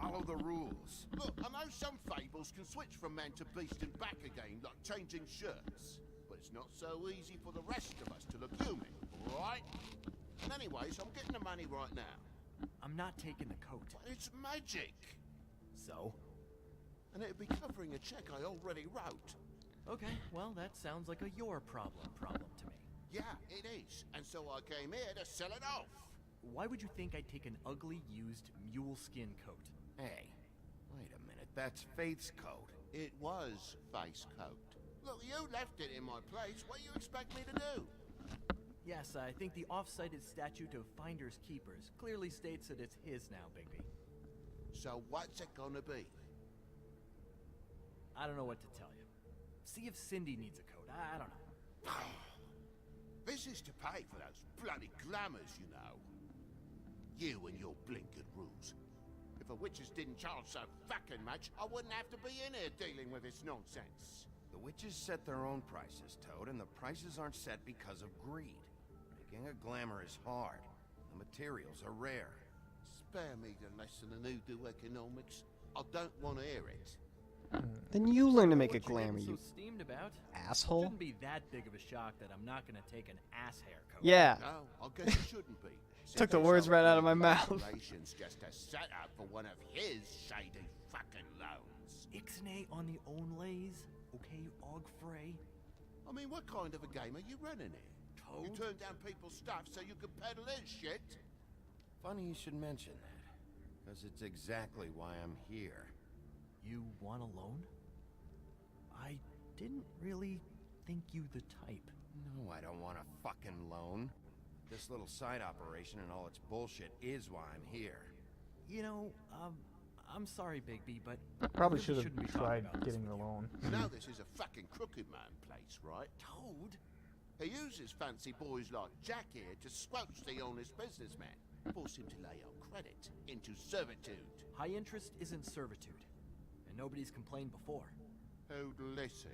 Follow the rules. Look, I know some fables can switch from man to beast and back again, like changing shirts. But it's not so easy for the rest of us to look human, alright? And anyways, I'm getting the money right now. I'm not taking the coat. But it's magic. So? And it'd be covering a check I already wrote. Okay, well, that sounds like a your problem to me. Yeah, it is. And so I came here to sell it off. Why would you think I'd take an ugly, used mule skin coat? Hey, wait a minute. That's Faith's coat. It was face coat. Look, you left it in my place. What do you expect me to do? Yes, I think the off-cited statute of Finders Keepers clearly states that it's his now, Bigby. So what's it gonna be? I don't know what to tell you. See if Cindy needs a coat. I don't know. This is to pay for those bloody glamours, you know. You and your blinkered rules. If the witches didn't charge so fucking much, I wouldn't have to be in here dealing with this nonsense. The witches set their own prices, Toad, and the prices aren't set because of greed. Making a glamour is hard. The materials are rare. Spare me the lesson in hoodoo economics. I don't want to hear it. Then you learn to make a What you glamour, getting you so steamed about? asshole. Shouldn't be that big of a shock that I'm not gonna take an ass haircut. Yeah. No, I guess it shouldn't be. Took the words right out of my mouth. Relations just a setup for one of his shady fucking loans. Ixnay on the onlays, okay, Og Frey? I mean, what kind of a game are you running here? Toad? You turn down people's stuff so you can peddle his shit? Funny you should mention that, because it's exactly why I'm here. You want a loan? I didn't really think you the type. No, I don't want a fucking loan. This little side operation and all its bullshit is why I'm here. You know, I'm sorry, Bigby, but Probably we should shouldn't be have talking tried about this getting with the you. loan. You know this is a fucking crooked man place, right? Toad? He uses fancy boys like Jack here to squelch the honest businessman. Force him to lay out credit into servitude. High interest isn't servitude, and nobody's complained before. who'd listen.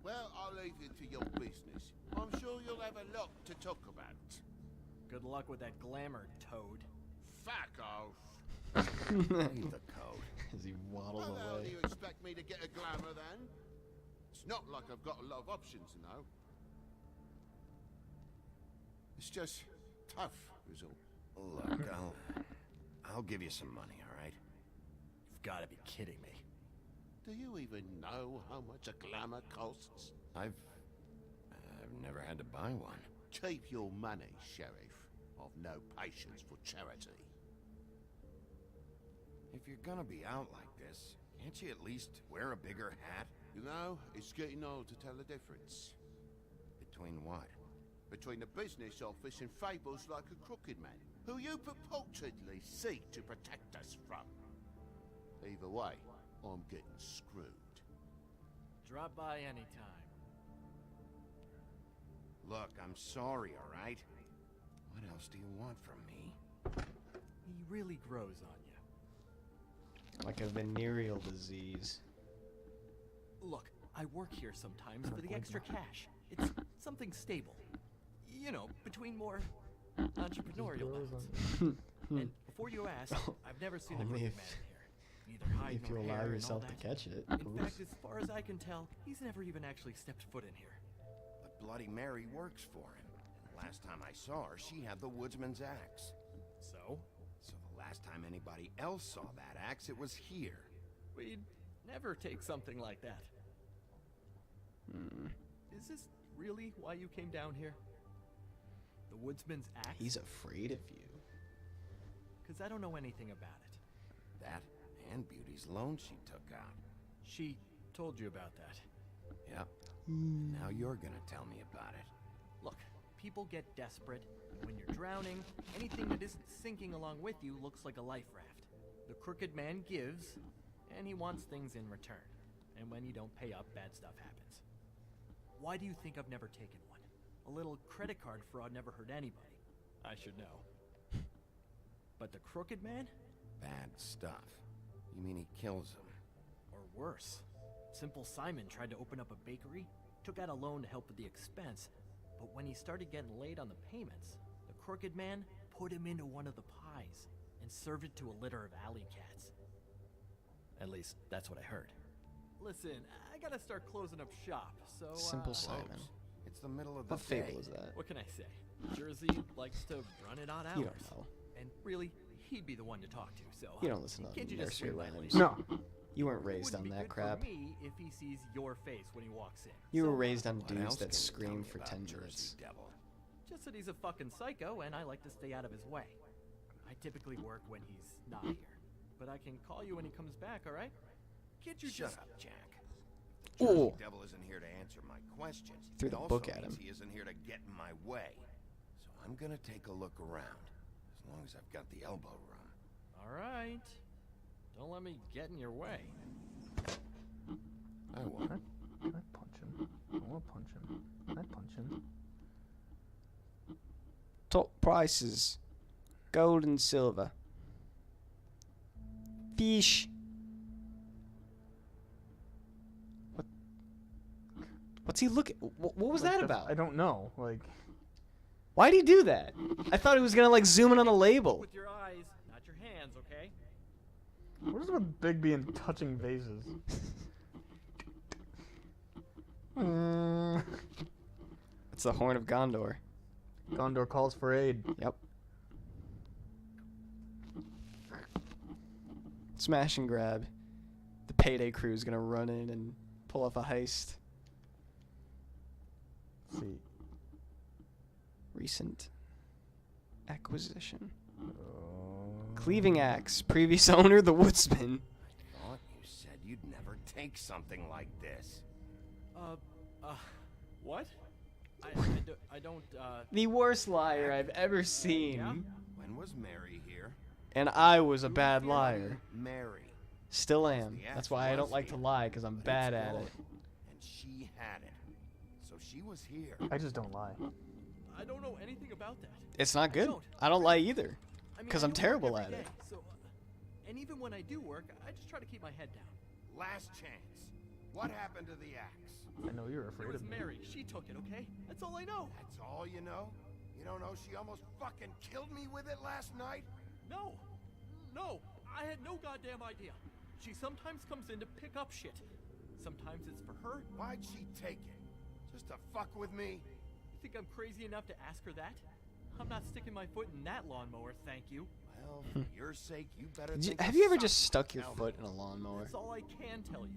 Well, I'll leave you to your business. I'm sure you'll have a lot to talk about. Good luck with that glamour, Toad. Fuck off. Leave the code. As he waddles How the hell do away. you expect me to get a glamour then? It's not like I've got a lot of options, you know. It's just tough, is all. Look, I'll give you some money, all right? You've got to be kidding me. Do you even know how much a glamour costs? I've never had to buy one. Keep your money, Sheriff. I've no patience for charity. If you're gonna be out like this, can't you at least wear a bigger hat? You know, it's getting old to tell the difference. Between what? Between the business office and fables like a crooked man, who you purportedly seek to protect us from. Either way, I'm getting screwed. Drop by anytime. Look, I'm sorry, all right? What else do you want from me? He really grows on you. Like a venereal disease. Look, I work here sometimes for the extra cash. It's something stable. You know, between more entrepreneurial bouts. And before you ask, I've never seen a crooked man in here. Neither hide If you nor allow hair and yourself all to that. catch it. In fact, as far as I can tell, he's never even actually stepped foot in here. But Bloody Mary works for him. And last time I saw her, she had the woodsman's axe. So? So the last time anybody else saw that axe, it was here. We'd never take something like that. Hmm. Is this really why you came down here? The woodsman's axe? He's afraid of you. Because I don't know anything about it. That and Beauty's loan she took out. She told you about that. Yep. And now you're gonna tell me about it. Look, people get desperate. When you're drowning, anything that isn't sinking along with you looks like a life raft. The crooked man gives, and he wants things in return. And when you don't pay up, bad stuff happens. Why do you think I've never taken one? A little credit card fraud never hurt anybody. I should know. But the crooked man? Bad stuff. You mean he kills them? Or worse. Simple Simon tried to open up a bakery, took out a loan to help with the expense, but when he started getting late on the payments, the crooked man put him into one of the pies and served it to a litter of alley cats. At least, that's what I heard. Listen, I gotta start closing up shop, so Simple Simon. It's the middle of the What day. fable is that? What can I say? Jersey likes to run it on hours. You don't know. And really, he'd be the one to talk to, so You don't listen to can't you just nursery relax? rhymes. No. You weren't It raised wouldn't on be that good crap. For me if he sees your face when he walks in. You were So, raised on What dudes else that can you tell scream me for about 10 Jersey minutes. Devil? Just that he's a fucking psycho, and I like to stay out of his way. I typically work when he's not here, but I can call you when he comes back. All right? Can't you Shut just? up, Jack. The Jersey Ooh. Devil isn't here to answer my questions. Threw It the also book at means him. He isn't here to get in my way. So I'm gonna take a look around, as long as I've got the elbow room. All right. Don't let me get in your way. I won't. Can I punch him? I want to punch him. Can I punch him? Top prices. Gold and silver. Fish. What's he looking? What was Like, that that's- about? I don't know. Like, Why'd he do that? I thought he was gonna like zoom in on the label. With your eyes, not your hands, okay? what is with Bigby and touching vases? It's the Horn of Gondor. Gondor calls for aid. Yep. Smash and grab. The payday crew is gonna run in and pull off a heist. Let's see. Recent acquisition. Cleaving axe. Previous owner, the woodsman. I thought you said you'd never take something like this. What? I don't. The worst liar I've ever seen. Yeah? When was Mary here? And I was a bad liar. Mary. Still am. The That's axe why I don't was like to here, lie, because I'm but bad it's at gone, it. And she had it. So she was here. I just don't lie. I don't know anything about that. It's not good. don't. I don't lie either. I mean, Because I I'm do work terrible every at it. day, so, and even when I do work, I just try to keep my head down. Last chance. What happened to the axe? I know you're afraid It was of me. Mary. She took it, okay? That's all I know. That's all you know? You don't know she almost fucking killed me with it last night? No. No. I had no goddamn idea. She sometimes comes in to pick up shit. Sometimes it's for her. Why'd she take it? Just to fuck with me? You think I'm crazy enough to ask her that? I'm not sticking my foot in that lawnmower, thank you. Well, for your sake, you better Have you ever just stuck your foot in a lawnmower? That's all I can tell you.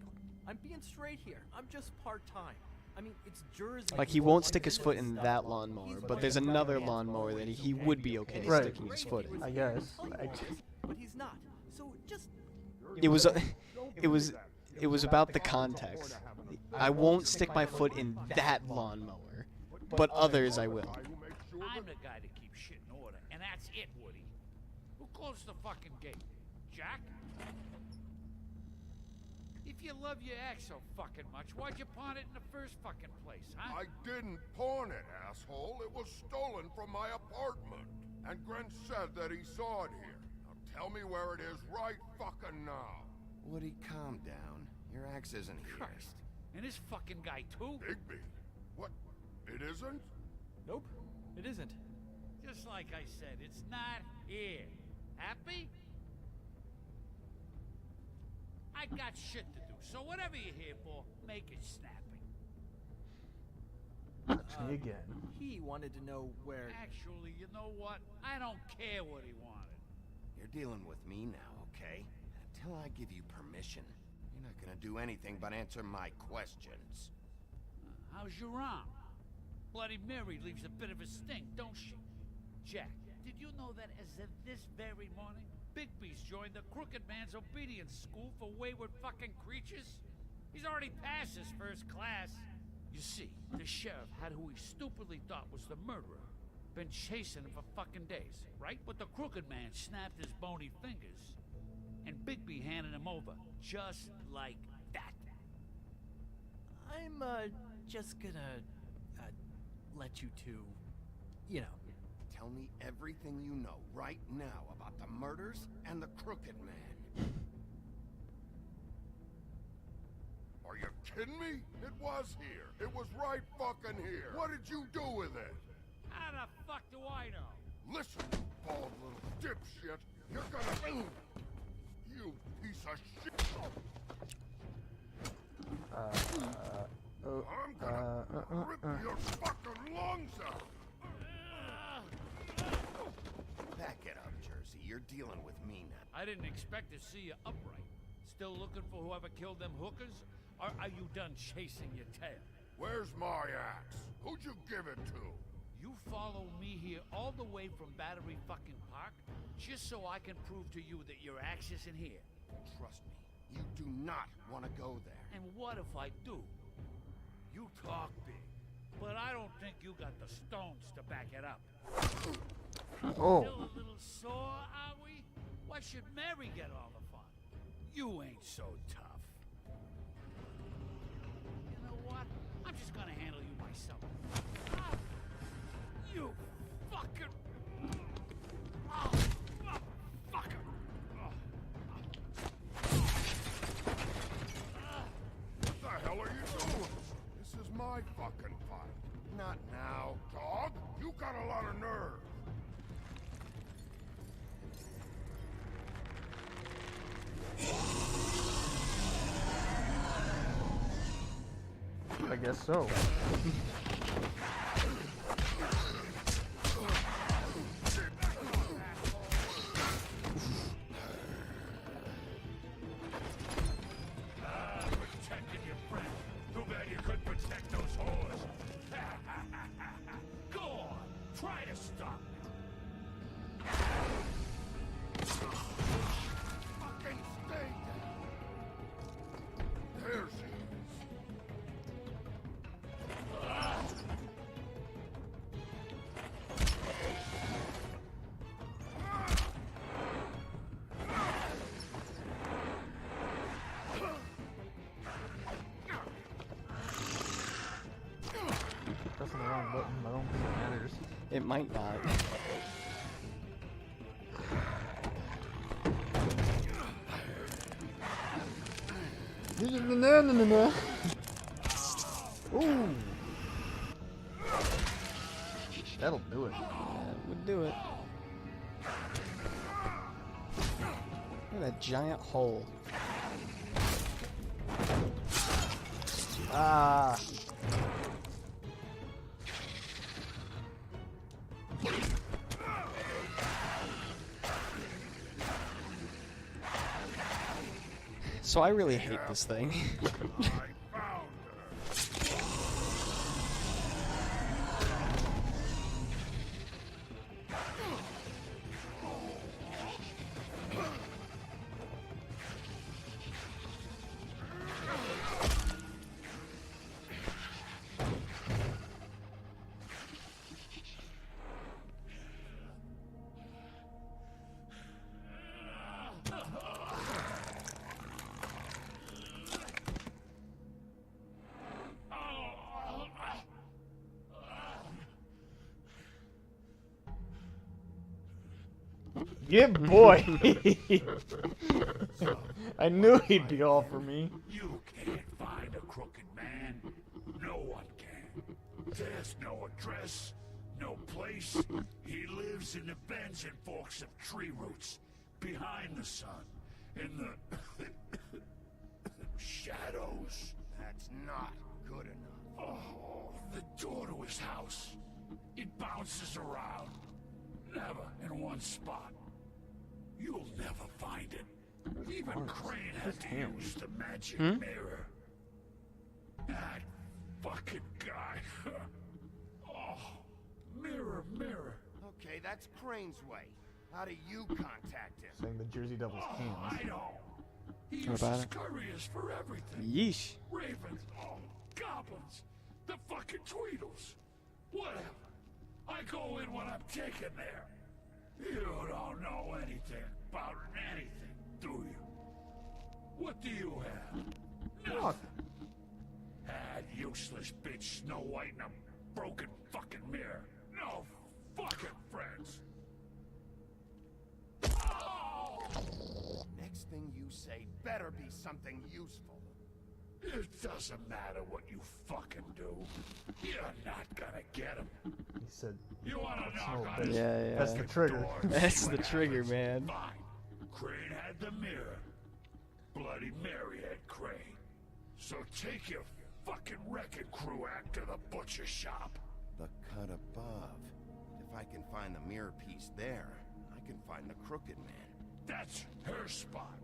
I'm being straight here. I'm just part-time. I mean, it's Jersey. Like, he won't stick his foot in that lawnmower, but there's another lawnmower that he would be okay sticking his foot in. I guess. But he's not. So just... It was about the context. I won't stick my foot in that lawnmower, but others I will. I'm the guy that keeps shit in order, and that's it, Woody. Who closed the fucking gate? Jack? If you love your ex so fucking much, why'd you pawn it in the first fucking place, huh? I didn't pawn it, asshole. It was stolen from my apartment. And Grant said that he saw it here. Now tell me where it is right fucking now. Woody, calm down. Your axe isn't here. Christ. And this fucking guy, too? Bigby. What? It isn't? Nope, it isn't. Just like I said, it's not here. Happy? I got shit to do, so whatever you're here for, make it snappy. That's me again. He wanted to know where... Actually, you know what? I don't care what he wanted. You're dealing with me now, okay? Until I give you permission, you're not gonna do anything but answer my questions. How's your arm? Bloody Mary leaves a bit of a stink, don't she? Jack, did you know that as of this very morning, Bigby's joined the Crooked Man's Obedience School for Wayward fucking Creatures? He's already passed his first class. You see, the sheriff had who he stupidly thought was the murderer. Been chasing him for fucking days, right? But the Crooked Man snapped his bony fingers, and Bigby handed him over, just like that. I'm, just gonna, let you two, you know. Tell me everything you know right now about the murders and the Crooked Man. Are you kidding me? It was here. It was right fucking here. What did you do with it? How the fuck do I know? Listen, you bald little dipshit. You're gonna... You piece of shit. I'm gonna rip your fucking lungs out. Back it up, Jersey. You're dealing with me now. I didn't expect to see you upright. Still looking for whoever killed them hookers? Or are you done chasing your tail? Where's my axe? Who'd you give it to? You follow me here all the way from Battery fucking Park just so I can prove to you that your axe isn't here. Trust me, you do not want to go there. And what if I do? You talk big, but I don't think you got the stones to back it up. Oh. Still a little sore, are we? Why should Mary get all the fun? You ain't so tough. You know what? I'm just gonna handle you myself. Ah, you fucking... Oh, fucker! What the hell are you doing? This is my fucking fight. Not now, dog. You got a lot of nerve. I guess so. Protecting your friend. Too bad you couldn't protect those whores. Go on. Try to stop me. Fucking stay down. There she is. Pressing the wrong button. I don't think it matters. It might not. Ooh. That'll do it. That would do it. Look at that giant hole. Ah. So I really hate this thing. Yeah, boy. I knew he'd be all for me. You can't find a crooked man. No one can. There's no address, no place. He lives in the bends and forks of tree roots, behind the sun, in the shadows. That's not good enough. Oh, the door to his house. It bounces around. Never in one spot. You'll never find it. Even Crane had to use the magic mirror. That fucking guy. Oh, mirror, mirror. Okay, that's Crane's way. How do you contact him? Saying the Jersey Devils hands. I know. He What about uses it? couriers for everything. Yeesh. Ravens, oh, goblins, the fucking Tweedles. Whatever. I go in when I'm taken there. You don't know anything about anything, do you? What do you have? Nothing. That useless bitch Snow White and a broken fucking mirror. No fucking friends. Oh! Next thing you say better be something useful. It doesn't matter what you fucking do. You're not gonna get him. He said, You wanna "That's knock no on bitch." his Yeah. That's the trigger. door? That's See the what trigger, happens? man. Fine. Crane had the mirror. Bloody Mary had Crane. So take your fucking wrecking crew act to the butcher shop. The cut above. If I can find the mirror piece there, I can find the crooked man. That's her spot.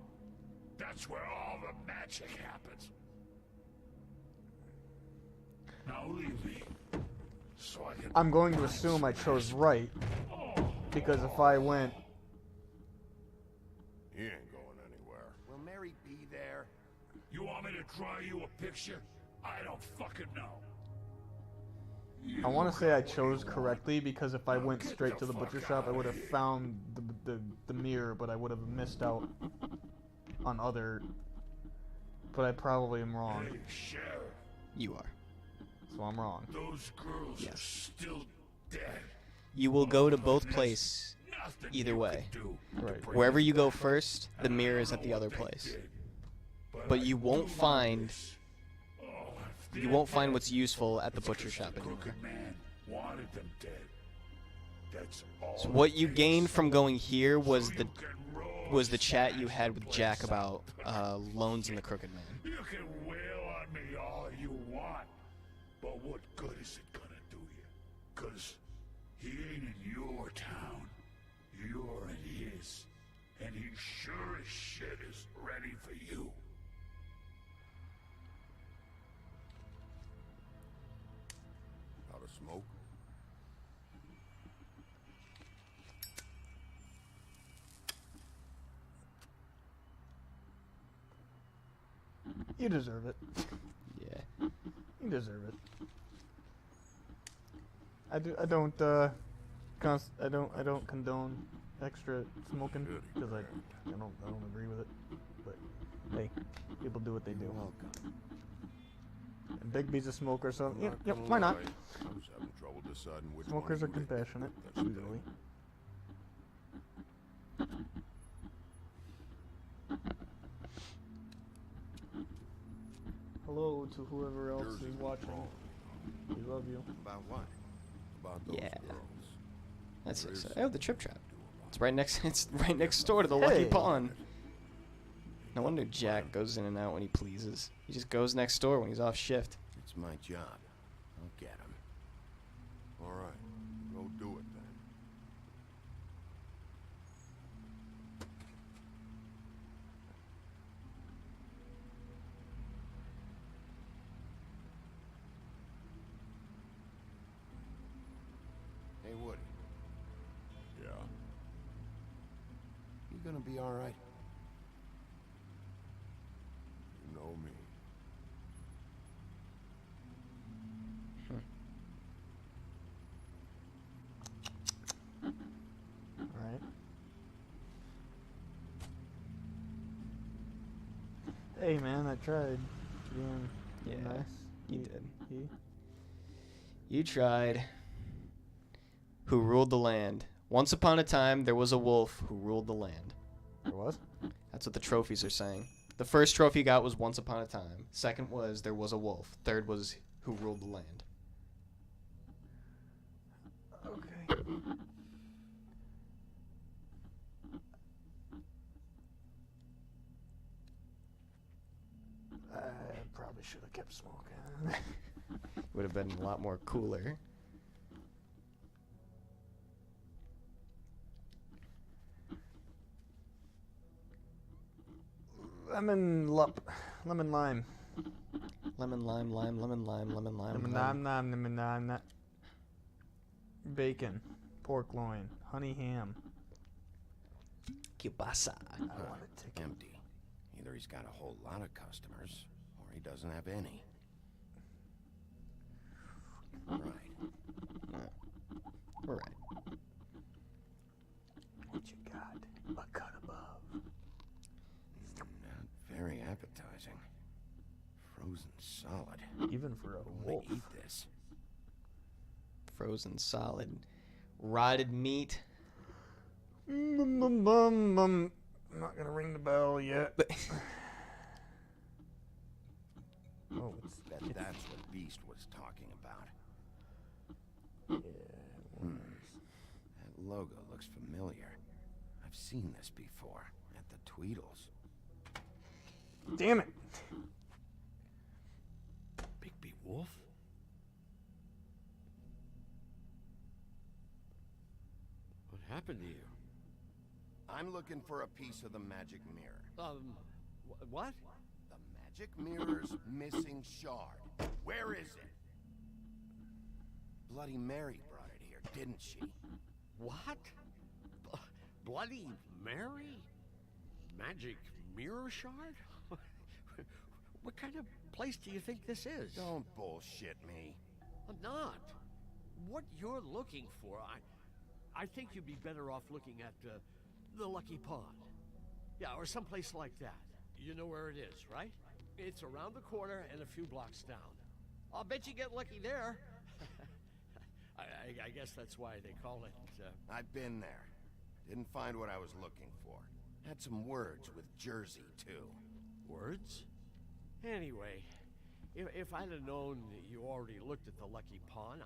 That's where all the magic happens. Now leave me. So I can... I'm going to assume I chose right, because if I went... He ain't going anywhere. Will Mary be there? You want me to draw you a picture? I don't fucking know. I want to say I chose correctly, because if I went straight to the butcher shop, I would have found the mirror, but I would have missed out on other... But I probably am wrong. Hey, Sheriff. You are. So I'm wrong. Those girls are still dead. You will go to both places either way. Right. Wherever you go first, the mirror is at the other place. But you won't find what's useful at the butcher shop anymore. Crooked man wanted them dead. That's all. So what you gained from going here was the chat you had with Jack about loans in the Crooked Man. You can wail on me all you want, but what good is it gonna do you? 'Cause he ain't in your town. You're in his. And he sure as shit is ready for you. Out of smoke? You deserve it. Yeah. You deserve it. I don't condone extra smoking because I don't agree with it. But hey, people do what they do. And Bigby's a smoker, so yep, why not? I was having trouble deciding which Smokers are one to make. compassionate, usually. hello to whoever else is watching. We love you. About what? About those Yeah. girls. That's There it. is So, oh, the trip trap. It's right next. It's right next door to the Lucky Pawn. No wonder Jack goes in and out when he pleases. He just goes next door when he's off shift. It's my job. I'll get him. All right, go do it then. Hey, Woody. Yeah. You gonna be all right? You know me. Alright. Hey man, I tried being Yeah, nice. you did. He? You tried. Who ruled the land? Once upon a time, there was a wolf who ruled the land. There was? That's what the trophies are saying. The first trophy you got was Once Upon a Time. Second was There Was a Wolf. Third was Who Ruled the Land. Okay. I probably should have kept smoking. Would have been a lot more cooler. Lemon lime. Lemon lime, lemon lime, lemon lime. Lemon lime. Bacon, pork loin, honey ham. Kielbasa. I want a ticket. Empty. Either he's got a whole lot of customers, or he doesn't have any. Right. Right. What you got? A cut above. Not very appetizing. Frozen solid. Even for a Who wolf. would eat this? Frozen solid. Rotted meat. I'm not gonna ring the bell yet. Oh, That's what Beast was talking about. Yeah. That logo looks familiar. I've seen this before at the Tweedles. Damn it! Bigby Wolf? What happened to you? I'm looking for a piece of the magic mirror. What? The magic mirror's missing shard. Where is it? Bloody Mary brought it here, didn't she? What? Bloody Mary? Magic mirror shard? What kind of place do you think this is? Don't bullshit me. I'm not. What you're looking for, I think you'd be better off looking at the Lucky Pond. Yeah, or someplace like that. You know where it is, right? It's around the corner and a few blocks down. I'll bet you get lucky there. I guess that's why they call it, I've been there. Didn't find what I was looking for. Had some words with Jersey, too. Words? Anyway, if I'd have known that you already looked at the Lucky Pawn,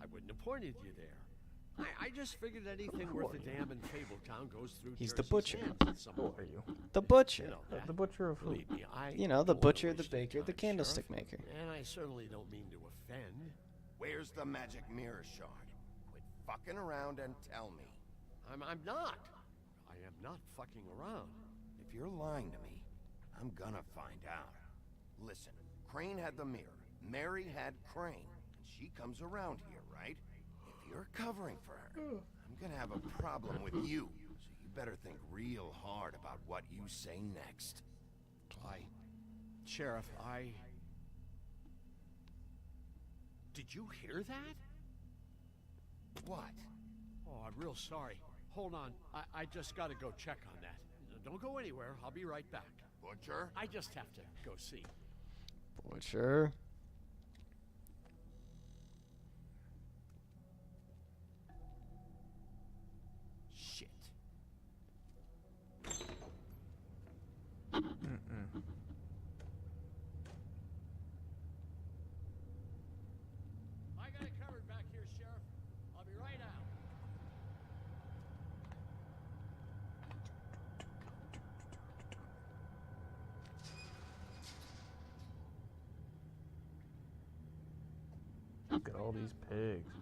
I wouldn't have pointed you there. I just figured anything worth a damn in Fabletown goes through He's the Jersey's butcher. hands at some Who point. are you? The butcher. You know that. The butcher of who? Believe me, You know, the don't wanna butcher, the waste your baker, the time, candlestick Sheriff. maker. And I certainly don't mean to offend. Where's the magic mirror shard? Quit fucking around and tell me. I'm not. I am not fucking around. If you're lying to me, I'm gonna find out. Listen, Crane had the mirror. Mary had Crane. And she comes around here, right? If you're covering for her, I'm gonna have a problem with you. So you better think real hard about what you say next. Sheriff, Did you hear that? What? Oh, I'm real sorry. Hold on. I just gotta go check on that. Don't go anywhere. I'll be right back. Butcher? I just have to go see. Butcher. Shit. Look at all these pigs.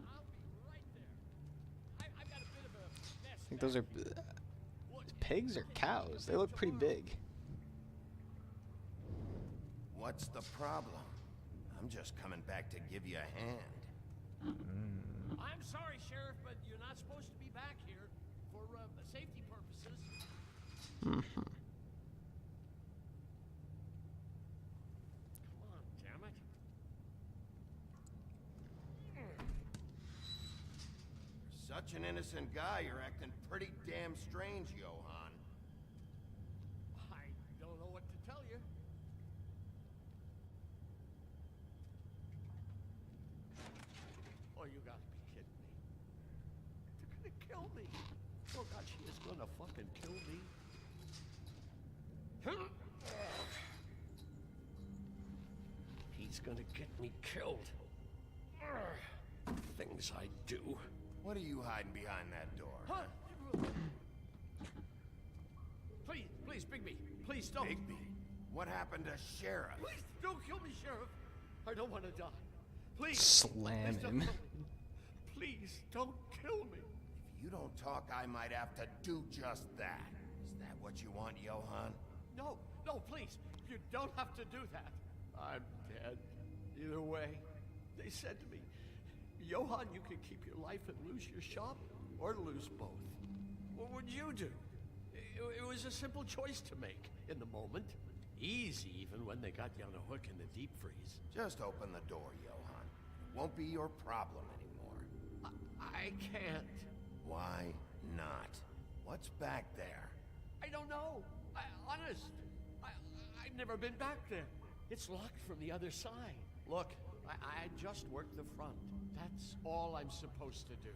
I think those are pigs or cows. They look pretty big. What's the problem? I'm just coming back to give you a hand. I'm sorry, Sheriff, but you're not supposed to be back here for safety purposes. Come on, damn it. You're such an innocent guy, you're acting pretty damn strange, Johan. I don't know what to tell you. Oh, you gotta be kidding me. They're gonna kill me. Oh God, she is gonna fucking kill me. He's gonna get me killed. Things I do. What are you hiding behind that door? Huh? Please, Bigby. Please don't. Bigby? What happened to Sheriff? Please don't kill me, Sheriff. I don't want to die. Please. Slam please don't him. kill me. Please don't kill me. If you don't talk, I might have to do just that. Is that what you want, Johan? No, please. You don't have to do that. I'm dead. Either way, they said to me, Johan, you can keep your life and lose your shop, or lose both. What would you do? It was a simple choice to make in the moment. Easy, even when they got you on a hook in the deep freeze. Just open the door, Johan. It won't be your problem anymore. I can't. Why not? What's back there? I don't know. Honest. I've never been back there. It's locked from the other side. Look, I just worked the front. That's all I'm supposed to do.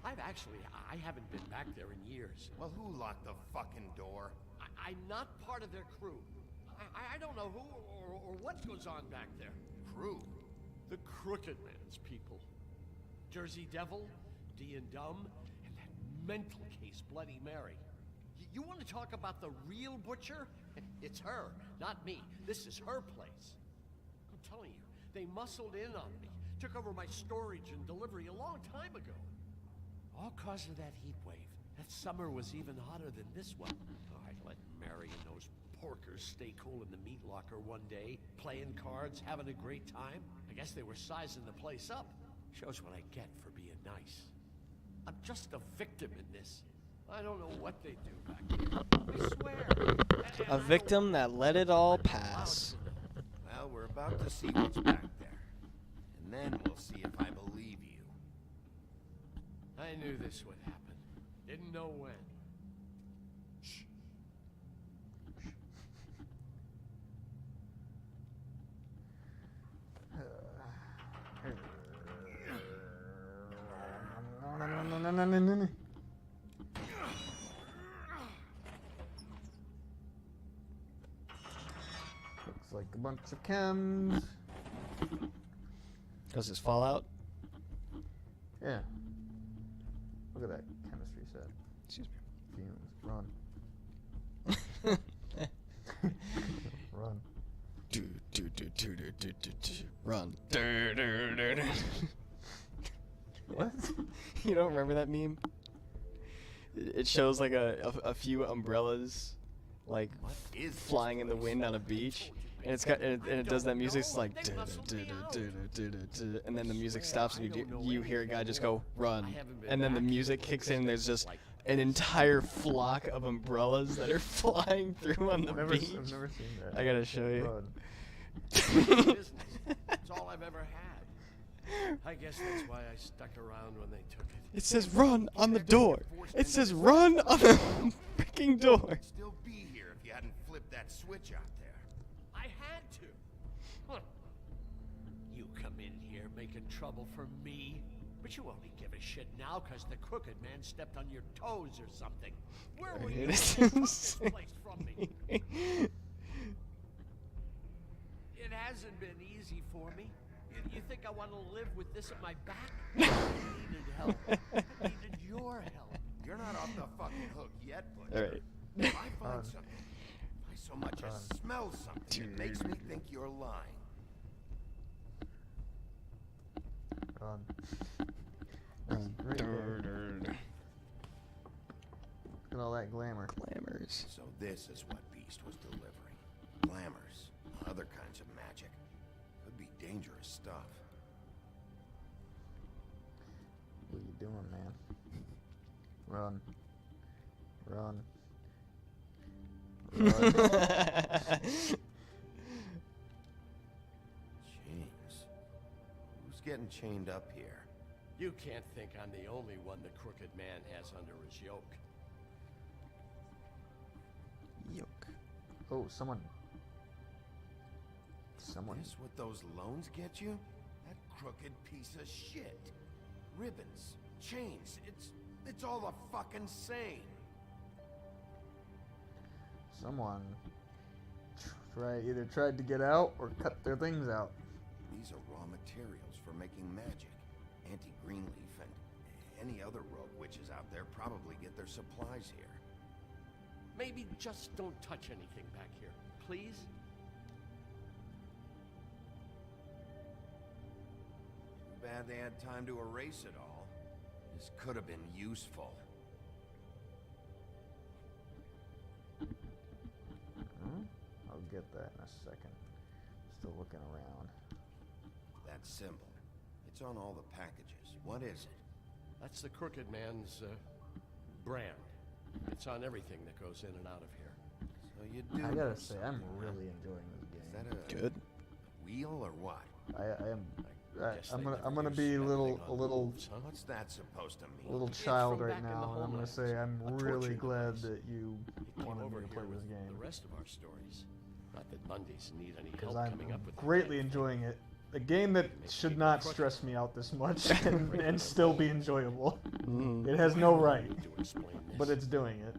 I haven't been back there in years. Well, who locked the fucking door? I'm not part of their crew. I don't know who or what goes on back there. Crew? The Crooked Man's people. Jersey Devil, D and Dumb, and that mental case, Bloody Mary. You want to talk about the real butcher? It's her, not me. This is her place. I'm telling you, they muscled in on me, took over my storage and delivery a long time ago. All cause of that heat wave. That summer was even hotter than this one. Oh, I let Mary and those porkers stay cool in the meat locker one day, playing cards, having a great time. I guess they were sizing the place up. Shows what I get for being nice. I'm just a victim in this. I don't know what they do back here. I swear. A victim that let it all pass. Well, we're about to see what's back there. And then we'll see if I believe you. I knew this would happen. Didn't know when. Shh. Looks like a bunch of chems. Does this fall out? Yeah. Look at that chemistry set. Excuse me. Fumes. Run. Run. Run. What? You don't remember that meme? It shows like a few umbrellas, like flying in the wind on a beach, and it does that music. It's like, and then the music stops, and you hear a guy just go run, and then the music kicks in. And there's just an entire flock of umbrellas that are flying through on the beach. I've never seen that. I gotta show you. Run. It's all I've ever had. I guess that's why I stuck around when they took it. It says run on the door. It says run on the freaking door. I'd still be here if you hadn't flipped that switch out there. I had to. Huh. You come in here making trouble for me, but you only give a shit now because the Crooked Man stepped on your toes or something. Where were you? This place from me. It hasn't been easy for me. You think I want to live with this at my back? I needed help. I needed your help. You're not off the fucking hook yet, but Alright. if I find something, if I so much as smell something, it makes me think you're lying. Run. That's great. Look at all that glamour. Glamours. So this is what Beast was delivering. Glamours, other kinds of magic. Could be dangerous stuff. What are you doing, man? Run. Run. Chains. Who's getting chained up here? You can't think I'm the only one the Crooked Man has under his yoke. Yoke. Oh, someone. Is what those loans get you? That crooked piece of shit. Ribbons, chains, it's all the fucking same. Someone either tried to get out or cut their things out. These are raw materials for making magic. Anti-Greenleaf and any other rogue witches out there probably get their supplies here. Maybe just don't touch anything back here, please? Too bad they had time to erase it all. This could have been useful. I'll get that in a second. Still looking around. That symbol. It's on all the packages. What is it? That's the Crooked Man's brand. It's on everything that goes in and out of here. So you do. I gotta say, I'm really enjoying this game. Is that a good wheel or what? I am. I'm gonna be a little. What's that supposed to mean? A little child right now, and I'm gonna say I'm really glad that you wanted me to play this game. The rest of our stories. Not that Mondays need any Because help I'm coming up with greatly enjoying it. A game that should not stress me out this much and still be enjoyable. It has no right, but it's doing it.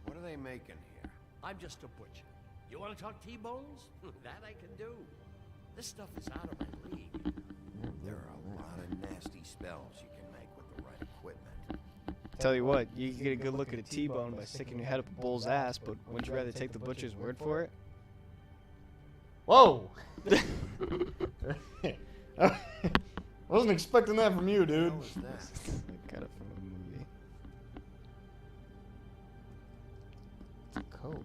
What are they making here? I'm just a butcher. You want to talk T-bones? That I can do. This stuff is out of my league. There are a lot of nasty spells you can make with the right equipment. Tell you what, you can get a good look at a T-bone by sticking your head up a bull's ass, but wouldn't you rather take the butcher's word for it? Whoa! Wasn't expecting that from you, dude. What was that? I got it from a movie. It's a coat.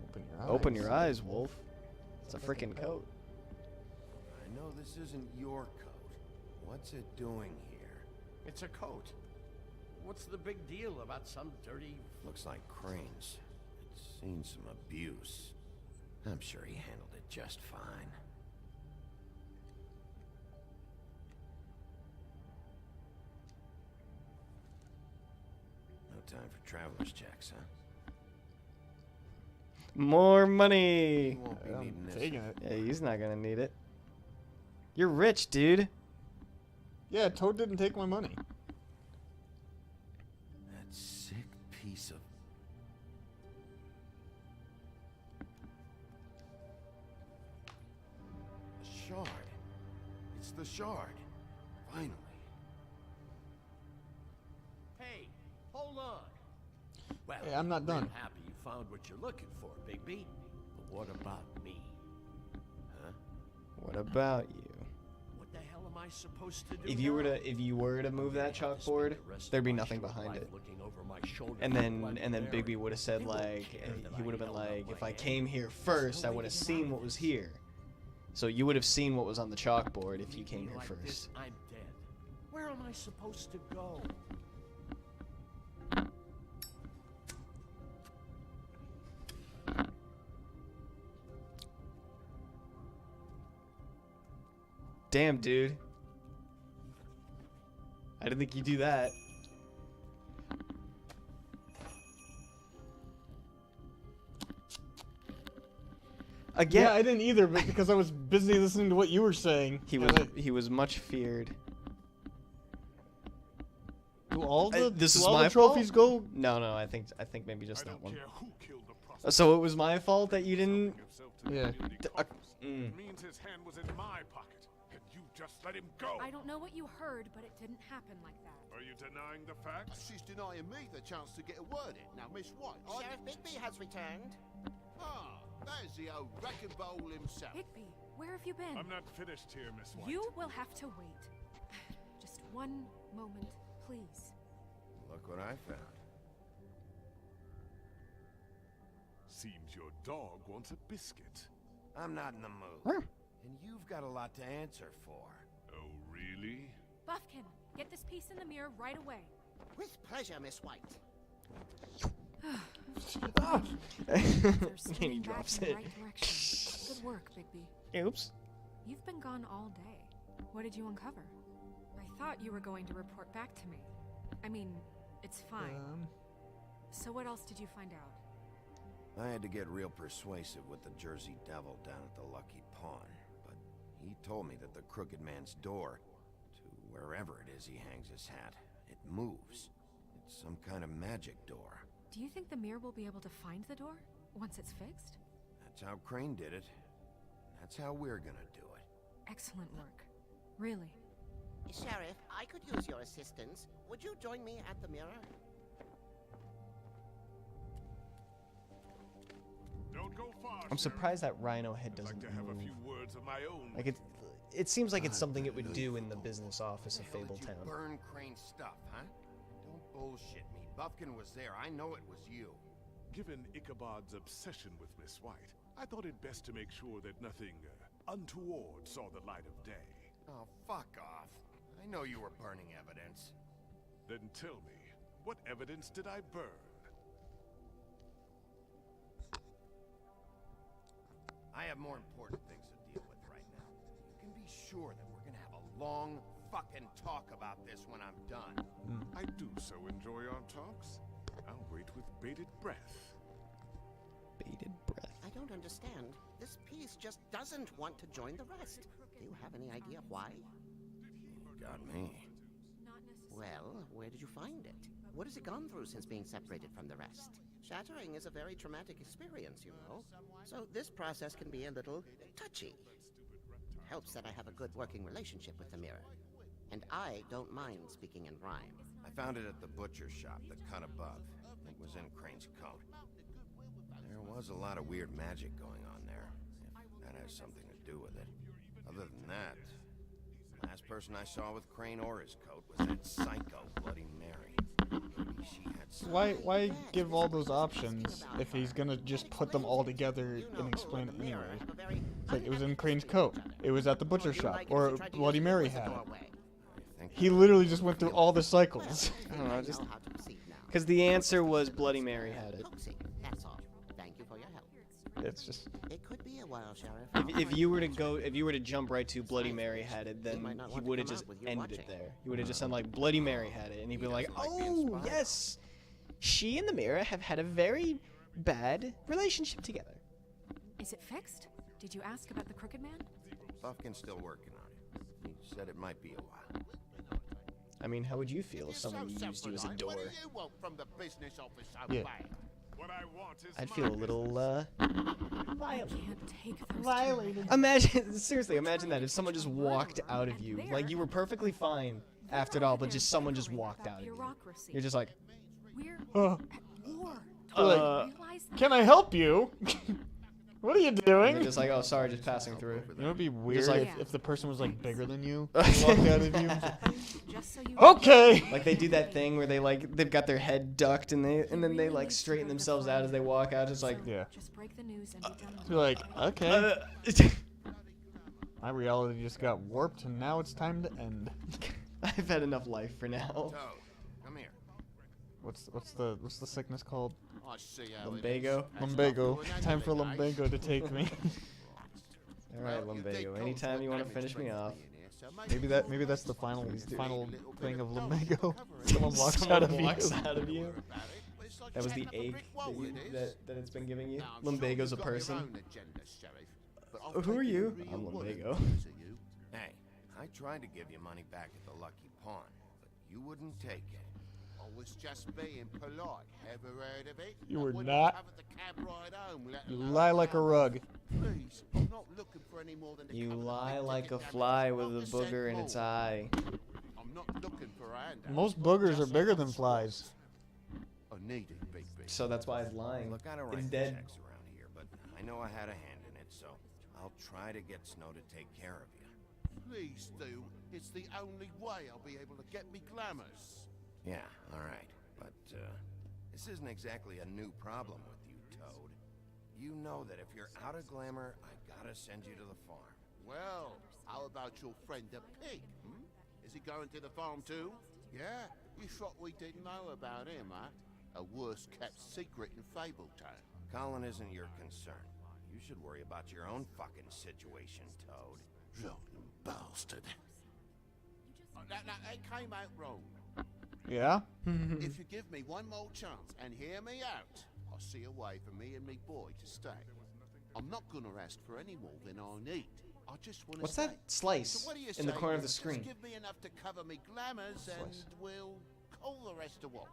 Open your eyes. Open your eyes, Wolf. It's a freaking coat. I know this isn't your coat. What's it doing here? It's a coat. What's the big deal about some dirty... Looks like Crane's. It's seen some abuse. I'm sure he handled it just fine. No time for traveler's checks, huh? More money! You won't be needing this. Taking it. Yeah, he's not gonna need it. You're rich, dude. Yeah, Toad didn't take my money. That sick piece of... The shard. It's the shard. Finally. Hey, hold on. Well, Hey, I'm not done. I'm happy you found what you're looking for, Bigby. But what about me? Huh? What about you? What the hell am I supposed to do? If you were to move that chalkboard, there'd be nothing behind it. And then Bigby would have said like, he would have been like, if I came here first, I would have seen what was here. So you would have seen what was on the chalkboard if you came here first. I'm dead. Where am I supposed to go? Damn, dude. I didn't think you'd do that. Again, Yeah, I didn't either, but because I was busy listening to what you were saying. he was much feared. Do all the This do is all my the trophies fault? go? No, I think maybe just that one. So it was my fault that you didn't. Yeah. Means his hand was in my pocket, and you just let him go. I don't know what you heard, but it didn't happen like that. Are you denying the fact? She's denying me the chance to get a word in. Now, Miss White, Sheriff Bigby has returned. Ah, there's the old wrecking ball himself. Higby, where have you been? I'm not finished here, Miss White. You will have to wait. Just one moment, please. Look what I found. Seems your dog wants a biscuit. I'm not in the mood. And you've got a lot to answer for. Oh, really? Buffkin, get this piece in the mirror right away. With pleasure, Miss White. And he drops it. Right direction. Good work, Bigby. Oops. You've been gone all day. What did you uncover? I thought you were going to report back to me. I mean, it's fine. So what else did you find out? I had to get real persuasive with the Jersey Devil down at the Lucky Pawn, but he told me that the Crooked Man's door, to wherever it is he hangs his hat, it moves. It's some kind of magic door. Do you think the mirror will be able to find the door once it's fixed? That's how Crane did it. That's how we're gonna do it. Excellent work. Really. Sheriff, I could use your assistance. Would you join me at the mirror? Don't go far. I'm surprised that Rhino head I'd doesn't like to have move. a few words of my own. Like it seems like it's something it would do in the business office of Did you Fabletown. burn Crane's stuff, huh? Don't bullshit me. Buffkin was there. I know it was you. Given Ichabod's obsession with Miss White, I thought it best to make sure that nothing untoward saw the light of day. Oh, fuck off. I know you were burning evidence. Then tell me, what evidence did I burn? I have more important things to deal with right now. You can be sure that we're gonna have a long fucking talk about this when I'm done. I do so enjoy our talks. I'll wait with bated breath. Bated breath. I don't understand. This piece just doesn't want to join the rest. Do you have any idea why? Got me. Well, where did you find it? What has it gone through since being separated from the rest? Shattering is a very traumatic experience, you know. So this process can be a little touchy. It helps that I have a good working relationship with the mirror. And I don't mind speaking in rhyme. I found it at the butcher shop, the cut above. It was in Crane's coat. There was a lot of weird magic going on there, if that has something to do with it. Other than that, the last person I saw with Crane or his coat was that psycho Bloody Mary. Maybe she had some... Why give all those options if he's gonna just put them all together and explain it anyway? It's like, it was in Crane's coat, it was at the butcher shop, or Bloody Mary had it. He literally just went through all the cycles. I don't know, just because the answer was Bloody Mary had it. That's all. Thank you for your help. It's just It could be a while, Sheriff. if you were to jump right to Bloody Mary had it, then he would have just ended it there. He would have just said like Bloody Mary had it, and he'd be like, oh yes, she and the mirror have had a very bad relationship together. Is it fixed? Did you ask about the Crooked Man? Buffkin's still working on it. He said it might be a while. I mean, how would you feel if someone used you as a door? What do you want from the business office so Yeah. bad? What I want is I'd feel a little violated. Imagine, seriously, imagine that if someone just walked out of you, like you were perfectly fine after it all, but just someone just walked out of you. You're just like, Can I help you? What are you doing? You're just like, oh, sorry, just passing through. You know, it'd be weird Just like, if the person was like bigger than you, and walked out of you. Okay. Like they do that thing where they've got their head ducked and then they like straighten themselves out as they walk out. Just like Just break the news and be done with You're it. like, okay. My reality just got warped, and now it's time to end. I've had enough life for now. Toad, come here. What's the sickness called? I see how Lumbago. Lumbago. Time for lumbago to take me. All right, Lumbago. Anytime you want to finish me off. Maybe that's the final thing of lumbago. Someone walks out of you. That was the ache that it's been giving you. Lumbago's a person. Oh, who are you? I'm Lumbago. Hey, I tried to give you money back at the Lucky Pawn, but you wouldn't take it. I was just being polite. Ever heard of it? You I were wouldn't not. cover the cab ride home, let You alone lie like a rug. Please, I'm not looking for any more than to You cover the lie big like a ticket fly damage. with a Not cent booger in more. its eye. I'm not looking for a handout. Most boogers are bigger than flies. I need it, big. So that's why it's lying. Look, I don't It's write dead. checks around here, but I know I had a hand in it, so I'll try to get Snow to take care of you. Please do. It's the only way I'll be able to get me glamours. Yeah, alright. But, this isn't exactly a new problem with you, Toad. You know that if you're out of glamour, I gotta send you to the farm. Well, how about your friend the pig, hmm? Is he going to the farm too? Yeah? You thought we didn't know about him, huh? A worst-kept secret in Fabletown. Colin isn't your concern. You should worry about your own fucking situation, Toad. Rotten bastard. That came out wrong. Yeah? If you give me one more chance and hear me out, I'll see a way for me and me boy to stay. I'm not gonna ask for any more than I need. I just want to What's stay. that slice So what do you in the say? corner of the Just screen? give me enough to cover me glamours and we'll call the rest a wash.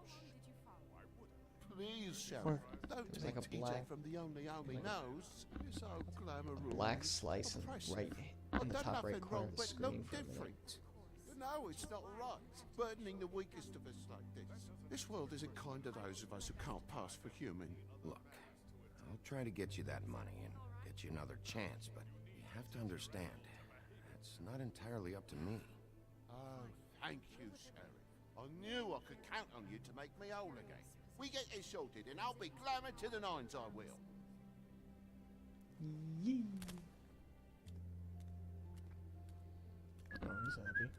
Please, Sheriff. Don't There's take like a TJ black- from the only knows. You're so glamorous. Black slice right in the top right corner of the screen for a minute. Different. But no, it's not right. Burdening the weakest of us like this. This world isn't kind to those of us who can't pass for human. Look, I'll try to get you that money and get you another chance, but you have to understand, it's not entirely up to me. Oh, thank you, Sheriff. I knew I could count on you to make me whole again. We get this sorted, and I'll be glamour to the nines, I will. Oh, he's happy.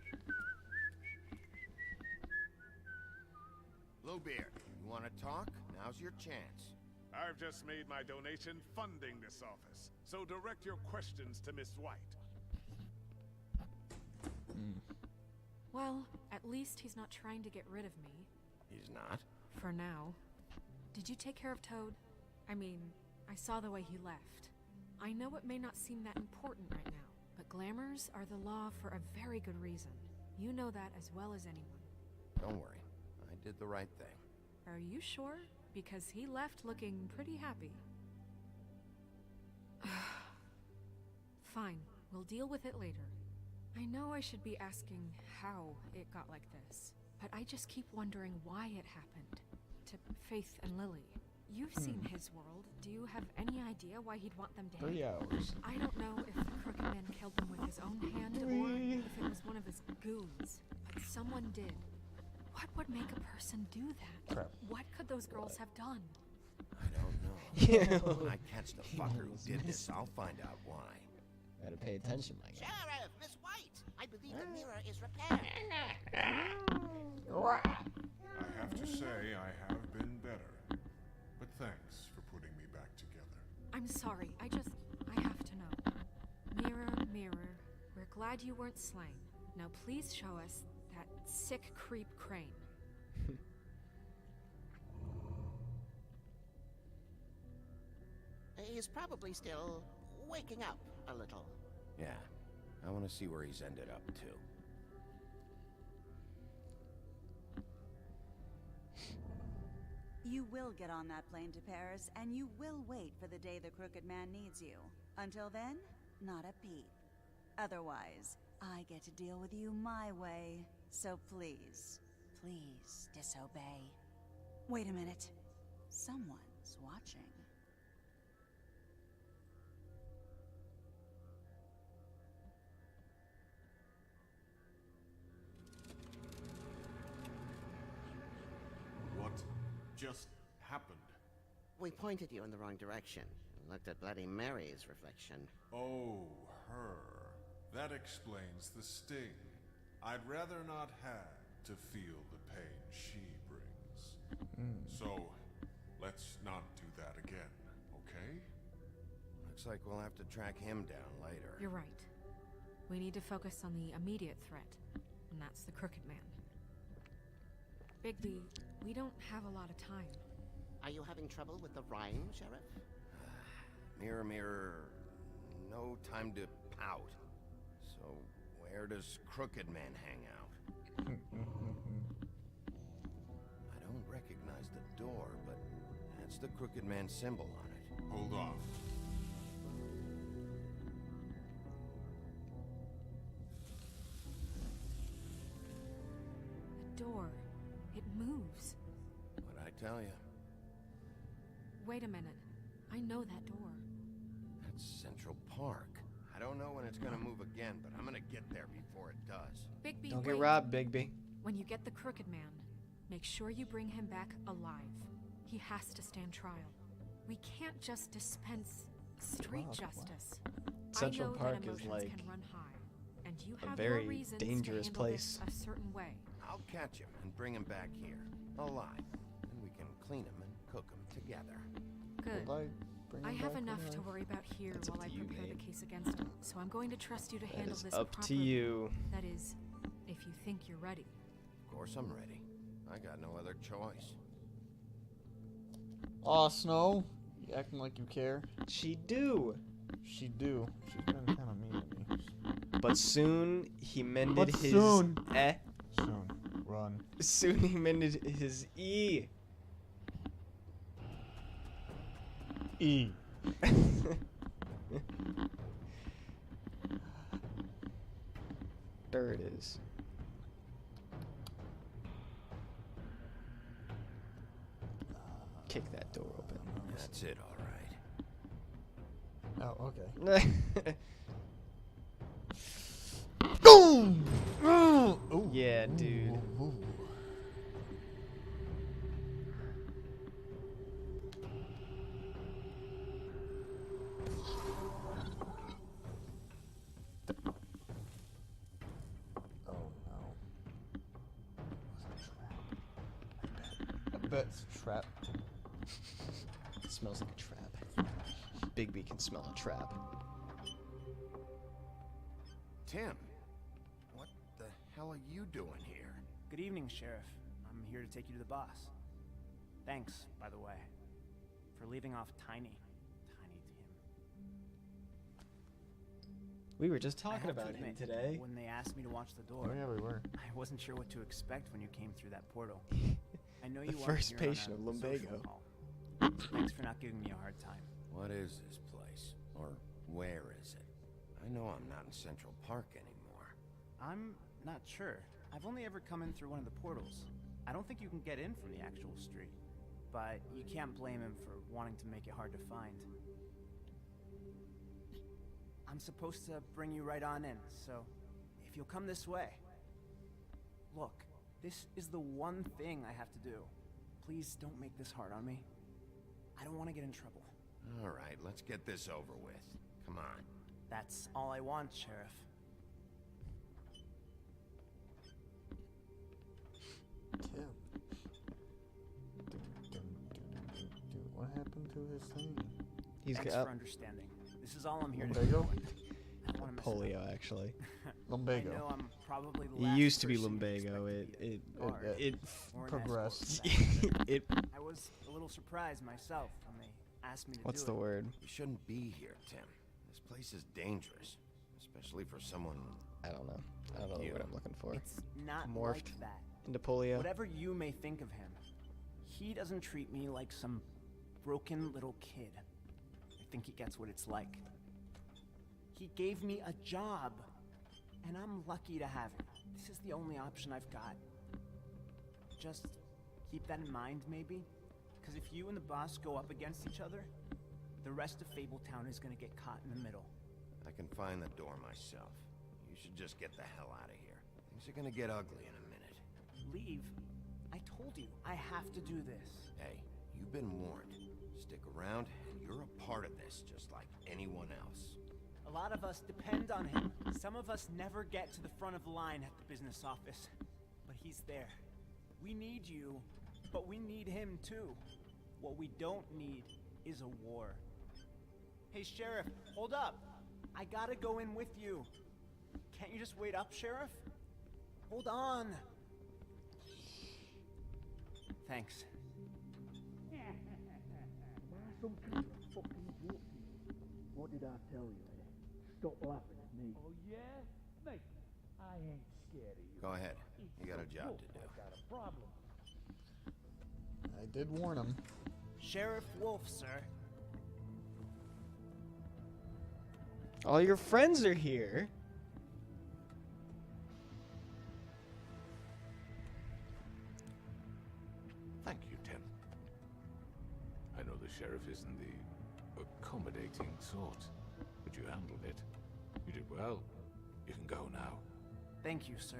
Bluebeard, you want to talk? Now's your chance. I've just made my donation funding this office, so direct your questions to Miss White. Well, at least he's not trying to get rid of me. He's not? For now. Did you take care of Toad? I mean, I saw the way he left. I know it may not seem that important right now, but glamours are the law for a very good reason. You know that as well as anyone. Don't worry. I did the right thing. Are you sure? Because he left looking pretty happy. Fine, we'll deal with it later. I know I should be asking how it got like this, but I just keep wondering why it happened. To Faith and Lily. You've seen his world. Do you have any idea why he'd want them dead? 3 hours. I don't know if the Crooked Man killed them with his own hand or if it was one of his goons, but someone did. What would make a person do that? Crap. What could those girls have done? I don't know. When I catch the fucker who did this, I'll find out why. Gotta pay attention, my guy. Sheriff, Miss White, I believe the mirror is repaired. I have to say, I have been better. But thanks for putting me back together. I'm sorry, I have to know. Mirror, mirror, we're glad you weren't slain. Now please show us that sick creep Crane. He's probably still waking up a little. Yeah, I want to see where he's ended up, too. You will get on that plane to Paris, and you will wait for the day the Crooked Man needs you. Until then, not a peep. Otherwise, I get to deal with you my way. So please, please disobey. Wait a minute. Someone's watching. What just happened? We pointed you in the wrong direction and looked at Bloody Mary's reflection. Oh, her. That explains the sting. I'd rather not have to feel the pain she brings. So, let's not do that again, okay? Looks like we'll have to track him down later. You're right. We need to focus on the immediate threat, and that's the Crooked Man. Bigby, we don't have a lot of time. Are you having trouble with the rhyme, Sheriff? Mirror, mirror, no time to pout. So, where does Crooked Man hang out? I don't recognize the door, but that's the Crooked Man symbol on it. Hold off. The door. It moves. What'd I tell you? Wait a minute. I know that door. It's Central Park. I don't know when it's gonna move again, but I'm gonna get there before it does. Bigby, Don't wait. get robbed, Bigby. When you get the Crooked Man, make sure you bring him back alive. He has to stand trial. We can't just dispense street justice. Central I know Park that is emotions like can run high, and you a have very your reasons dangerous to handle place. this a certain way. I'll catch him and bring him back here, alive. And we can clean him and cook him together. Good. Will I bring I him have back enough alive? to worry about here That's up while I to you, prepare babe. the case against him. So I'm going to trust you to That handle is this up to properly. you. That is, if you think you're ready. Of course I'm ready. I got no other choice. Aw, Snow. You acting like you care? She do. She do. She's been kind of mean to me. But soon he mended But his soon. eh. Soon. Run. Soon he mended his e. E. There it is. Kick that door open. That's it, all right. Oh, okay. Boom! Ooh. Yeah, dude. Ooh. Oh no. I bet it's a trap. It smells like a trap. Bigby can smell a trap. Tim, what the hell are you doing here? Good evening, Sheriff. I'm here to take you to the boss. Thanks, by the way, for leaving off Tiny. Tiny Tim. We were just I talking have to about him admit, today. When they asked me to watch the door, Oh yeah, we were. I wasn't sure what to expect when you came through that portal. I know The you first weren't here on patient a of lumbago. social call. Thanks for not giving me a hard time. What is this place? Or where is it? I know I'm not in Central Park anymore. I'm not sure. I've only ever come in through one of the portals. I don't think you can get in from the actual street. But you can't blame him for wanting to make it hard to find. I'm supposed to bring you right on in, so if you'll come this way. Look, this is the one thing I have to do. Please don't make this hard on me. I don't want to get in trouble. All right, let's get this over with. Come on. That's all I want, Sheriff. Tim. What happened to his thing? He's Thanks got for understanding. This is all I'm here to Lumbago? do. I don't wanna mess it up. polio, actually. Lumbago. I know I'm probably the He last used to be person you lumbago. expect It to be at the bar, it or an progressed. escort for that it. matter. I was a little surprised myself when they asked me to What's do the it. word? You shouldn't be here, Tim. This place is dangerous. Especially for someone... I don't know. I don't know the word I'm looking for. It's not Morphed like that. into polio. Whatever you may think of him, he doesn't treat me like some broken little kid. I think he gets what it's like. He gave me a job, and I'm lucky to have it. This is the only option I've got. Just keep that in mind, maybe? Because if you and the boss go up against each other, the rest of Fabletown is gonna get caught in the middle. I can find the door myself. You should just get the hell out of here. Things are gonna get ugly in a minute. Leave? I told you, I have to do this. Hey, you've been warned. Stick around, and you're a part of this, just like anyone else. A lot of us depend on him. Some of us never get to the front of the line at the business office. But he's there. We need you, but we need him too. What we don't need is a war. Hey, Sheriff, hold up. I gotta go in with you. Can't you just wait up, Sheriff? Hold on. Thanks. What did I tell you? Stop laughing at me. Oh, yeah? Mate, I ain't scared of you. Go ahead. You got a job to do. I got a problem. I did warn him. Sheriff Wolf, sir. All your friends are here. Thank you, Tim. I know the sheriff isn't the accommodating sort. you handled it. You did well. You can go now. Thank you, sir.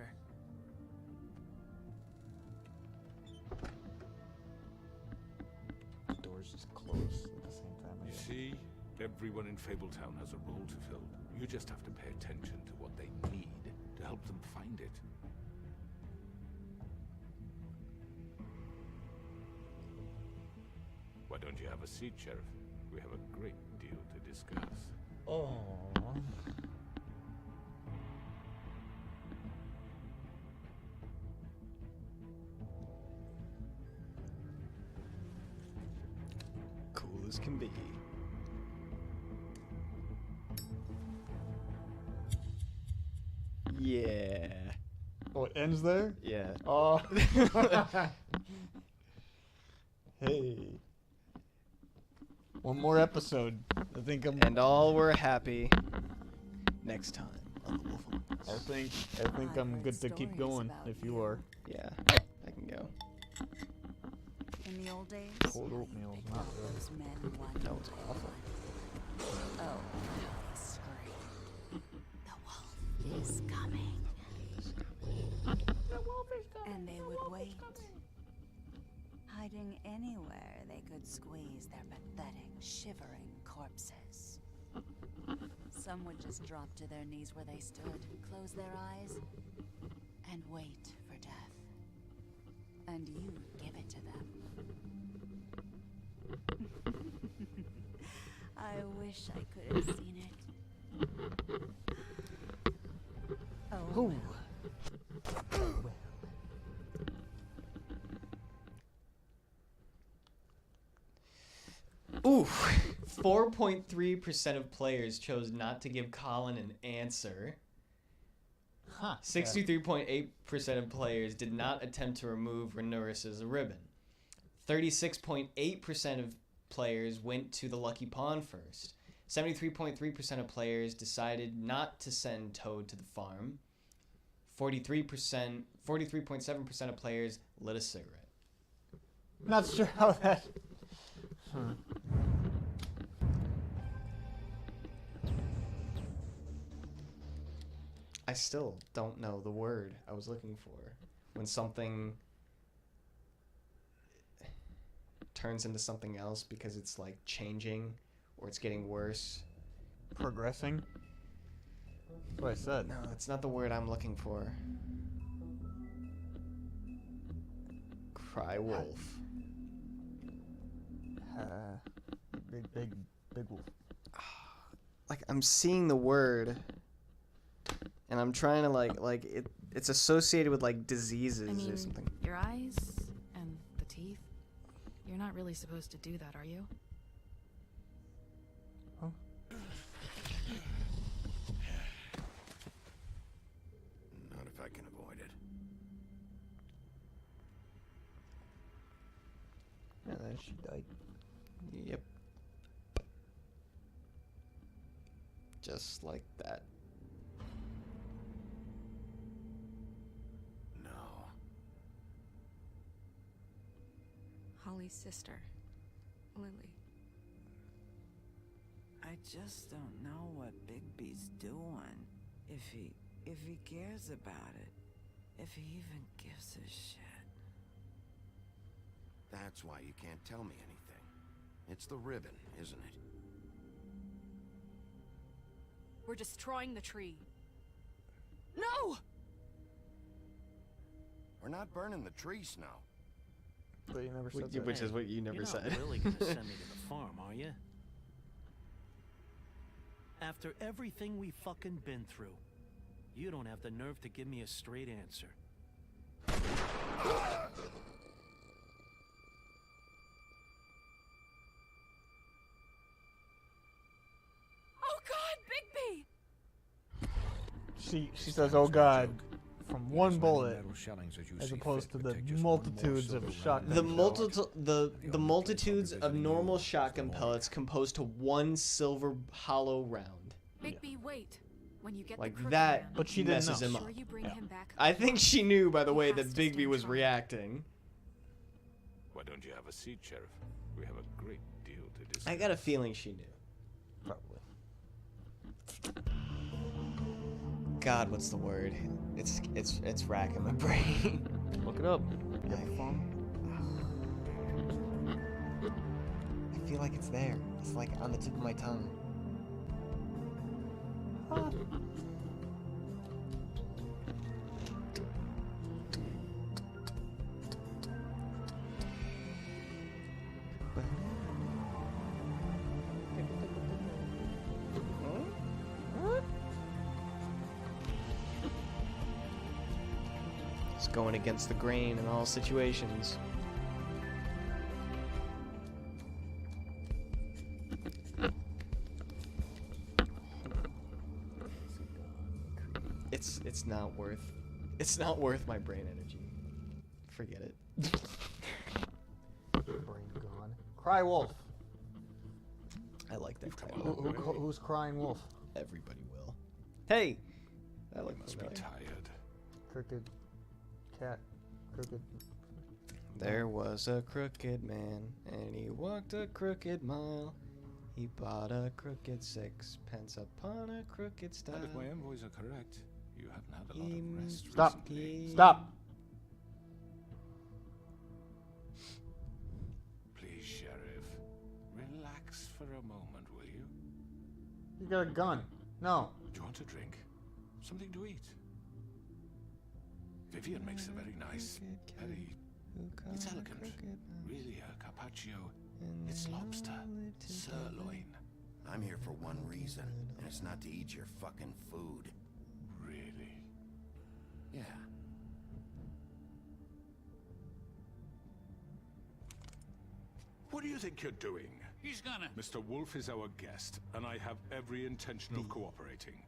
The doors just close at the same time. You see, everyone in Fabletown has a role to fill. You just have to pay attention to what they need to help them find it. Why don't you have a seat, Sheriff? We have a great deal to discuss. Oh. Cool as can be. Yeah. Oh, it ends there? Yeah. Oh. Hey. One more episode. I think I'm. And all were happy next time on the Wolf Among Us. I think I'm good to keep going if you are. Yeah, I can go. In the old days, Cold oatmeal is not good. those men wanted No, it's awful. Oh, how they scream. The wolf is coming. The wolf is coming. And they would wait, hiding anywhere they could squeeze their pathetic, shivering corpses. Some would just drop to their knees where they stood, close their eyes, and wait for death. And you'd give it to them. I wish I could have seen it. Oh. Ooh. Well. Ooh, 4.3% of players chose not to give Colin an answer. Huh. 63.8% of players did not attempt to remove Rhaenyra's ribbon. 36.8% of players went to the Lucky Pawn first. 73.3% of players decided not to send Toad to the farm. 43.7% of players lit a cigarette. Not sure how that. I still don't know the word I was looking for when something turns into something else because it's like changing or it's getting worse. Progressing? That's what I said. No, it's not the word I'm looking for. Cry wolf. Big wolf. Like I'm seeing the word and I'm trying to it's associated with like diseases I mean, or something. your eyes and the teeth. You're not really supposed to do that, are you? Oh. Not if I can avoid it. And then she died. Yep. Just like that. No. Holly's sister, Lily. I just don't know what Bigby's doing. If he cares about it. If he even gives a shit. That's why you can't tell me anything. It's the ribbon, isn't it? We're destroying the tree. No! We're not burning the tree, Snow. But you never said that. Which is what you never said. You're not really gonna send me to the farm, are you? After everything we fucking been through, you don't have the nerve to give me a straight answer. Oh God, Bigby! She says, "Oh God," from one bullet, as opposed to the multitudes of shotgun. The multitudes of normal shotgun pellets composed to one silver hollow round. Bigby, wait. When you get Like the Crooked that Man, But she didn't messes know. him sure up. you bring him back I think she knew by the way has that to Bigby stand was trial. reacting. Why don't you have a seat, Sheriff? We have a great deal to discuss. I got a feeling she knew. Probably. God, what's the word? It's racking my brain. Look it up. You have a phone? I feel like it's there. It's like on the tip of my tongue. It's going against the grain in all situations. It's not worth my brain energy. Forget it. Brain gone. Cry wolf. I like that title. Who's crying wolf? Everybody will. Hey! I like must be tired. Crooked cat. Crooked. There was a crooked man, and he walked a crooked mile. He bought a crooked sixpence upon a crooked stile. And if my envoys are correct, you haven't had a lot of rest Stop. recently. Stop. Please, Sheriff, relax for a moment, will you? You got a gun. No. Do you want a drink? Something to eat? Vivian makes a very nice, it's elegant. Really a carpaccio. It's lobster, sirloin. I'm here for one reason, and it's not to eat your fucking food. Really? Yeah. What do you think you're doing? He's gonna... Mr. Wolf is our guest, and I have every intention of cooperating.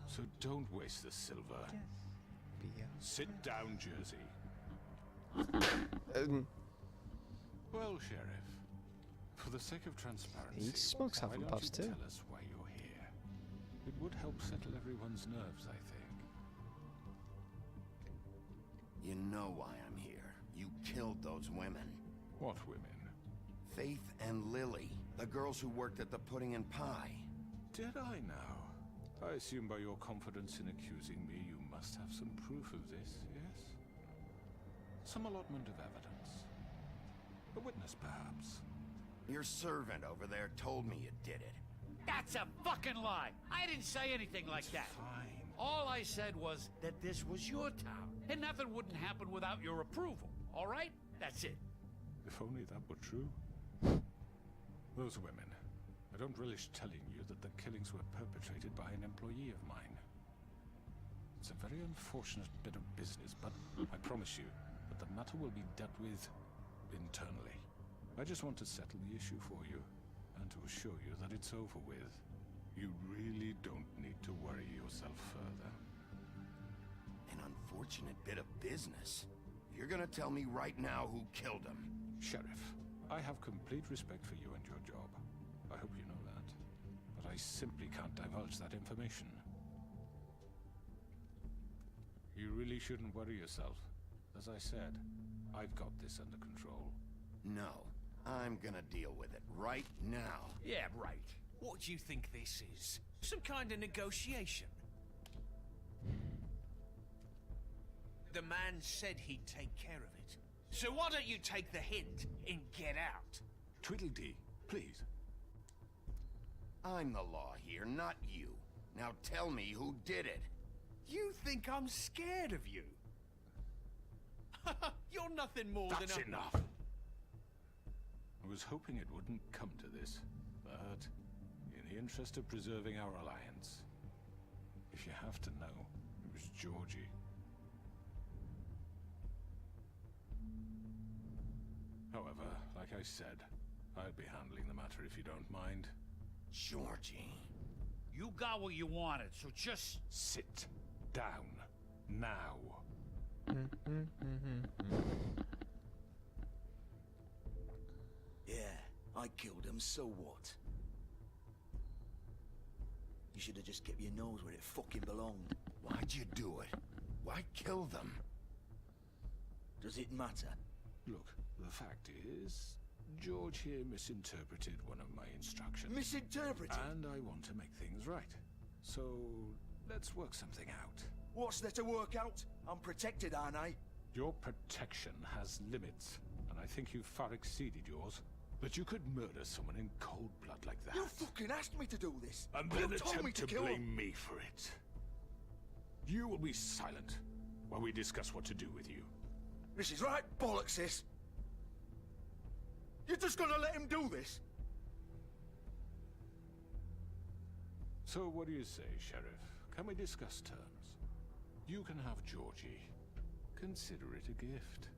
So don't waste the silver. Sit down, Jersey. Well, Sheriff, for the sake of transparency, He smokes why Hufflepuffs don't you too. tell us why you're here? It would help settle everyone's nerves, I think. You know why I'm here. You killed those women. What women? Faith and Lily, the girls who worked at the Pudding and Pie. Did I now? I assume by your confidence in accusing me, you must have some proof of this, yes? Some allotment of evidence. A witness, perhaps. Your servant over there told me you did it. That's a fucking lie. I didn't say anything like that. Fine. All I said was that this was your town, and nothing wouldn't happen without your approval. All right? That's it. If only that were true. Those women. I don't relish telling you that the killings were perpetrated by an employee of mine. It's a very unfortunate bit of business, but I promise you that the matter will be dealt with internally. I just want to settle the issue for you, and to assure you that it's over with. You really don't need to worry yourself further. An unfortunate bit of business. You're gonna tell me right now who killed him. Sheriff, I have complete respect for you and your job. I hope you know that. But I simply can't divulge that information. You really shouldn't worry yourself. As I said, I've got this under control. No, I'm gonna deal with it right now. Yeah, right. What do you think this is? Some kind of negotiation? The man said he'd take care of it. So why don't you take the hint and get out? Tweedledee, please. I'm the law here, not you. Now tell me who did it. You think I'm scared of you? You're nothing more than That's a... enough. I was hoping it wouldn't come to this, but in the interest of preserving our alliance, if you have to know, it was Georgie. However, like I said, I'll be handling the matter if you don't mind. Georgie. You got what you wanted, so just... Sit down. Now. Yeah, I killed him, so what? You should have just kept your nose where it fucking belonged. Why'd you do it? Why kill them? Does it matter? Look, the fact is, George here misinterpreted one of my instructions. Misinterpreted? And I want to make things right. So, Let's work something out. What's there to work out? I'm protected, aren't I? Your protection has limits, and I think you've far exceeded yours. But you could murder someone in cold blood like that. You fucking asked me to do this. And You then told me attempt to kill blame him. me for it. You will be silent while we discuss what to do with you. This is right bollocks, this. You're just gonna let him do this? So what do you say, Sheriff? Can we discuss terms? You can have Georgie. Consider it a gift,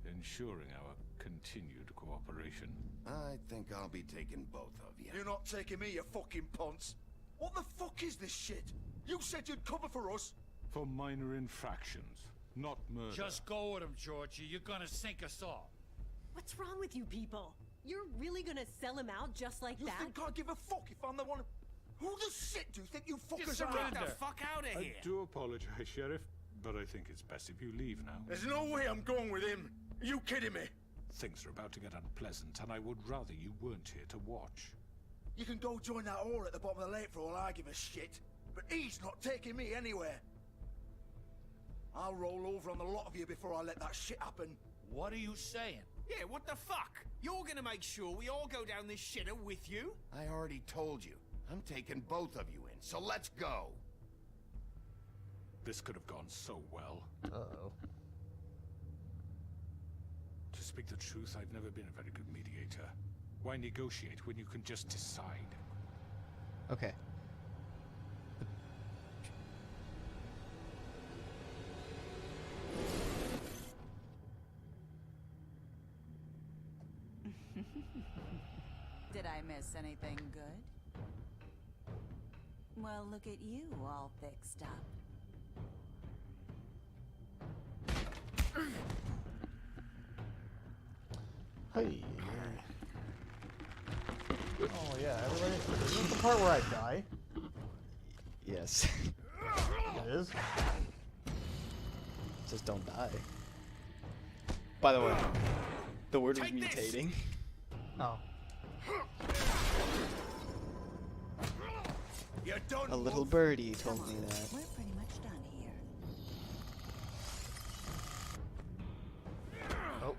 ensuring our continued cooperation. I think I'll be taking both of you. You're not taking me, you fucking ponce. What the fuck is this shit? You said you'd cover for us. For minor infractions, not murder. Just go with him, Georgie. You're gonna sink us all. What's wrong with you people? You're really gonna sell him out just like that? You think I give a fuck if I'm the one who the shit do you think you fuckers are? surrender. Get the fuck out of I here! do apologize, Sheriff, but I think it's best if you leave now. There's no way I'm going with him. Are you kidding me? Things are about to get unpleasant, and I would rather you weren't here to watch. You can go join that whore at the bottom of the lake for all I give a shit. But he's not taking me anywhere. I'll roll over on the lot of you before I let that shit happen. What are you saying? Yeah, what the fuck? You're gonna make sure we all go down this shitter with you? I already told you. I'm taking both of you in, so let's go. This could have gone so well. Uh-oh. To speak the truth, I've never been a very good mediator. Why negotiate when you can just decide? Okay. Did I miss anything good? Well, look at you all fixed up. Hey. Oh yeah, everybody. Is this the part where I die? Yes. It is. Just don't die. By the way, the word was mutating. Oh. You're done. A little birdie told me that. We're pretty much done here. Oh.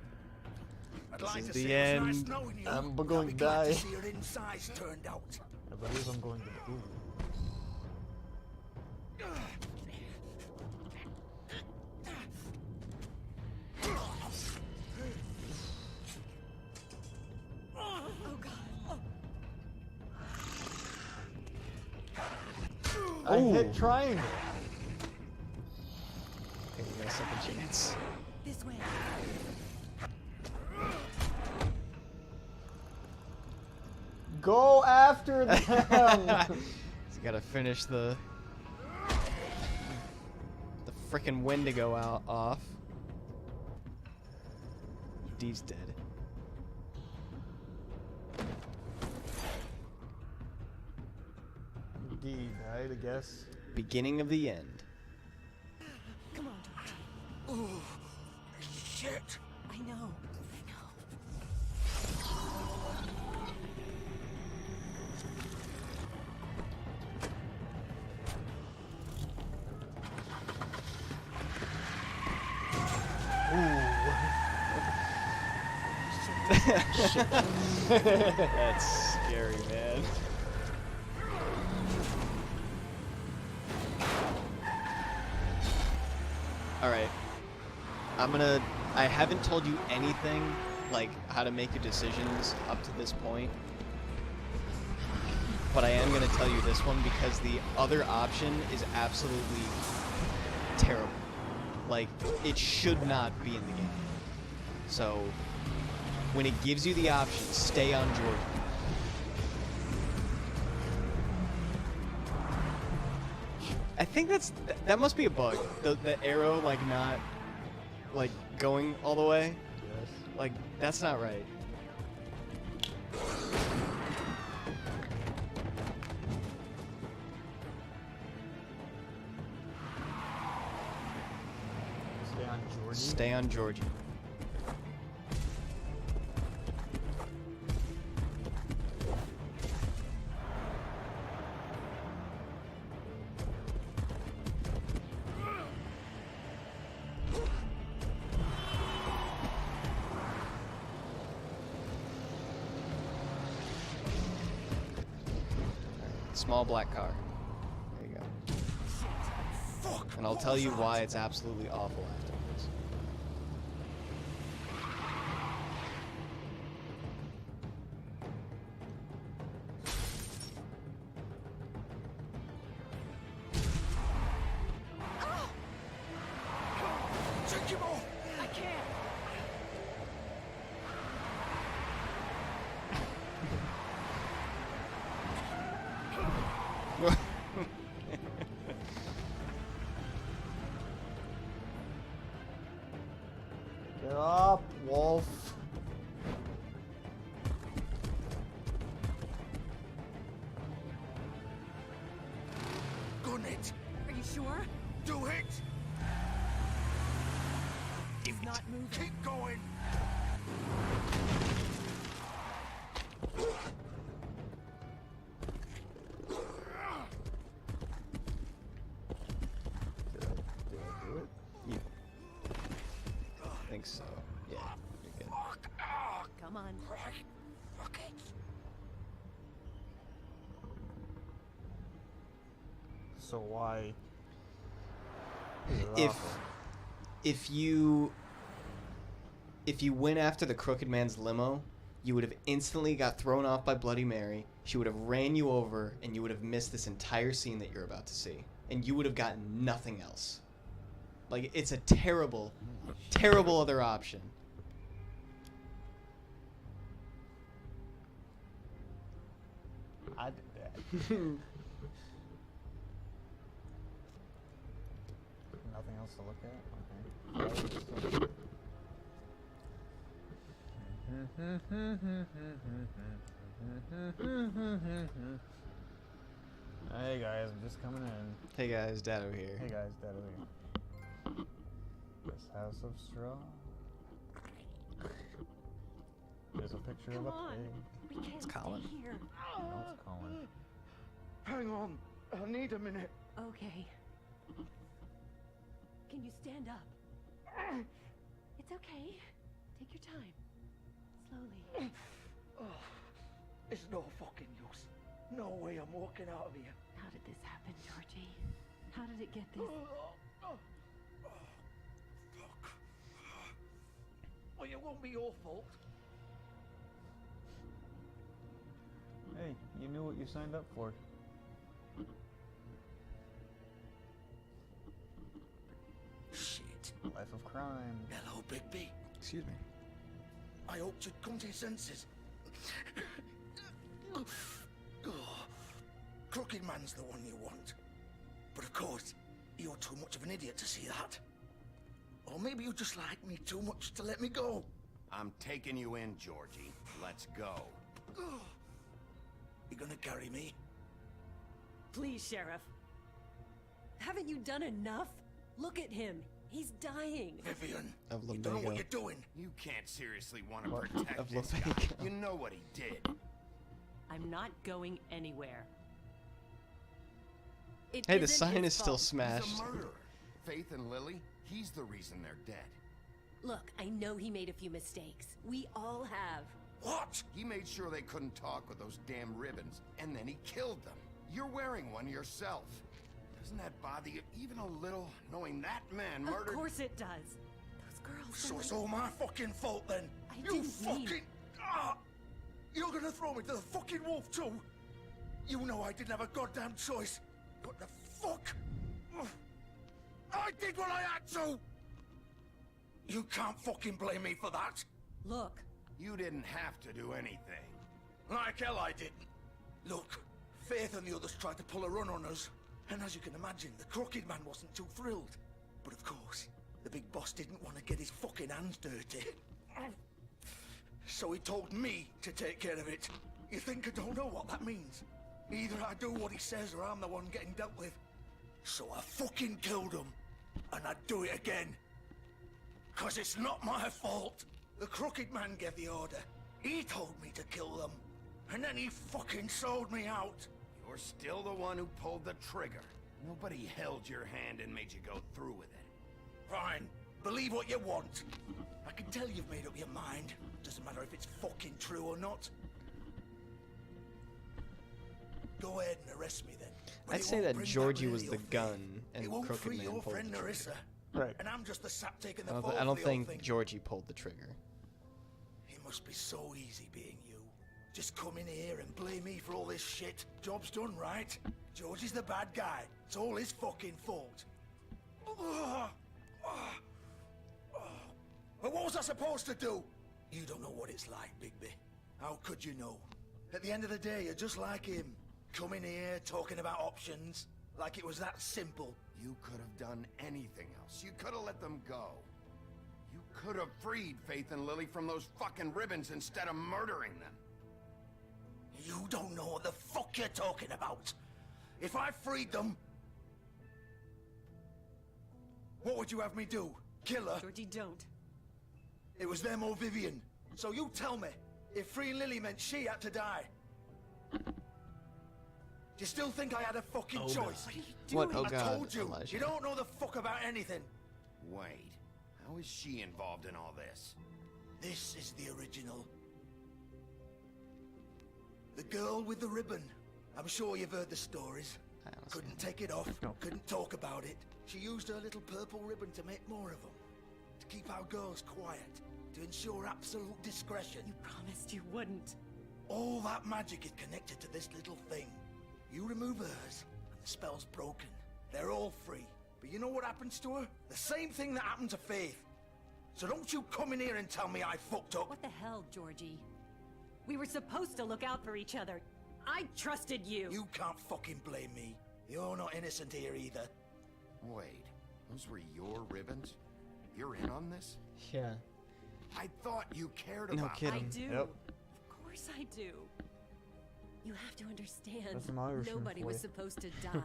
I'd This like is to the say it was nice end. knowing you. I'm but going I'll be to glad die. to see your insides turned out. I believe I'm going to. Ooh. Oh god. I hit triangle. Okay, you got a second chance. This way. Go after them. He's gotta finish the frickin' Wendigo out off. Dee's dead. Indeed, right? I guess. Beginning of the end. Come on, Georgie. Oh, shit. I know. That's scary, man. Alright. I haven't told you anything, like, how to make your decisions up to this point. But I am gonna tell you this one because the other option is absolutely terrible. Like, it should not be in the game. So, when it gives you the option, stay on Georgia. I think that must be a bug. The arrow, like, not, like, going all the way. Yes. Like, that's not right. Stay on Georgie. Stay on Georgia. small black car. There you go. Fuck! And I'll tell you why it's absolutely awful afterwards. Take him off! I can't. Get up, wolf. Gun it! Are you sure? Do it! He's not moving. Keep going! Yeah. I think so. Yeah, you're good. Come on. So why? If you went after the Crooked Man's limo, you would have instantly got thrown off by Bloody Mary. She would have ran you over, and you would have missed this entire scene that you're about to see, and you would have gotten nothing else. Like, it's a terrible, terrible other option. I did that. Nothing else to look at? Okay. Hey guys, I'm just coming in. Hey guys, Dad over here. Hey guys, Dad over here. This house of straw. There's a picture Come of a on. pig. We can't It's Colin. stay here. No, it's Colin. Hang on. I need a minute. Okay. Can you stand up? It's okay. Take your time. Slowly. Oh, it's no fucking use. No way I'm walking out of here. How did this happen, Georgie? How did it get this? Fuck. Well, it won't be your fault. Hey, you knew what you signed up for. Shit. Life of crime. Hello, Bigby. Excuse me. I hoped you'd come to your senses. Crooked Man's the one you want. But of course, you're too much of an idiot to see that. Or maybe you just like me too much to let me go. I'm taking you in, Georgie. Let's go. You gonna carry me? Please, Sheriff. Haven't you done enough? Look at him. He's dying. Vivian, Of you don't know what Lumbago. you're doing. You can't seriously want to What? protect Of this guy. Lumbago. You know what he did. I'm not going anywhere. It Hey, the isn't sign his is still fault. smashed. He's a murderer. Faith and Lily, he's the reason they're dead. Look, I know he made a few mistakes. We all have. What? He made sure they couldn't talk with those damn ribbons, and then he killed them. You're wearing one yourself. Doesn't that bother you even a little, knowing that man murdered... Of course it does. Those girls... So were it's like- all my fucking fault then. I You didn't fucking... mean- You're gonna throw me to the fucking wolf too? You know I didn't have a goddamn choice. What the fuck? I did what I had to! You can't fucking blame me for that. Look. You didn't have to do anything. Like hell I didn't. Look, Faith and the others tried to pull a run on us. And as you can imagine, the Crooked Man wasn't too thrilled. But of course, the big boss didn't want to get his fucking hands dirty. So he told me to take care of it. You think I don't know what that means? Either I do what he says or I'm the one getting dealt with. So I fucking killed him. And I'd do it again. 'Cause it's not my fault. The Crooked Man gave the order. He told me to kill them. And then he fucking sold me out. You're still the one who pulled the trigger. Nobody held your hand and made you go through with it. Fine. Believe what you want. I can tell you've made up your mind. Doesn't matter if it's fucking true or not. Go ahead and arrest me then. But I'd it say won't that bring Georgie back was Lily the or Faith. gun and It won't Crooked free Man your pulled friend the trigger. Nerissa. Right. And I'm just the sap taking the I fall don't for the whole think thing. Georgie pulled the trigger. It must be so easy being you. Just come in here and blame me for all this shit. Job's done, right? Georgie's the bad guy. It's all his fucking fault. But what was I supposed to do? You don't know what it's like, Bigby. How could you know? At the end of the day, you're just like him. Coming here, talking about options, like it was that simple. You could have done anything else. You could have let them go. You could have freed Faith and Lily from those fucking ribbons instead of murdering them. You don't know what the fuck you're talking about. If I freed them, what would you have me do? Kill her? Georgie, don't. It was them or Vivian. So you tell me, if freeing Lily meant she had to die. Do you still think I had a fucking Oh, choice? God. What? Oh, I God, told you, Elijah. you don't know the fuck about anything. Wait, how is she involved in all this? This is the original. The girl with the ribbon. I'm sure you've heard the stories. Couldn't take it off, couldn't talk about it. She used her little purple ribbon to make more of them. To keep our girls quiet. To ensure absolute discretion. You promised you wouldn't. All that magic is connected to this little thing. You remove hers, and the spell's broken. They're all free. But you know what happens to her? The same thing that happened to Faith. So don't you come in here and tell me I fucked up. What the hell, Georgie? We were supposed to look out for each other. I trusted you. You can't fucking blame me. You're not innocent here either. Wait, those were your ribbons? You're in on this? Yeah. I thought you cared No about kidding. I do. Yep. Of course I do. You have to understand. That's some Irishman Nobody for was you. supposed to die.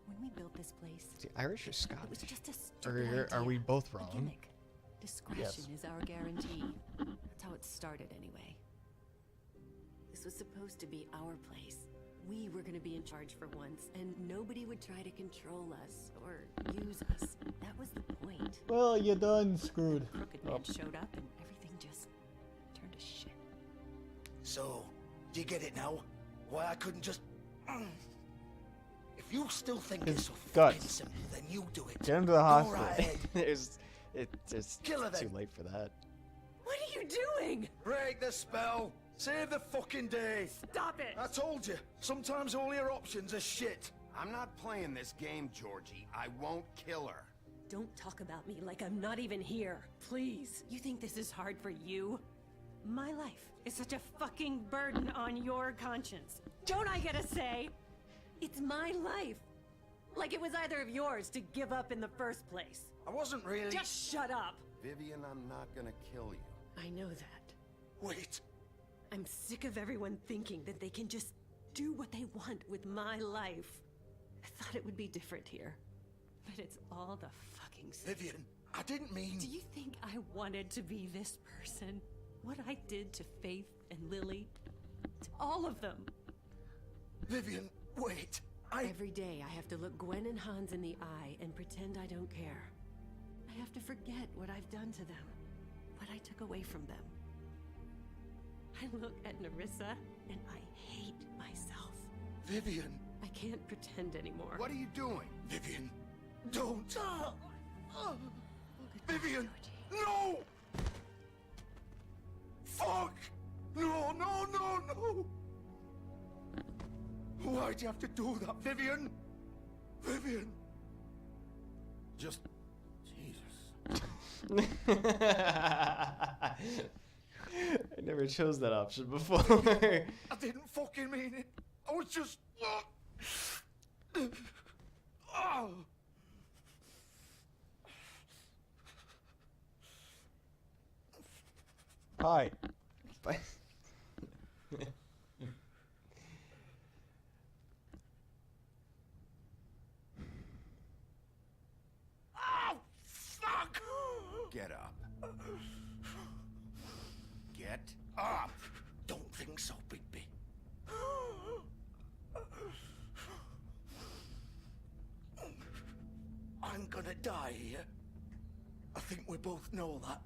When we built this place, Is he Irish or it was Scottish? just a Or stupid are we idea. both A wrong? gimmick. Discretion Yes. is our guarantee. That's how it started, anyway. This was supposed to be our place. We were going to be in charge for once, and nobody would try to control us or use us. That was the point. Well, you done screwed. Crooked Man showed up, and everything just turned to shit. So, do you get it now? Why I couldn't just... If you still think His it's so guts. fucking simple, then you do it. Get him to the Go hospital. right ahead. It's Kill her too then. late for that. What are you doing? Break the spell. Save the fucking day. Stop it. I told you. Sometimes all your options are shit. I'm not playing this game, Georgie. I won't kill her. Don't talk about me like I'm not even here. Please. You think this is hard for you? My life is such a fucking burden on your conscience. Don't I get a say? It's my life. Like it was either of yours to give up in the first place. I wasn't really... Just shut up. Vivian, I'm not gonna kill you. I know that. Wait. I'm sick of everyone thinking that they can just do what they want with my life. I thought it would be different here. But it's all the fucking same. Vivian, I didn't mean... Do you think I wanted to be this person? What I did to Faith and Lily? To all of them. Vivian, wait. Every day I have to look Gwen and Hans in the eye and pretend I don't care. I have to forget what I've done to them. What I took away from them. I look at Nerissa and I hate myself. Vivian. I can't pretend anymore. What are you doing? Vivian, don't. Vivian, no! Fuck! No, no, no, no! Why'd you have to do that, Vivian? Vivian! Just... Jesus. I never chose that option before. I didn't fucking mean it. I was just... Oh. Hi. Bye. Oh, fuck! Get up. Get up! Don't think so, Bigby. I'm gonna die here. I think we both know that.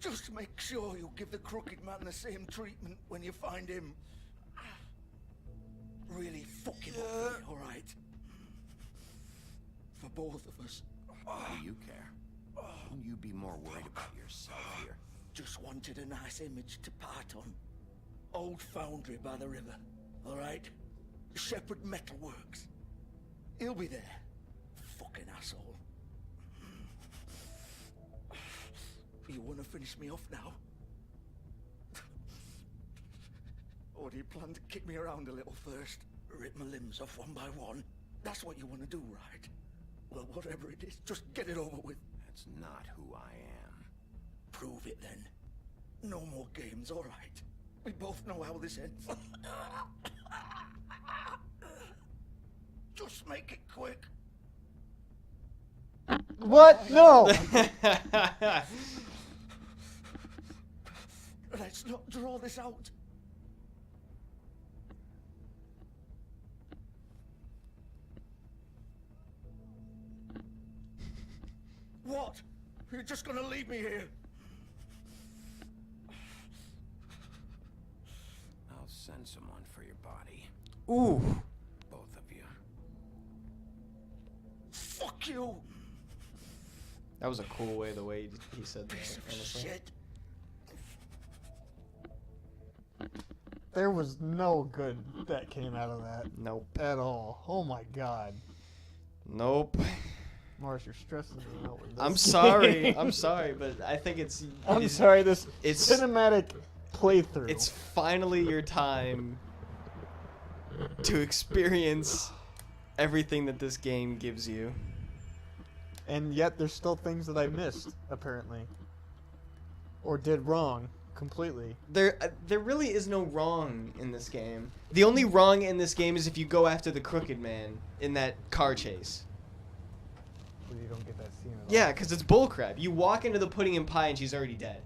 Just make sure you give the Crooked Man the same treatment when you find him. really fucking up for it, alright? For both of us. What do you care? Shouldn't you be more worried about yourself here? Just wanted a nice image to part on. Old foundry by the river, alright? Shepherd Metalworks. He'll be there. Fucking asshole. You wanna finish me off now? Or do you plan to kick me around a little first? Rip my limbs off one by one? That's what you wanna do, right? Well, whatever it is, just get it over with. That's not who I am. Prove it then. No more games, alright? We both know how this ends. Just make it quick. What? No! Let's not draw this out. What? You're just gonna leave me here? I'll send someone for your body. Ooh. Both of you. Fuck you! That was a cool way, the way he said that, honestly. Shit. There was no good that came out of that. Nope. At all. Oh my god. Nope. Morris, you're stressing me out with this. I'm sorry. I'm sorry, but I think it's... I'm sorry, this it's cinematic playthrough. It's finally your time to experience everything that this game gives you. And yet there's still things that I missed, apparently. Or did wrong. Completely. There really is no wrong in this game. The only wrong in this game is if you go after the Crooked Man in that car chase. Well, you don't get that scene at all. Yeah, because it's bullcrap. You walk into the pudding and pie and she's already dead.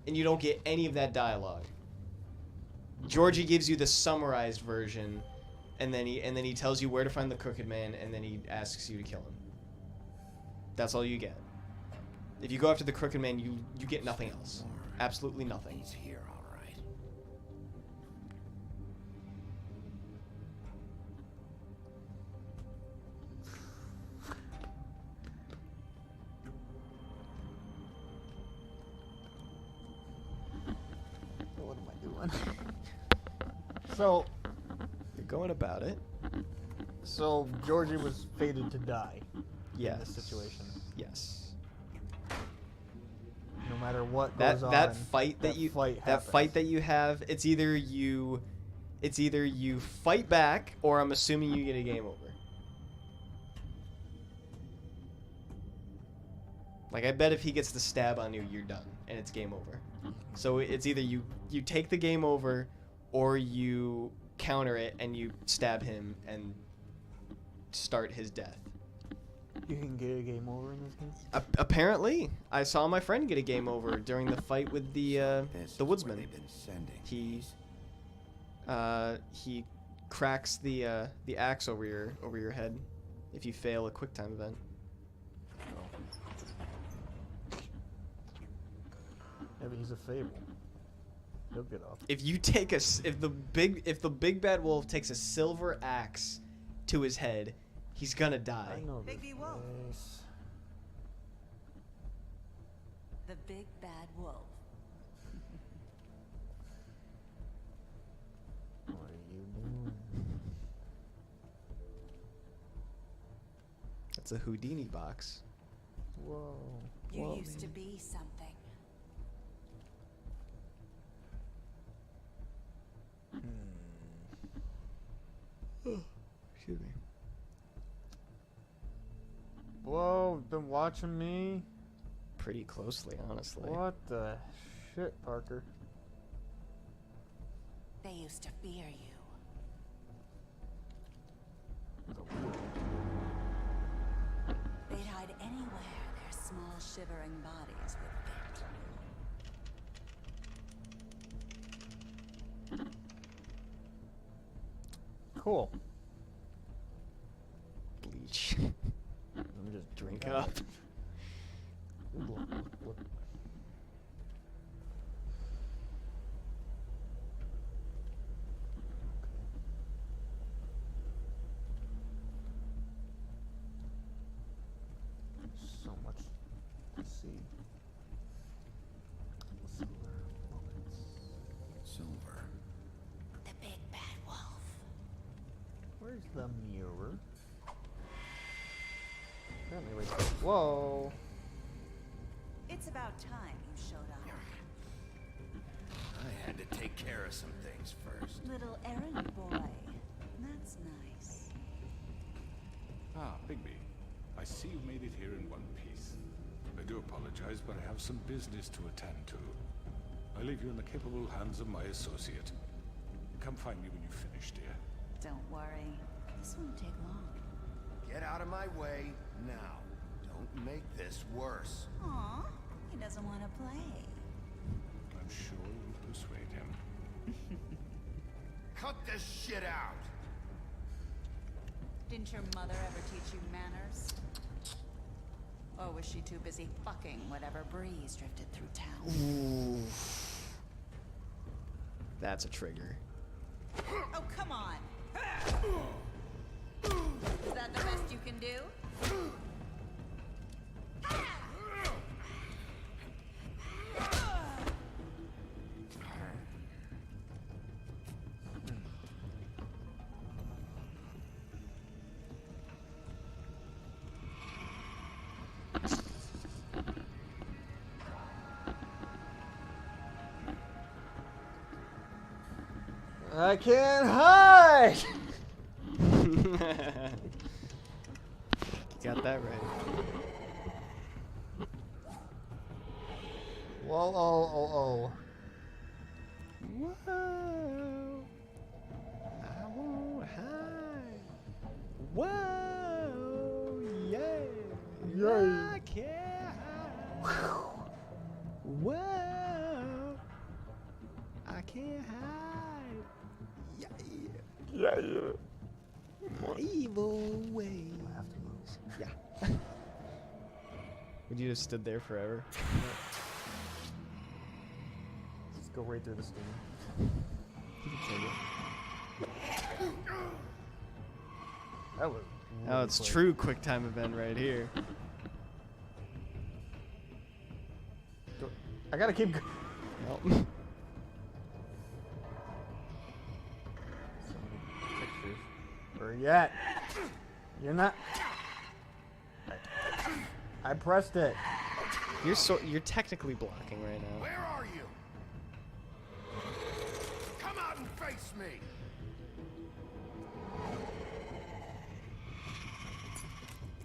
And you don't get any of that dialogue. Georgie gives you the summarized version, and then he tells you where to find the Crooked Man, and then he asks you to kill him. That's all you get. If you go after the Crooked Man, you get nothing else. Absolutely nothing. He's here, all right. What am I doing? So, you're going about it. So Georgie was fated to die. Yes. In this situation. Yes. No matter what that goes on, that fight that you have, it's either you fight back, or I'm assuming you get a game over. Like, I bet if he gets the stab on you, you're done and it's game over. So it's either you take the game over, or you counter it and you stab him and start his death. You can get a game over in this game? Apparently, I saw my friend get a game over during the fight with the woodsman. He cracks the axe over your head if you fail a quick time event. Yeah, but he's a fable. He'll get off. If you take if the big bad wolf takes a silver axe to his head, he's gonna die. I know Big this Wolf. place. The big bad wolf. What are you doing? That's a Houdini box. Whoa. You used to be something. Excuse me. Whoa, been watching me? Pretty closely, honestly. What the shit, Parker? They used to fear you. They'd hide anywhere their small shivering bodies would fit. Cool. Bleach. Let me just Drink up. Look. see. Silver. The big bad wolf. Where's the mirror? Apparently right there. Whoa. It's about time you showed up. I had to take care of some things first. Little errand boy. That's nice. Ah, Bigby. I see you made it here in one piece. I do apologize, but I have some business to attend to. I leave you in the capable hands of my associate. Come find me when you finish, dear. Don't worry. This won't take long. Get out of my way now. Don't make this worse. Aw, he doesn't want to play. I'm sure you'll persuade him. Cut this shit out! Didn't your mother ever teach you manners? Or was she too busy fucking whatever breeze drifted through town? Ooh. That's a trigger. Oh, come on! Is that the best you can do? I can't hide! You got that right. Whoa, oh, oh, oh. Whoa. I won't hide. Whoa. Yeah. Yeah. I can't hide. Whoa. I can't hide. Yeah, yeah. My evil ways. I have to move. Yeah. Would you have stood there forever? Just go right through the steam. You can take it. That was. Oh, really it's quick. true quick time event right here. I gotta keep. Nope. Pictures. Where you at? You're not. I pressed it. You're technically blocking right now. Where are you? Come out and face me!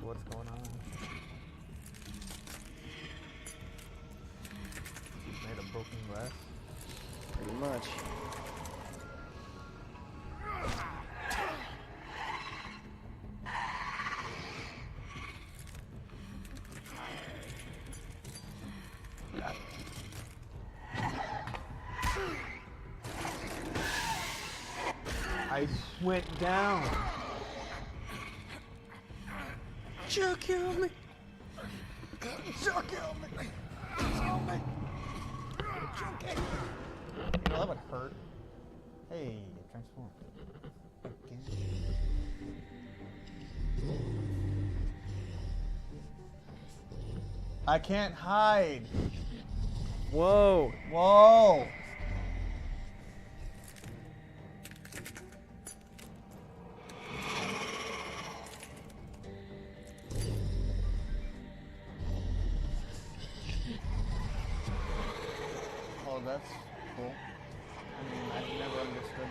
What's going on? Made of broken glass. Pretty much. I went down. Chuck, kill me. Chuck, kill me. Kill me. Chuck, kill me. You know, that would hurt. Hey, it transformed. I can't hide. Whoa. Whoa. Oh, that's cool. I mean, I've never understood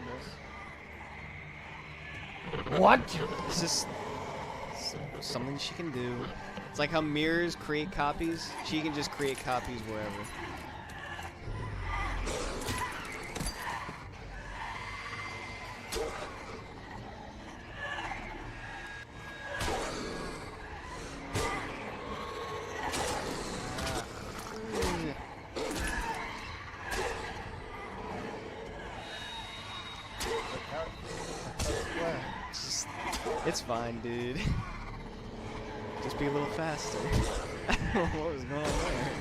this. What? It's just something she can do. It's like how mirrors create copies. She can just create copies wherever. It's fine, dude. Just be a little faster. I don't know what was going on there.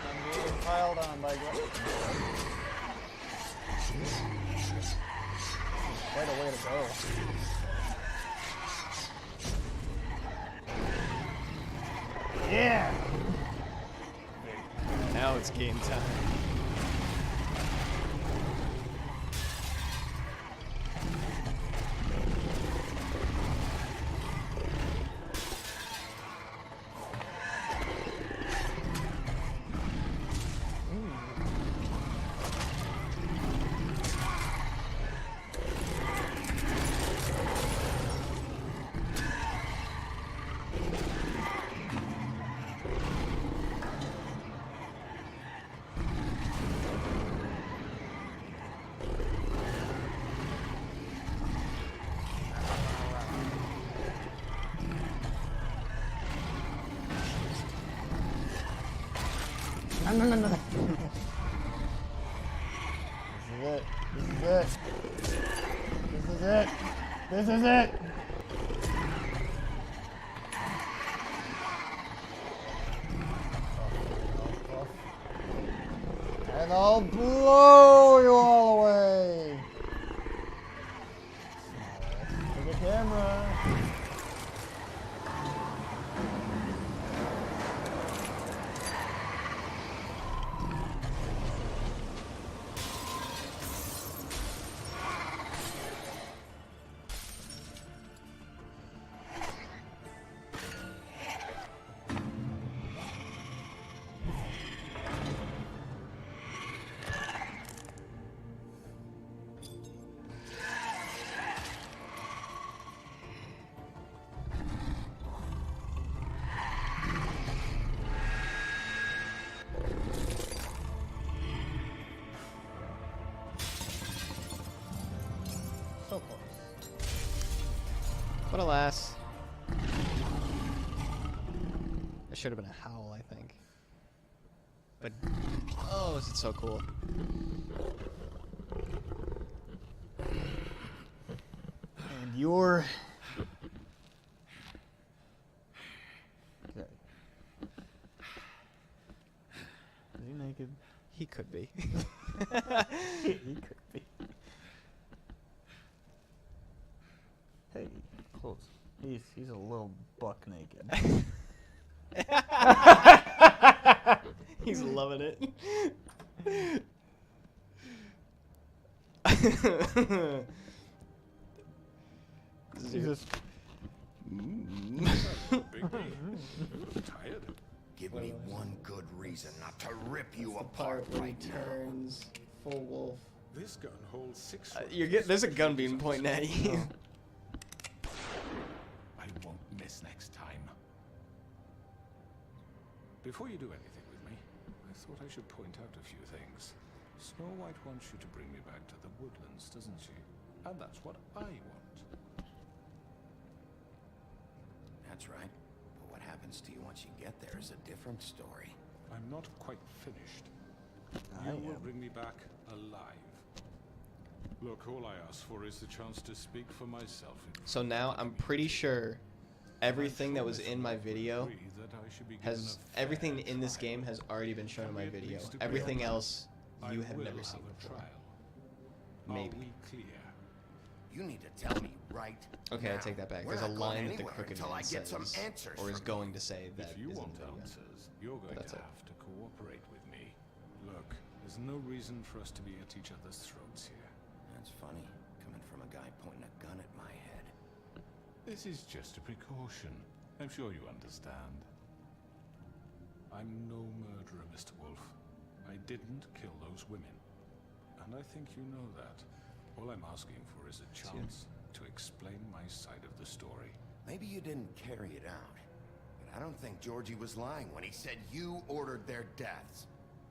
I'm being piled on by Quite a way to go. Yeah! Now it's game time. No. This is it. This is it. And I'll blow you all away. To the camera. So close. But alas. It should have been a howl, I think. But, oh, is it so cool. And you're... Okay. Is he naked? He could be. He could be. Hey, close. He's a little buck naked. He's loving it. Jesus. Tired? Give me one good reason not to rip you apart right turns full wolf. This gun holds 6. There's a gun being pointing at you. I won't miss next time. Before you do anything with me, I thought I should point out a few things. Snow White wants you to bring me back to the woodlands, doesn't she? And that's what I want. That's right. But what happens to you once you get there is a different story. I'm not quite finished. You will bring me back alive. Look, all I ask for is the chance to speak for myself. So now I'm pretty sure everything that was in my video has everything in this game has already been shown in my video. Everything else you have never seen before. Maybe. You need to tell me right. Okay, now. I take that back. We're There's a not going line that the anywhere crooked until man I get some says, answers or is from going to say that If you is in want the video. answers, you're going to have to cooperate with me. Look, there's no reason for us to be at each other's throats here. That's funny, coming from a guy pointing a gun at my head. This is just a precaution. I'm sure you understand. I'm no murderer, Mr. Wolf. I didn't kill those women. And I think you know that. All I'm asking for is a chance to explain my side of the story. Maybe you didn't carry it out, but I don't think Georgie was lying when he said you ordered their deaths.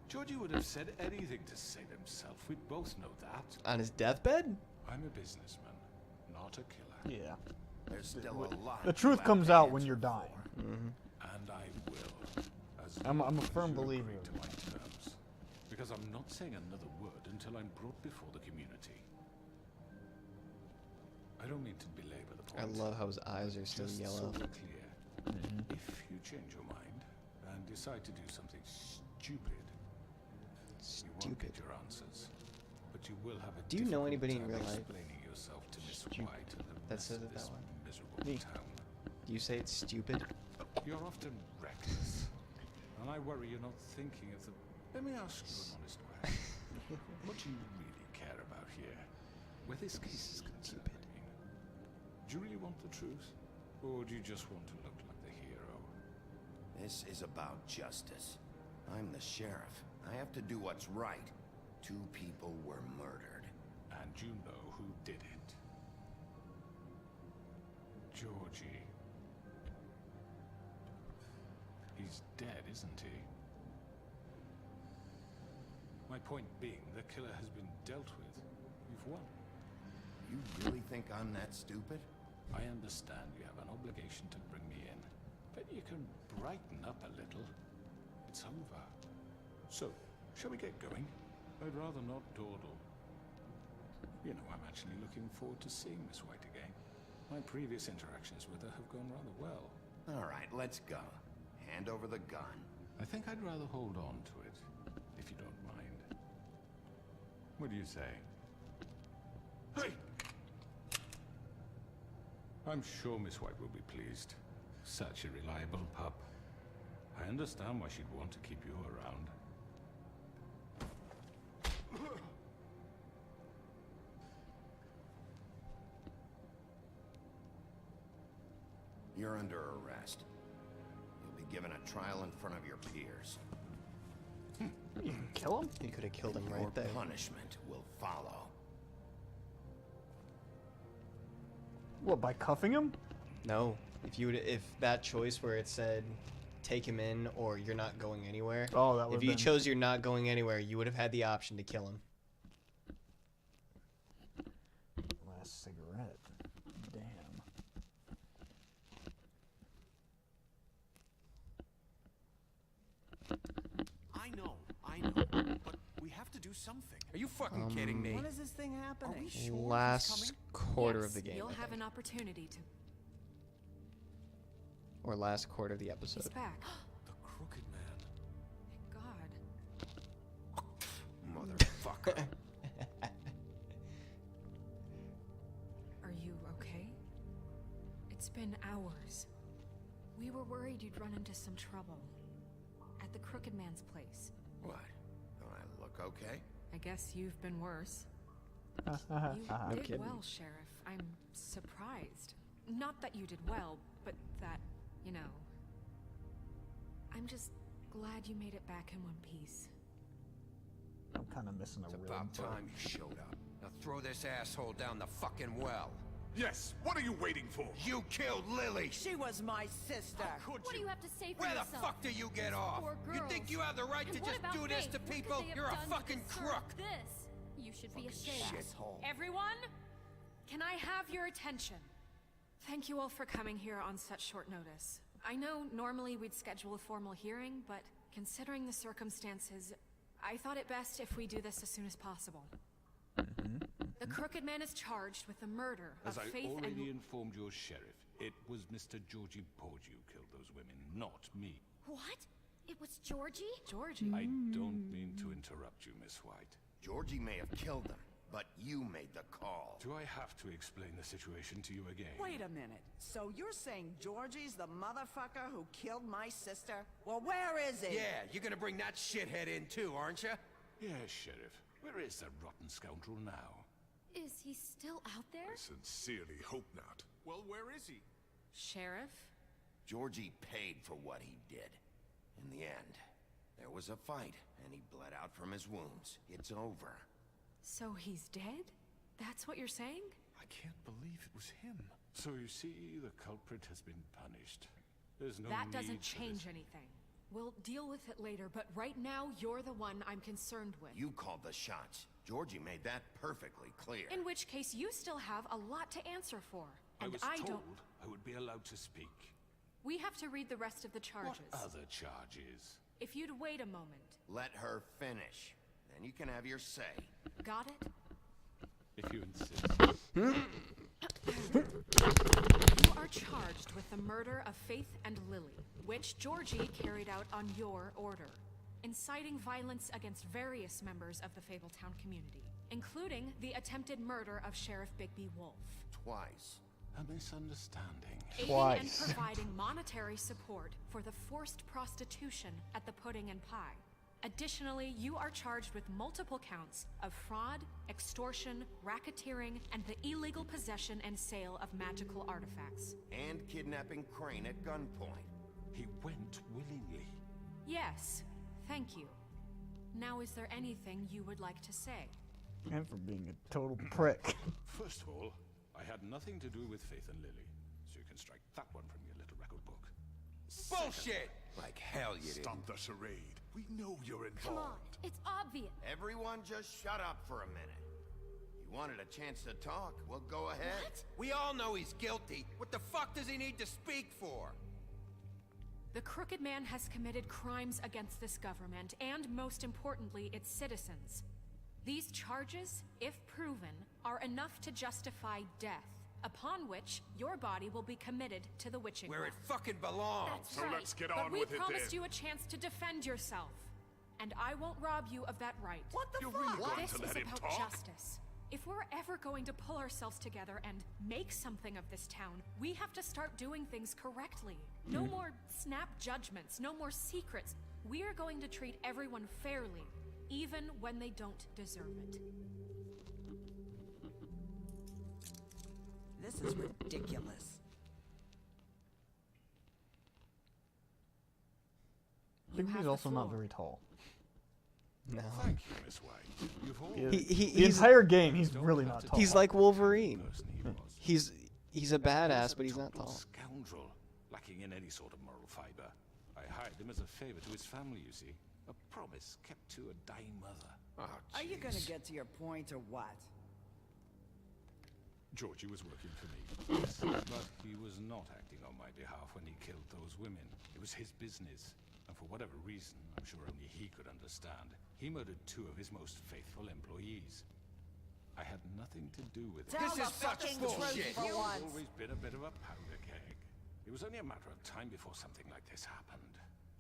Georgie would have said anything to save himself. We'd both know that. On his deathbed? I'm a businessman, not a killer. Yeah. There's still a lot. The truth comes out when you're dying. And I will. I'm a firm believer. To my terms, because I'm not saying another word until I'm brought before the community. I don't mean to belabor the point. I love how his eyes are still Just yellow. so we're clear. If you change your mind and decide to do something stupid, you won't get your answers. But but you will have a Do you know difficult anybody in time real life explaining yourself to Miss White and the that rest says of it this that way? miserable Me. town? Do you say it's stupid? You're often reckless, and I worry you're not thinking of the... Let me ask you an honest question. What do you really care about here? Where this case is concerned, I mean. Do you really want the truth? Or do you just want to look like the hero? This is about justice. I'm the sheriff. I have to do what's right. 2 people were murdered. And you know who did it. Georgie. He's dead, isn't he? My point being, the killer has been dealt with. You've won. You really think I'm that stupid? I understand you have an obligation to bring me in, but you can brighten up a little. It's over. So, shall we get going? I'd rather not dawdle. You know, I'm actually looking forward to seeing Miss White again. My previous interactions with her have gone rather well. All right, let's go. Hand over the gun. I think I'd rather hold on to it, if you don't mind. What do you say? Hey! I'm sure Miss White will be pleased. Such a reliable pup. I understand why she'd want to keep you around. You're under arrest. You'll be given a trial in front of your peers. You can kill him? You could have killed him Your right there. punishment will follow. What, by cuffing him? No. If that choice where it said take him in or you're not going anywhere. Oh, that would if have you been... chose you're not going anywhere, you would have had the option to kill him. Last cigarette. Damn. I know, but we have to do something. Are you fucking kidding me? When is this thing happening? Sure Last quarter of the game. You'll I have think. an opportunity to. Or last quarter of the episode. He's back. The Crooked Man. God. Motherfucker. Are you okay? It's been hours. We were worried you'd run into some trouble. At the Crooked Man's place. What? Don't I look okay? I guess you've been worse. No You did kidding. well, Sheriff. I'm surprised. Not that you did well, but that, you know... I'm just glad you made it back in one piece. I'm kind of missing a It's rib. about time you showed up. Now throw this asshole down the fucking well. Yes, what are you waiting for? You killed Lily! She was my sister. What do you have to say for Where yourself? the fuck do you get off? Poor You girls. think you have the right And to what just about do this Faith? to What could people? they have You're a done to fucking deserve crook! This? You should be ashamed. Shithole. Everyone, can I have your attention? Thank you all for coming here on such short notice. I know normally we'd schedule a formal hearing, but considering the circumstances, I thought it best if we do this as soon as possible. The Crooked Man is charged with the murder As of I Faith already and... informed your sheriff, it was Mr. Georgie Porge who killed those women, not me. What? It was Georgie? Georgie? I don't mean to interrupt you, Miss White. Georgie may have killed them, but you made the call. Do I have to explain the situation to you again? Wait a minute. So you're saying Georgie's the motherfucker who killed my sister? Well, where is he? Yeah, you're gonna bring that shithead in too, aren't you? Yes, Sheriff. Where is that rotten scoundrel now? Is he still out there? I sincerely hope not. Well, where is he? Sheriff? Georgie paid for what he did. In the end, there was a fight, and he bled out from his wounds. It's over. So he's dead? That's what you're saying? I can't believe it was him. So you see, the culprit has been punished. There's no That need doesn't for change this. anything. We'll deal with it later, but right now, you're the one I'm concerned with. You called the shots. Georgie made that perfectly clear. In which case, you still have a lot to answer for. I And was I told don't... I would be allowed to speak. We have to read the rest of the charges. What other charges? If you'd wait a moment. Let her finish. Then you can have your say. Got it? If you insist. You are charged with the murder of Faith and Lily, which Georgie carried out on your order, inciting violence against various members of the Fabletown community, including the attempted murder of Sheriff Bigby Wolf. Twice. A misunderstanding. Aiding and providing monetary support for the forced prostitution at the Pudding and Pie. Additionally, you are charged with multiple counts of fraud, extortion, racketeering, and the illegal possession and sale of magical artifacts. And kidnapping Crane at gunpoint. He went willingly. Yes, thank you. Now, is there anything you would like to say? And for being a total prick. First of all, I had nothing to do with Faith and Lily, so you can strike that one from your little record book. Bullshit! Like hell you didn't. Stop the charade. We know you're involved. Come on, it's obvious. Everyone just shut up for a minute. You wanted a chance to talk? Well, go ahead. What? We all know he's guilty. What the fuck does he need to speak for? The Crooked Man has committed crimes against this government, and most importantly, its citizens. These charges, if proven, are enough to justify death, upon which your body will be committed to the witching Where well. it fucking belongs. That's So right. let's get but on we with it promised then. you a chance to defend yourself, and I won't rob you of that right. What the You're fuck? really going This to is let him about talk? justice. If we're ever going to pull ourselves together and make something of this town, we have to start doing things correctly. No more snap judgments, no more secrets. We are going to treat everyone fairly, even when they don't deserve it. This is ridiculous. Bigby's also not very tall. No. Thank you, Miss White. You've all... The entire game, he's really not tall. He's like Wolverine. He was. He's a badass, but he's not tall. Scoundrel, lacking in any sort of moral fiber. I hired him as a favor to his family, you see. A promise kept to a dying mother. Oh, Are you gonna jeez. get to your point or what? Georgie was working for me, yes, but he was not acting on my behalf when he killed those women. It was his business, and for whatever reason, I'm sure only he could understand, he murdered 2 of his most faithful employees. I had nothing to do with it. Tell the fucking truth for I've once. always been a bit of a powder keg. It was only a matter of time before something like this happened.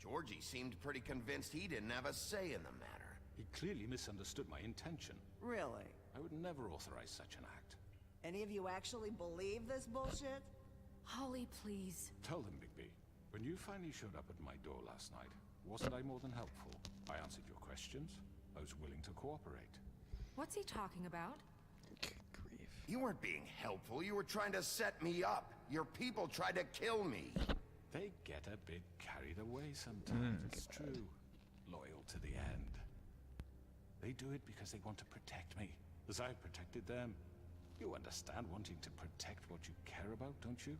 Georgie seemed pretty convinced he didn't have a say in the matter. He clearly misunderstood my intention. Really? I would never authorize such an act. Any of you actually believe this bullshit? Holly, please. Tell them, Bigby. When you finally showed up at my door last night, wasn't I more than helpful? I answered your questions. I was willing to cooperate. What's he talking about? You weren't being helpful. You were trying to set me up. Your people tried to kill me. They get a bit carried away sometimes, it's true. Loyal to the end. They do it because they want to protect me, as I've protected them. You understand wanting to protect what you care about, don't you?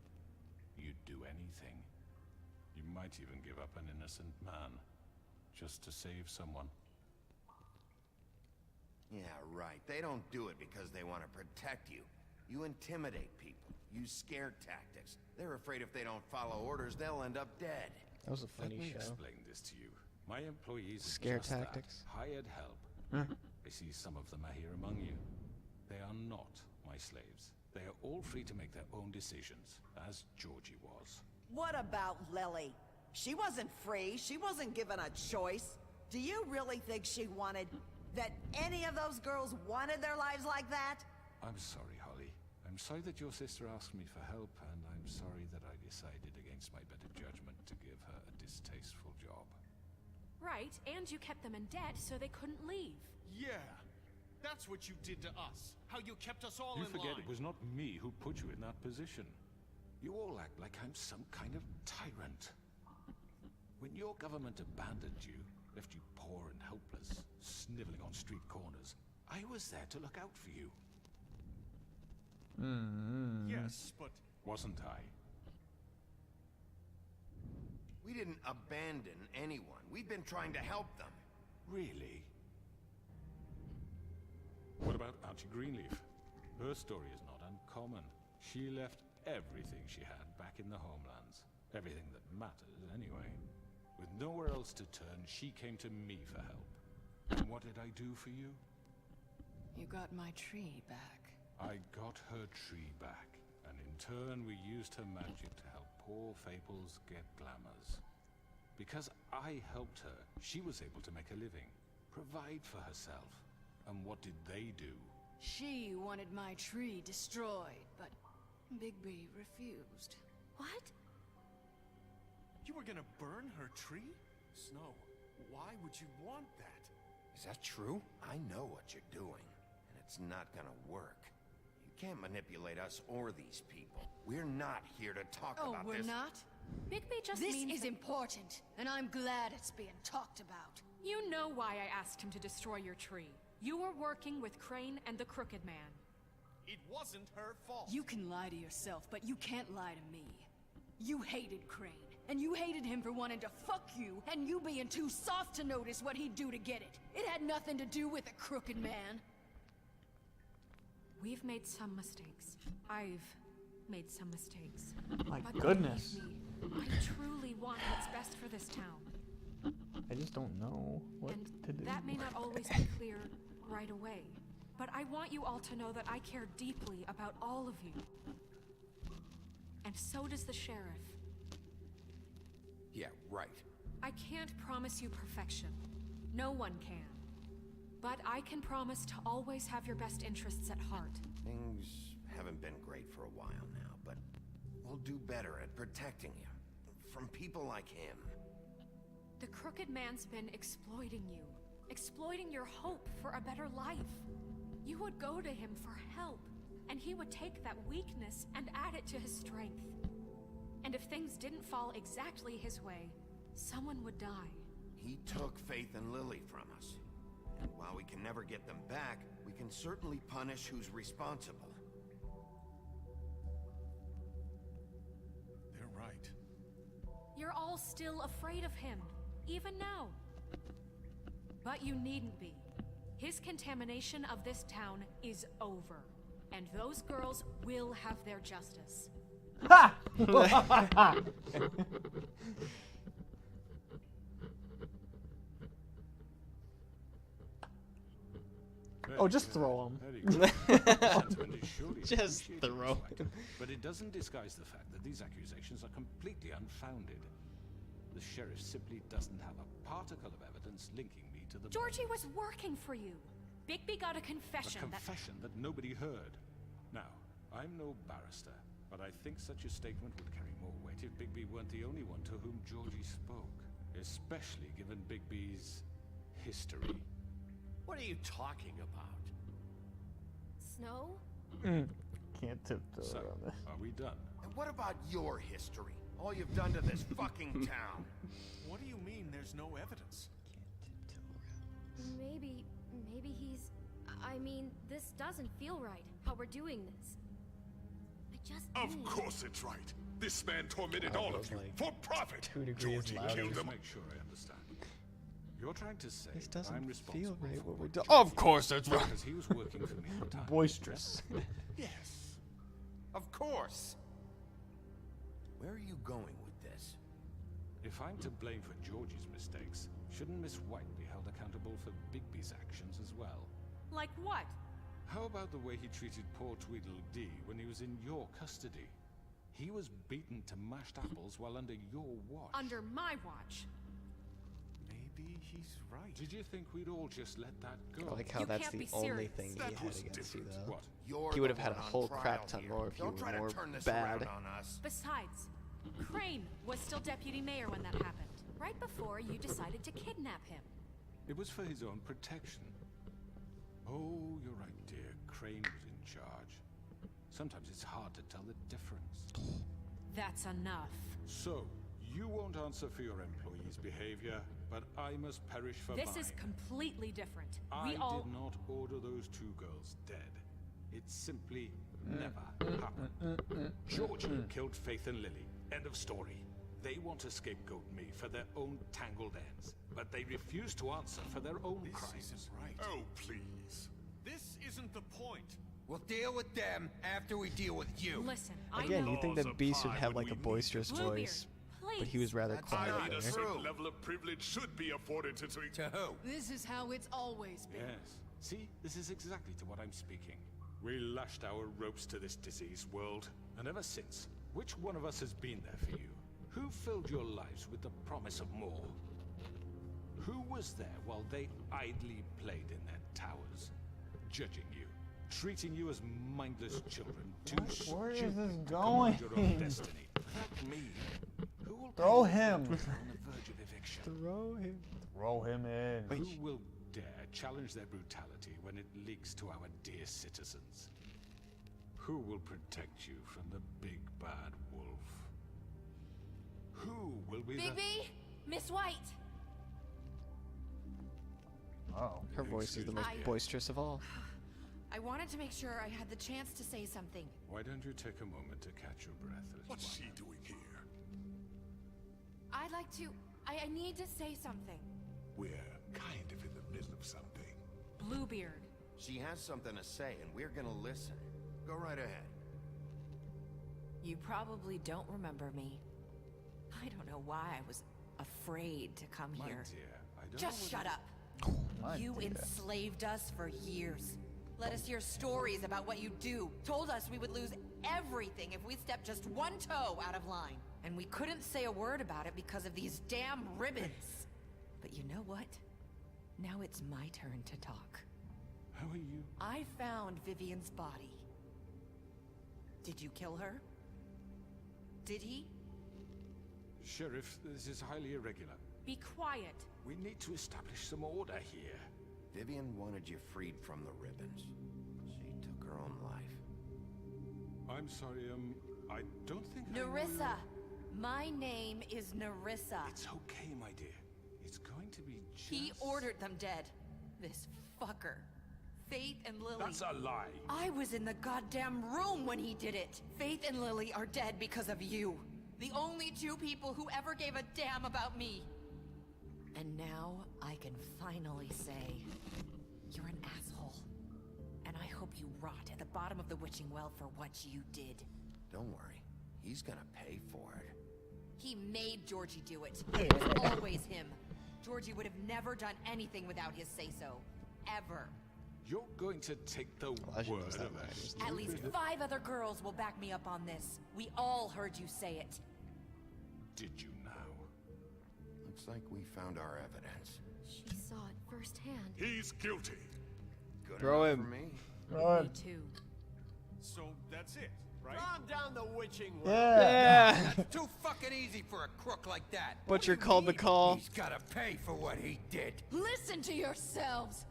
You'd do anything. You might even give up an innocent man, just to save someone. Yeah, right. They don't do it because they want to protect you. You intimidate people. Use scare tactics. They're afraid if they don't follow orders, they'll end up dead. That was a funny Let me show. explain this to you. My employees are Scare just that, tactics. hired help. Mhm. I see some of them are here among you. They are not my slaves. They are all free to make their own decisions, as Georgie was. What about Lily? She wasn't free. She wasn't given a choice. Do you really think she wanted... that any of those girls wanted their lives like that? I'm sorry, Holly. I'm sorry that your sister asked me for help, and I'm sorry that I decided against my better judgment to give her a distasteful job. Right, and you kept them in debt so they couldn't leave. Yeah, that's what you did to us. How you kept us all You in forget line. it was not me who put you in that position. You all act like I'm some kind of tyrant. When your government abandoned you, left you poor and helpless, sniveling on street corners, I was there to look out for you. Yes, but... Wasn't I? We didn't abandon anyone. We've been trying to help them. Really? What about Auntie Greenleaf? Her story is not uncommon. She left everything she had back in the homelands. Everything that matters, anyway. With nowhere else to turn, she came to me for help. And what did I do for you? You got my tree back. I got her tree back, and in turn we used her magic to help poor Fables get glamours. Because I helped her, she was able to make a living, provide for herself. And what did they do? She wanted my tree destroyed, but Bigby refused. What? You were gonna burn her tree? Snow, why would you want that? Is that true? I know what you're doing, and it's not gonna work. You can't manipulate us or these people. We're not here to talk about we're this. not? Bigby just This means is important, and I'm glad it's being talked about. You know why I asked him to destroy your tree. You were working with Crane and the Crooked Man. It wasn't her fault. You can lie to yourself, but you can't lie to me. You hated Crane, and you hated him for wanting to fuck you, and you being too soft to notice what he'd do to get it. It had nothing to do with the Crooked Man. We've made some mistakes. I've made some mistakes. My but goodness. believe me, I truly want what's best for this town. I just don't know what to do. That may not always be clear right away, but I want you all to know that I care deeply about all of you. And so does the sheriff. Yeah, right. I can't promise you perfection. No one can. But I can promise to always have your best interests at heart. Things haven't been great for a while now, but we'll do better at protecting you from people like him. The Crooked Man's been exploiting you. Exploiting your hope for a better life. You would go to him for help, and he would take that weakness and add it to his strength. And if things didn't fall exactly his way, someone would die. He took Faith and Lily from us. And while we can never get them back, we can certainly punish who's responsible. They're right. You're all still afraid of him, even now. But you needn't be. His contamination of this town is over. And those girls will have their justice. Ha! Oh, just throw him. Just throw him. But it doesn't disguise the fact that these accusations are completely unfounded. The sheriff simply doesn't have a particle of evidence linking me to the... Georgie was working for you. Bigby got a confession. A confession that nobody heard. Now, I'm no barrister, but I think such a statement would carry more weight if Bigby weren't the only one to whom Georgie spoke. Especially given Bigby's history. What are you talking about? Snow? Can't tiptoe So, around this. are we done? And what about your history? All you've done to this fucking town. What do you mean there's no evidence? Maybe he's... I mean, this doesn't feel right, how we're doing this. I just Of course it's right. This man tormented all of you like for profit. 2 degrees Georgie louder. killed Just them. make sure I understand. You're trying to say This doesn't I'm feel responsible right for what we're what doing. Georgie Of course that's did right. Because he was working for me at the time. Boisterous. Yes. Of course. Where are you going with this? If I'm to blame for Georgie's mistakes, shouldn't Miss White be held accountable for Bigby's actions as well? Like what? How about the way he treated poor Tweedledee when he was in your custody? He was beaten to mashed apples while under your watch. Under my watch. Maybe he's right. Did you think we'd all just let that go? I like how You that's can't the be only serious. thing he That had was against you, different. though. What? You're He would the have had a one on whole trial crap ton here. more if you Don't were try more to turn this bad. around on us. Besides, Crane was still deputy mayor when that happened, right before you decided to kidnap him. It was for his own protection. Oh, you're right, dear. Crane was in charge. Sometimes it's hard to tell the difference. That's enough. So, you won't answer for your employees' behavior, but I must perish for This mine. is completely different. I We all... did not order those 2 girls dead. It simply never happened. Georgie killed Faith and Lily. End of story. They want to scapegoat me for their own tangled ends, but they refuse to answer for their own This crimes. isn't right. Oh, please. This isn't the point. We'll deal with them after we deal with you. Listen, I Again, know... you think that Beast would have like a boisterous Bluebeard, voice, please. but he was rather That's quiet not there. A certain level of privilege should be afforded to... To who? This is how it's always been. Yes. See, this is exactly to what I'm speaking. We lashed our ropes to this diseased world, and ever since, which one of us has been there for you? Who filled your lives with the promise of more? Who was there while they idly played in their towers, judging you, treating you as mindless children, too Where is stupid this to command your own going? destiny? Not me. Who will Throw pay the him. bills on the verge of eviction? Throw him in. Who will dare challenge their brutality when it leaks to our dear citizens? Who will protect you from the big bad wolf? Who will be Bigby, Miss White. Oh. Her voice is the most boisterous of all. I wanted to make sure I had the chance to say something. Why don't you take a moment to catch your breath? What's she doing here? I'd like to. I need to say something. We're kind of in the middle of something. Bluebeard. She has something to say, and we're gonna listen. Go right ahead. You probably don't remember me. I don't know why I was afraid to come My here. dear, I don't Just know shut up. My You dear. enslaved us for years. Let us hear stories about what you do. Told us we would lose everything if we stepped just one toe out of line. And we couldn't say a word about it because of these damn ribbons. But you know what? Now it's my turn to talk. How are you? I found Vivian's body. Did you kill her? Did he? Sheriff, this is highly irregular. Be quiet. We need to establish some order here. Vivian wanted you freed from the ribbons. She took her own life. I'm sorry, I don't think I know Nerissa. My name is Nerissa. It's okay, my dear. It's going to be just... He ordered them dead. This fucker. Faith and Lily. That's a lie. I was in the goddamn room when he did it. Faith and Lily are dead because of you. The only two people who ever gave a damn about me. And now I can finally say, you're an asshole. And I hope you rot at the bottom of the witching well for what you did. Don't worry. He's gonna pay for it. He made Georgie do it. It was always him. Georgie would have never done anything without his say-so. Ever. You're going to take the word of a At least 5 other girls will back me up on this. We all heard you say it. Did you now? Looks like we found our evidence. She saw it firsthand. He's guilty. Good Throw enough him. for me. Me too. So that's it, right? Calm down the witching well. Yeah. That's too fucking easy for a crook like that. Butcher called the call. He's gotta pay for what he did. Listen to yourselves.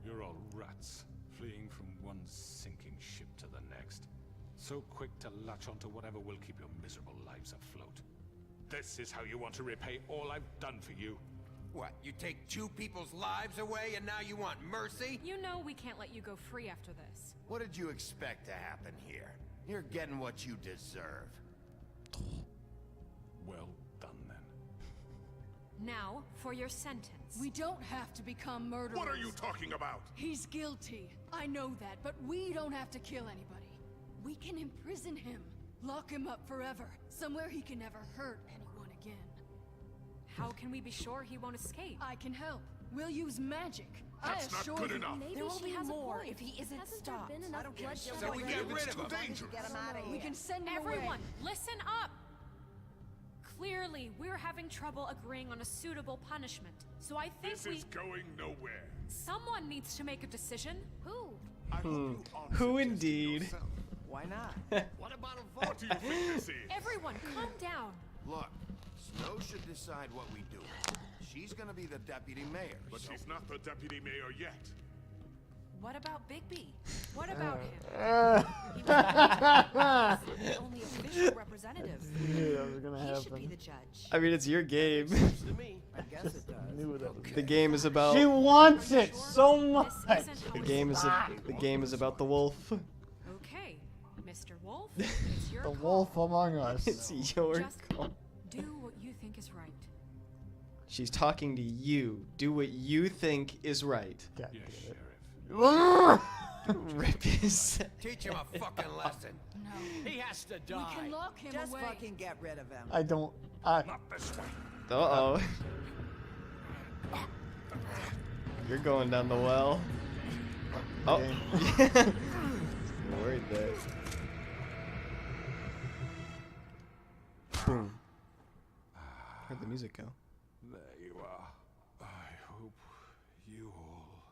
You're all rats, fleeing from one sinking ship to the next. So quick to latch onto whatever will keep your miserable lives afloat. This is how you want to repay all I've done for you. What, you take 2 people's lives away and now you want mercy? You know we can't let you go free after this. What did you expect to happen here? You're getting what you deserve. Well done, then. Now, for your sentence. We don't have to become murderers. What are you talking about? He's guilty. I know that, but we don't have to kill anybody. We can imprison him. Lock him up forever. Somewhere he can never hurt anyone again. How can we be sure he won't escape? I can help. We'll use magic. That's not good enough. Maybe there will be more if he isn't stopped. I don't care. So we get rid of him. Get him out of here. We can send him Everyone, away. listen up! Clearly, we're having trouble agreeing on a suitable punishment. So I think This is going nowhere. someone needs to make a decision. Who? I hope you answer Who just indeed? yourself. Why not? What about a vote? What do you think this is? Everyone, calm down. Look, Snow should decide what we do. She's gonna be the deputy mayor. But so she's not the deputy mayor yet. What about Bigby? What about him? He was the only official representative. Knew that was gonna He should be happen. the judge. I mean, it's your game. To me. I guess it does. Knew that was The game is about. She wants it so much. This isn't how The it's game is supposed the game is about the wolf. Okay, Mr. Wolf, it's your The call. wolf among us. It's your Just call. do what you think is right. She's talking to you. Do what you think is right. God Yes, damn it. Sheriff. Rip his. Teach him a fucking lesson. No. He has to die. We can lock him Just away. fucking get rid of him. I don't. Not this way. Uh-oh. You're going down the well. Oh. Game. Worried there. Boom. Where'd the music go? There you are. hope you all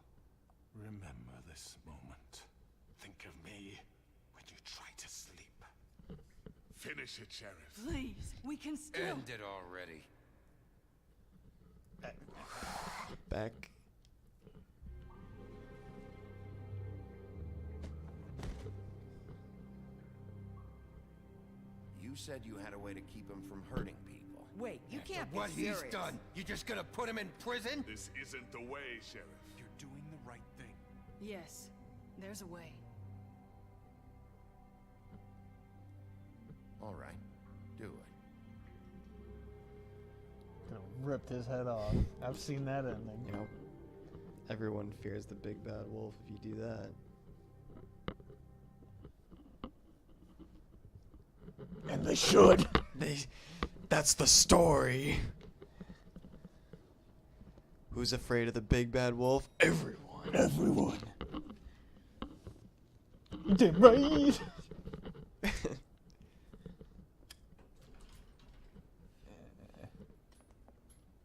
remember this moment. Think of me when you try to sleep. Finish it, Sheriff. Please, we can still... End it already. Back. You said you had a way to keep him from hurting people. Wait, you can't be What serious. he's done, you just gonna put him in prison? This isn't the way, Sheriff. You're doing the right thing. Yes, there's a way. All right, do it. Ripped his head off. I've seen that ending. You know, everyone fears the big bad wolf if you do that. And they should. That's the story. Who's afraid of the big bad wolf? Everyone. Everyone. Damn right.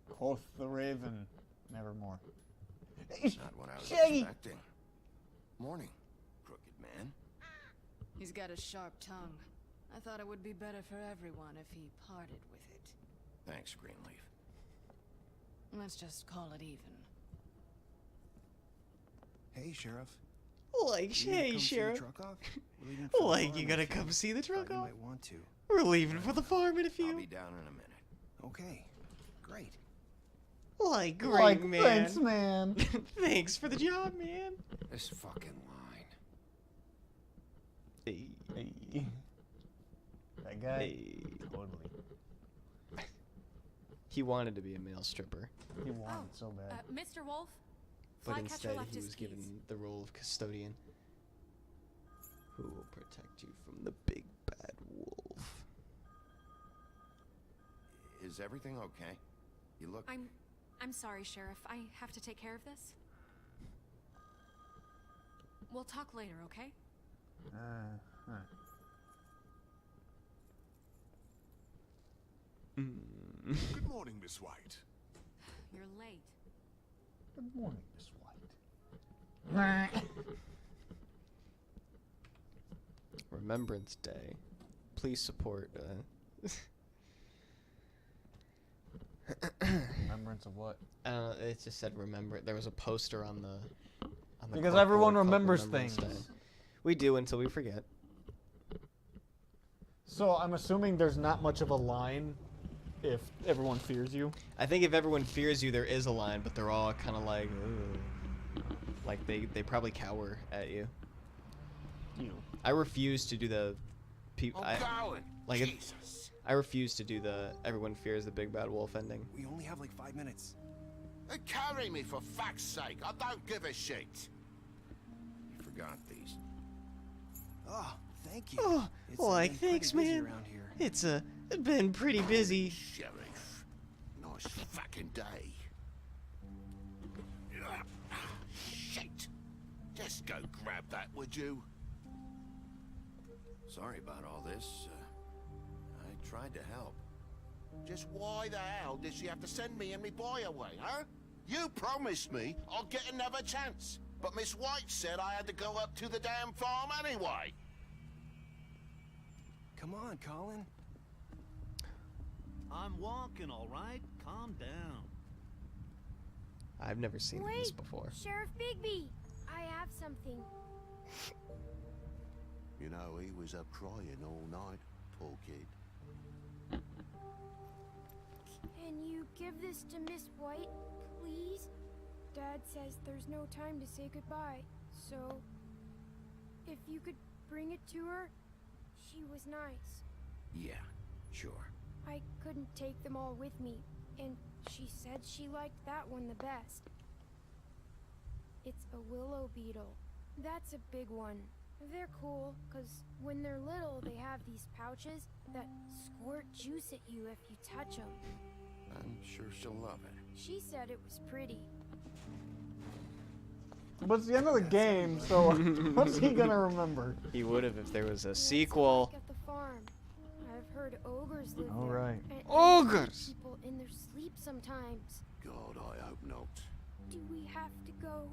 Quoth the raven, nevermore. Not what I was Shaggy. expecting. Morning, crooked man. He's got a sharp tongue. I thought it would be better for everyone if he parted with it. Thanks, Greenleaf. Let's just call it even. Hey, Sheriff. Like, You gonna hey, come see the Sheriff. truck off? We're leaving for the Like, farm you in gonna a few come minutes. see the truck Thought you off? might want to. We're leaving for the farm in a I'll few. be down in a minute. Okay, great. Like, great, Like, man. thanks, man. Thanks for the job, man. This fucking line. Hey. Hey. That guy. Hey. Totally. He wanted to be a male stripper, He wanted so bad. Mr. Wolf? but Flycatcher instead left he his was keys. given the role of custodian. Who will protect you from the big bad wolf? Is everything okay? You look... I'm sorry, Sheriff. I have to take care of this. We'll talk later, okay? Good morning, Miss White. You're late. Good morning, Miss White. Remembrance Day. Please support. Remembrance of what? It just said remember. There was a poster on the. Because corkboard everyone called remembers Remembrance things. Day. We do until we forget. So I'm assuming there's not much of a line if everyone fears you. I think if everyone fears you, there is a line, but they're all kind of like, ugh. Like they probably cower at you. I refuse to do the. I refuse to do the everyone fears the big bad wolf ending. We only have like 5 minutes. Carry me, for fuck's sake. I don't give a shit. You forgot these. Oh, thank you. Oh, It's like been pretty thanks, busy man. around here. It's been pretty busy. Sheriff. Nice fucking day. Shit. Just go grab that, would you? Sorry about all this. I tried to help. Just why the hell did she have to send me and me boy away, huh? You promised me I'll get another chance. But Miss White said I had to go up to the damn farm anyway. Come on, Colin. I'm walking, all right? Calm down. I've never seen this before. Sheriff Bigby, I have something. You know, he was up crying all night, poor kid. Can you give this to Miss White, please? Dad says there's no time to say goodbye, so if you could bring it to her, she was nice. Yeah, sure. I couldn't take them all with me, and she said she liked that one the best. It's a willow beetle. That's a big one. They're cool, because when they're little, they have these pouches that squirt juice at you if you touch them. I'm sure she'll love it. She said it was pretty. But it's the end of the game, so what's he gonna remember? He would have if there was a sequel. At the farm. I've heard ogres live All there. right. and Ogres! People in their sleep sometimes. God, I hope not. Do we have to go?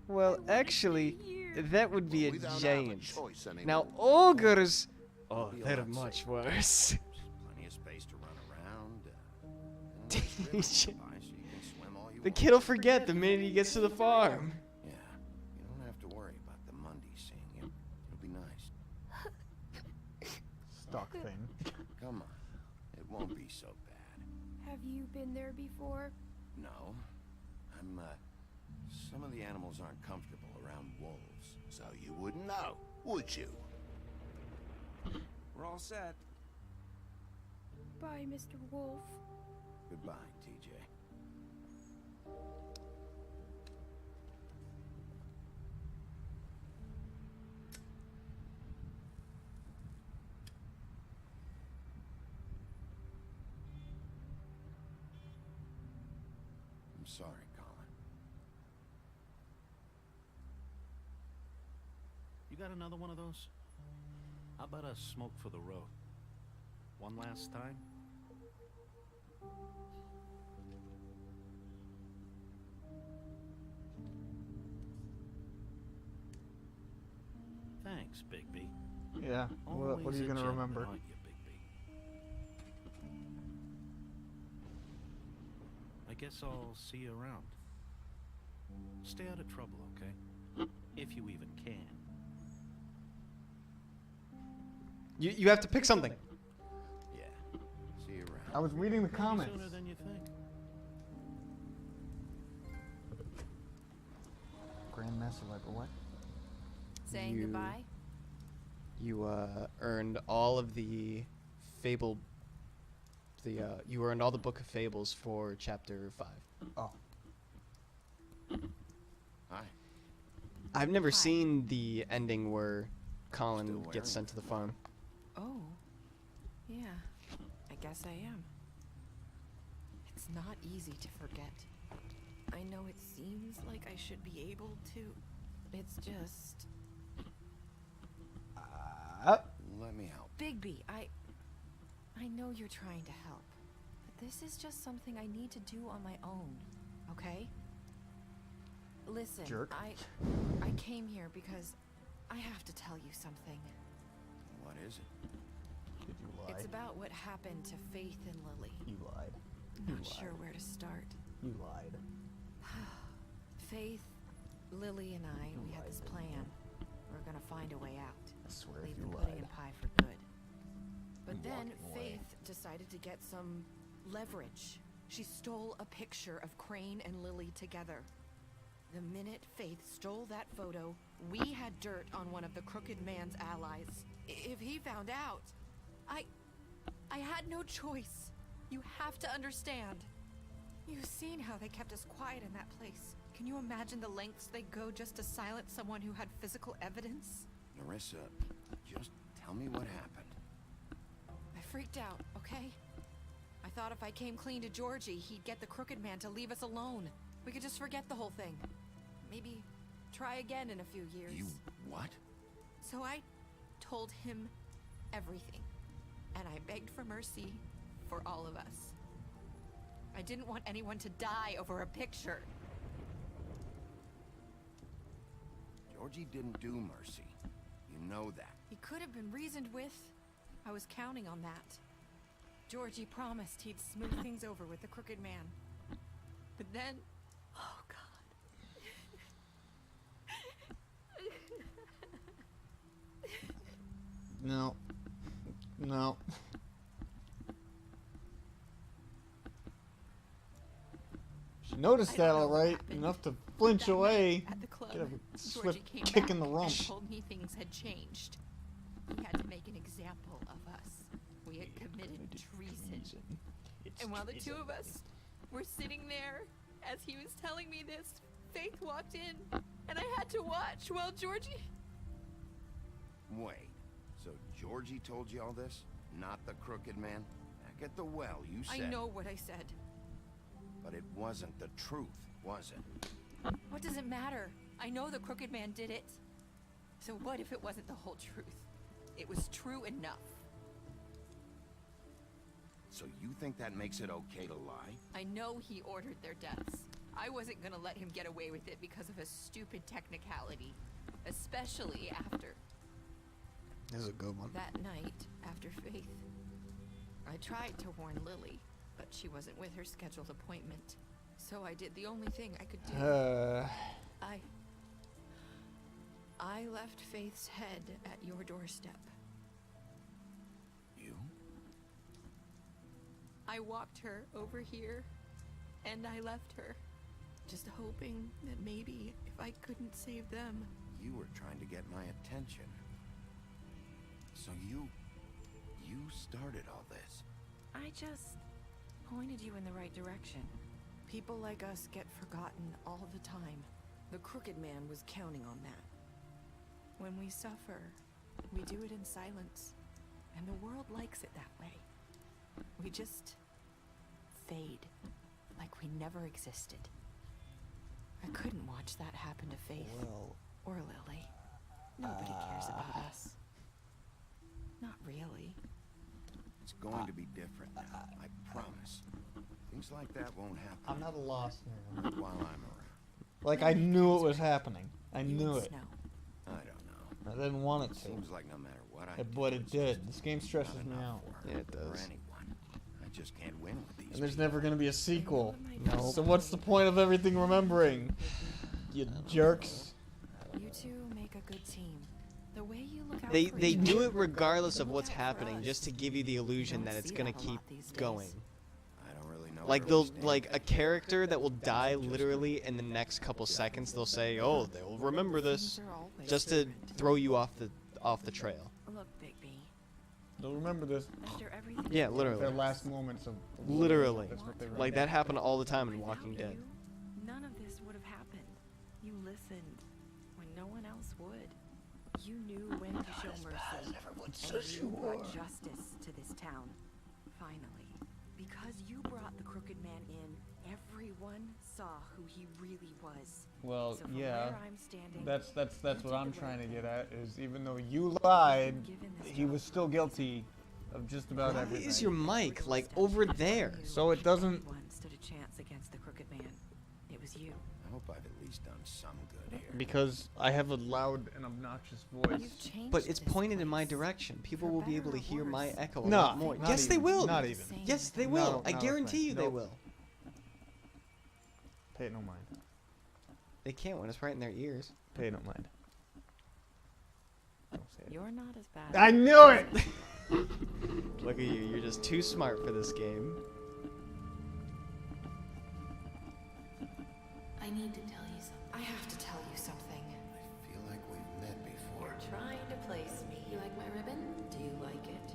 Well, actually, that would be a We don't have a giant. choice anymore. Now, ogres... Oh, Be a they're lot much safer. worse. Plenty of space to run around. And The nice river nearby so you can swim all you want. kid'll forget the minute he gets to the farm. Yeah, you don't have to worry about the Mundies seeing you. It'll be nice. Stock thing. Come on, it won't be so bad. Have you been there before? No, some of the animals aren't comfortable around wolves. So you wouldn't know, would you? We're all set. Bye, Mr. Wolf. Goodbye, TJ. I'm sorry, Colin. You got another one of those? How about a smoke for the road? One last time? Thanks, Bigby. Yeah. What are Always you a gonna gentleman, remember? aren't you, Bigby? I guess I'll see you around. Stay out of trouble, okay? If you even can. You have to pick something. Yeah. See you around. I was reading the Maybe comments. sooner than you think. Grandmaster Viper, what? Saying goodbye? You earned all of the fable. You earned all the Book of Fables for chapter 5. Oh. Hi. I've never seen the ending where Colin Still gets wearing sent to the farm. Oh. Yeah. I guess I am. It's not easy to forget. I know it seems like I should be able to. It's just... Let me help. Bigby, I know you're trying to help. But this is just something I need to do on my own, okay? Listen, Jerk. I came here because I have to tell you something. What is it? Did you lie? It's about what happened to Faith and Lily. You lied. I'm not sure where to start. You lied. Faith, Lily, and we had this plan. We're gonna find a way out. I swear Leave if the you pudding lied. and pie for good. But You then walked away. Faith decided to get some leverage. She stole a picture of Crane and Lily together. The minute Faith stole that photo, we had dirt on one of the Crooked Man's allies. If he found out, I had no choice. You have to understand. You've seen how they kept us quiet in that place. Can you imagine the lengths they go just to silence someone who had physical evidence? Nerissa, just tell me what happened. I freaked out, okay? I thought if I came clean to Georgie, he'd get the Crooked Man to leave us alone. We could just forget the whole thing. Maybe try again in a few years. You what? So I told him everything. And I begged for mercy for all of us. I didn't want anyone to die over a picture. Georgie didn't do mercy. You know that. He could have been reasoned with. I was counting on that. Georgie promised he'd smooth things over with the Crooked Man. But then... Oh, God. No. No. She noticed that all right, enough to flinch away. At the club, Get a Georgie swift came kick back in the rump. and told me things had changed. He had to make an example of us. We had committed treason. And while the two of us were sitting there, as he was telling me this, Faith walked in, and I had to watch while Georgie... Wait, so Georgie told you all this? Not the Crooked Man? Back at the well, you said... I know what I said. But it wasn't the truth, was it? What does it matter? I know the Crooked Man did it. So what if it wasn't the whole truth? It was true enough. So you think that makes it okay to lie? I know he ordered their deaths. I wasn't gonna let him get away with it because of a stupid technicality. Especially after... This is a good one. That night, after Faith. I tried to warn Lily, but she wasn't with her scheduled appointment. So I did the only thing I could do. I left Faith's head at your doorstep. You? I walked her over here, and I left her. Just hoping that maybe if I couldn't save them... You were trying to get my attention. So you started all this. I just pointed you in the right direction. People like us get forgotten all the time. The Crooked Man was counting on that. When we suffer, we do it in silence. And the world likes it that way. We just fade, like we never existed. I couldn't watch that happen to Faith. Or Lily. Nobody cares about us. Not really. It's going to be different now, I promise. Things like that won't happen. I'm not a lost man. While I'm around. Like, I knew it was happening. I knew it. I don't know. I didn't want it to. Seems like no matter what I do, But it did. This game stresses me out. Yeah, it does. for anyone. I just can't win with these. And there's never going to be a sequel. No. So what's the point of everything remembering? You jerks. You two make a good team. The way you look out They for they each do other, it regardless of what's look out for happening, us. just to give you the illusion that it's gonna that a lot keep these days. going. I don't really know. Like where they'll we stand. like a character that will die literally in the next couple seconds. They'll say, "Oh, they'll remember this," Things are always just to different. throw you off the trail. Look, Bigby. They'll remember this. After everything Yeah, you literally. Their last moments of Literally, That's what they like remember. that happened all the time in Without Walking Dead. you, none of this would have happened. You listened when no one else would. You knew when to show mercy, and you brought justice to this town. Finally, because you brought the Crooked Man in, everyone saw who he really was. Well, So from yeah. where I'm standing, That's you what did I'm the trying to right get thing. at. Is even though you lied, Given this he was job, still guilty of just about Why everything. is your mic like over there? So it doesn't. Everyone stood a chance against the Crooked Man. It was you. I hope I've at least done some good here. Because I have a loud and obnoxious voice. You've changed But it's this pointed in my place. direction. People For will be better able to or hear my worse. echo a No, lot more. not Yes, they even. will. Not even. Yes, they No, will. I not a guarantee thing. you they Nope. will. Pay it no mind. They can't when it's right in their ears. Pay it no mind. Don't say it. You're not as bad. I knew it! Look at you. You're just too smart for this game. I need to tell you something. I have to tell you something. I feel like we've met before. Trying to place me. You like my ribbon? Do you like it?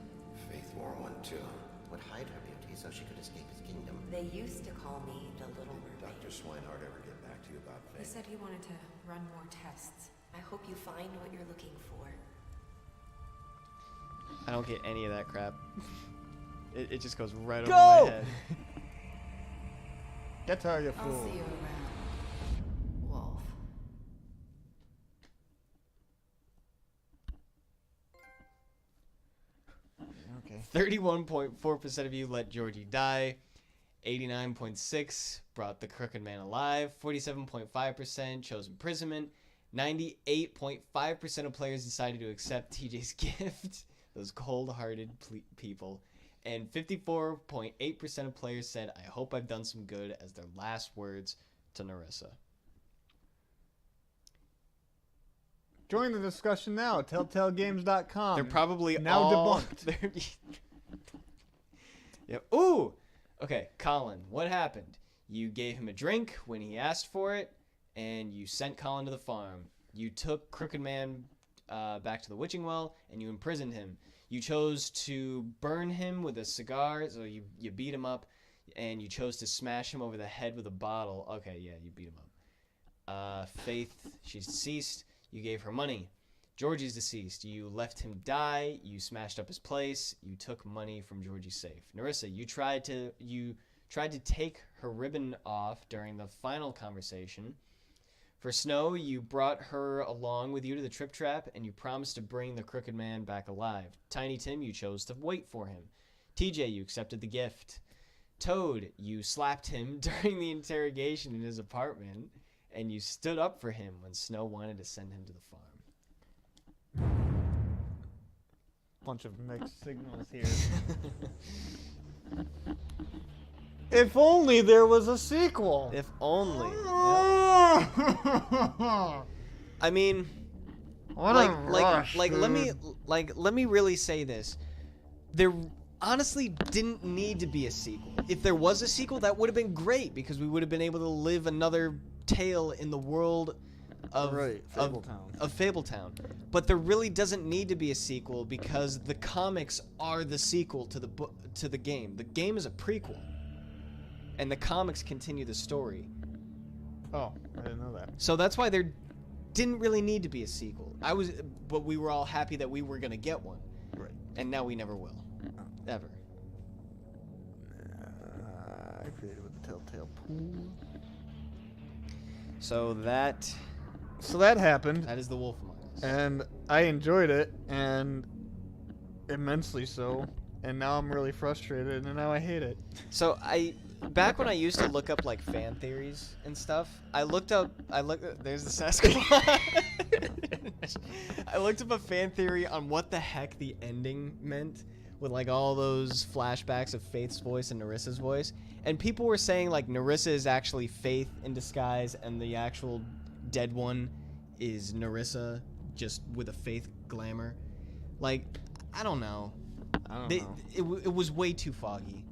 Faith wore one too. Would hide her beauty so she could escape his kingdom. They used to call me the Little Mermaid. Dr. Swinehart ever get back to you about He Faith? said he wanted to run more tests. I hope you find what you're looking for. I don't get any of that crap. It just goes right Go! over my head. Get her, you I'll fool. see you around, Wolf. Okay. 31.4% of you let Georgie die. 89.6% brought the Crooked Man alive. 47.5% chose imprisonment. 98.5% of players decided to accept TJ's gift. Those cold-hearted people. And 54.8% of players said, "I hope I've done some good," as their last words to Narissa. Join the discussion now at telltalegames.com. They're probably now all debunked. Yep. Ooh. Okay, Colin, what happened? You gave him a drink when he asked for it, and you sent Colin to the farm. You took Crooked Man back to the witching well, and you imprisoned him. You chose to burn him with a cigar, so you beat him up, and you chose to smash him over the head with a bottle. Okay, yeah, you beat him up. Faith, she's deceased. You gave her money. Georgie's deceased. You left him die. You smashed up his place. You took money from Georgie's safe. Narissa, you tried to take her ribbon off during the final conversation. For Snow, you brought her along with you to the Trip Trap, and you promised to bring the Crooked Man back alive. Tiny Tim, you chose to wait for him. TJ, you accepted the gift. Toad, you slapped him during the interrogation in his apartment, and you stood up for him when Snow wanted to send him to the farm. Bunch of mixed signals here. If only there was a sequel. If only. Yep. I mean, What a rush, let me really say this. There honestly didn't need to be a sequel. If there was a sequel, that would have been great because we would have been able to live another tale in the world of Fabletown. But there really doesn't need to be a sequel because the comics are the sequel to the game. The game is a prequel. And the comics continue the story. Oh, I didn't know that. So that's why there didn't really need to be a sequel. But we were all happy that we were gonna get one. Right. And now we never will. Ever. I created with the Telltale pool. So that happened. That is the Wolf Among Us. And I enjoyed it, and immensely so. And now I'm really frustrated, and now I hate it. So back when I used to look up like fan theories and stuff, there's the Sasquatch. I looked up a fan theory on what the heck the ending meant with like all those flashbacks of Faith's voice and Nerissa's voice. And people were saying like Nerissa is actually Faith in disguise and the actual dead one is Nerissa just with a Faith glamour. Like, I don't know. It was way too foggy.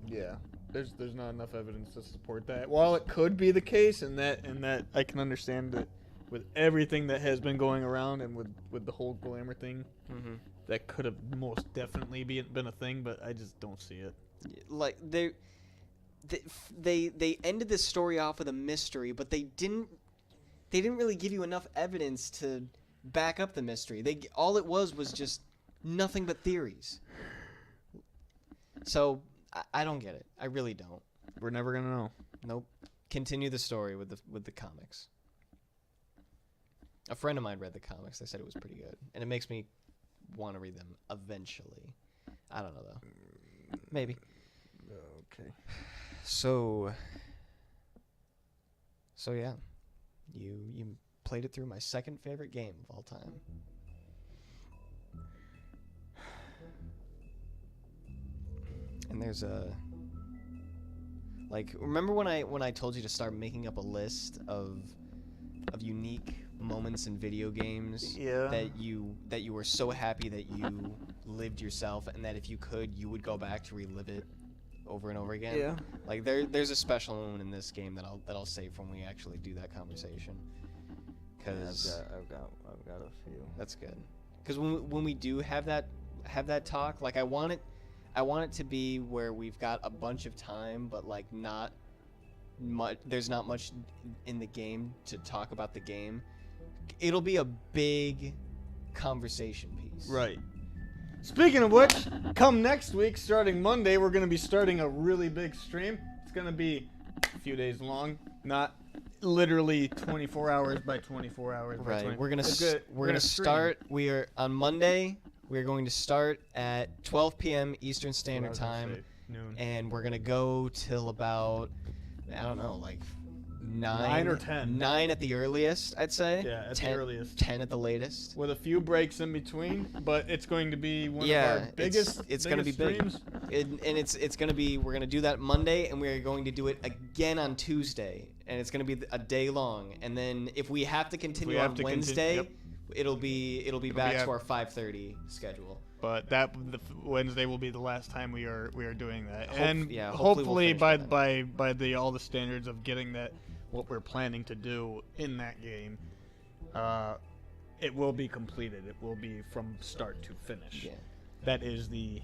Yeah. There's not enough evidence to support that. While it could be the case, and that I can understand that with everything that has been going around and with the whole glamour thing, that could have most definitely been a thing, but I just don't see it. Like they ended this story off with a mystery, but they didn't really give you enough evidence to back up the mystery. All it was just nothing but theories. So I don't get it. I really don't. We're never gonna know. Nope. Continue the story with the comics. A friend of mine read the comics. They said it was pretty good, and it makes me want to read them eventually. I don't know though. Maybe. Okay. So yeah, you played it through my second favorite game of all time. And there's remember when I told you to start making up a list of unique moments in video games that you were so happy that you lived yourself, and that if you could you would go back to relive it over and over again? Yeah. Like there's a special moment in this game that I'll save when we actually do that conversation. Cuz I've got a few. That's good. Cuz when we do have that talk, like I want it to be where we've got a bunch of time, but like not much. There's not much in the game to talk about the game. It'll be a big conversation piece. Right. Speaking of which, come next week, starting Monday, we're going to be starting a really big stream. It's going to be a few days long, not literally 24 hours by 24 hours. Right. By 20. We're gonna start. We are on Monday. We're going to start at 12 p.m. Eastern Standard Time, noon. And we're gonna go till about, I don't know, like 9 or 10. 9 at the earliest, I'd say. Yeah, at 10, the earliest. 10 at the latest. With a few breaks in between, but it's going to be one of our biggest. It's going to be streams. Big. And it's going to be. We're going to do that Monday, and we're going to do it again on Tuesday, and it's going to be a day long. And then if we have to continue on Wednesday, it'll be back to our 5:30 schedule. But the Wednesday will be the last time we are doing that, hopefully by all the standards of getting that what we're planning to do in that game, it will be completed. It will be from start to finish. Yeah, that is the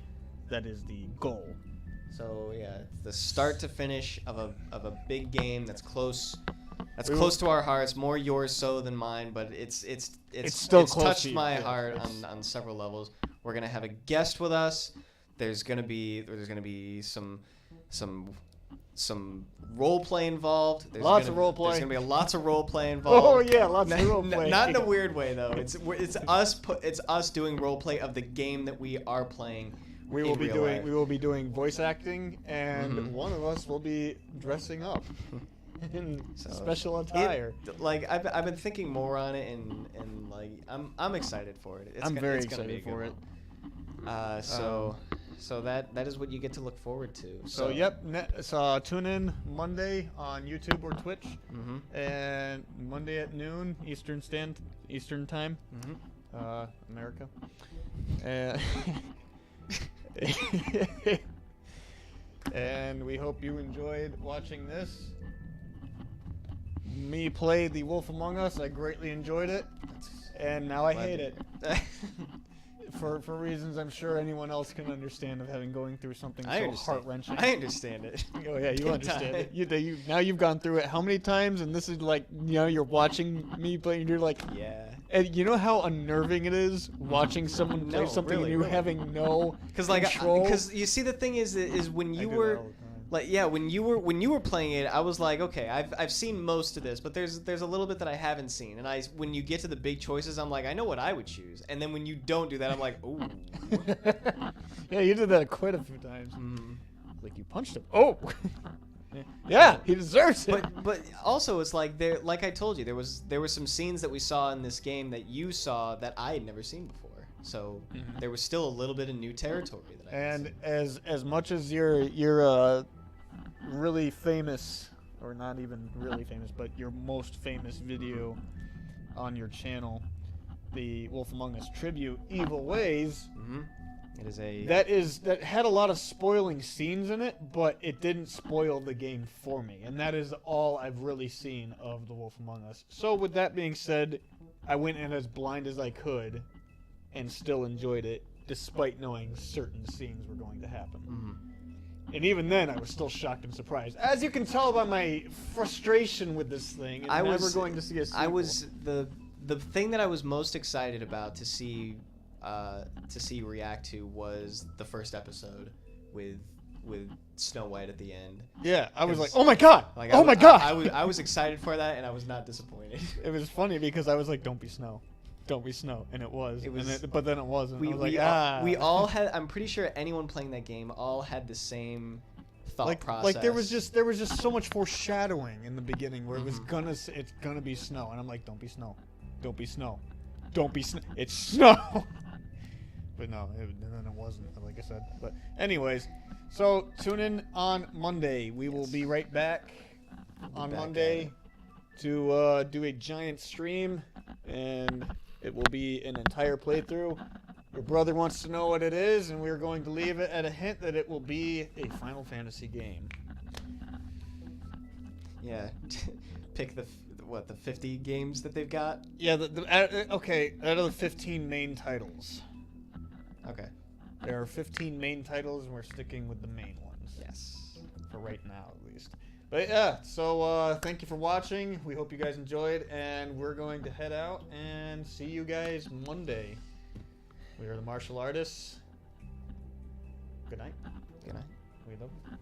goal. So yeah, the start to finish of a big game that's close. That's close to our hearts, more yours so than mine, but it's still close touched to you. my heart on several levels. We're gonna have a guest with us. There's gonna be some role play involved. Lots of role play. There's gonna be lots of role play involved. Oh yeah, lots of role play. Not in a weird way though. It's us doing role play of the game that we are playing. we will be doing voice acting, and one of us will be dressing up in special attire. I've been thinking more on it, and like I'm excited for it. I'm very excited for it. So that is what you get to look forward to. So yep, tune in Monday on YouTube or Twitch, and Monday at noon Eastern time, America. And we hope you enjoyed watching this. Me play The Wolf Among Us. I greatly enjoyed it, and now I hate it. For reasons I'm sure anyone else can understand of having going through something so heart-wrenching. I understand it. Oh yeah, you understand it. Now you've gone through it how many times, and this is like, you're watching me play, and you're like, yeah. And you know how unnerving it is watching someone play something and you having no control? Because you see, the thing is when you were like, yeah, when you were playing it, I was like, okay, I've seen most of this, but there's a little bit that I haven't seen, and when you get to the big choices, I'm like, I know what I would choose, and then when you don't do that, I'm like, ooh. Yeah, you did that quite a few times. Like, you punched him. Oh. Yeah, he deserves it. But also, it's like like I told you, there were some scenes that we saw in this game that you saw that I had never seen before. So there was still a little bit of new territory that I And as much as you're really famous, or not even really famous, but your most famous video on your channel, the Wolf Among Us tribute, Evil Ways. It is that had a lot of spoiling scenes in it, but it didn't spoil the game for me, and that is all I've really seen of The Wolf Among Us. So with that being said, I went in as blind as I could, and still enjoyed it, despite knowing certain scenes were going to happen. And even then, I was still shocked and surprised, as you can tell by my frustration with this thing. And never going to see a sequel. I was the thing that I was most excited about to see you react to was the first episode with Snow White at the end. Yeah, I was like, oh my god! Like, oh my god! I was excited for that, and I was not disappointed. It was funny because I was like, don't be Snow. Don't be Snow. And it was. But then it wasn't. I was like, we all had, I'm pretty sure anyone playing that game all had the same thought process. Like there was just so much foreshadowing in the beginning where it's gonna be Snow. And I'm like, don't be Snow. Don't be Snow. Don't be Snow. It's Snow! But no, then it wasn't, like I said. But anyways, so tune in on Monday. We will be right back on Monday to do a giant stream, and it will be an entire playthrough. Your brother wants to know what it is, and we're going to leave it at a hint that it will be a Final Fantasy game. Yeah. Pick the 50 games that they've got? Yeah, okay, out of the 15 main titles. Okay. There are 15 main titles, and we're sticking with the main ones. Yes. For right now, at least. But yeah, so thank you for watching. We hope you guys enjoyed, and we're going to head out and see you guys Monday. We are the Martial Artists. Good night. Good night. We love you.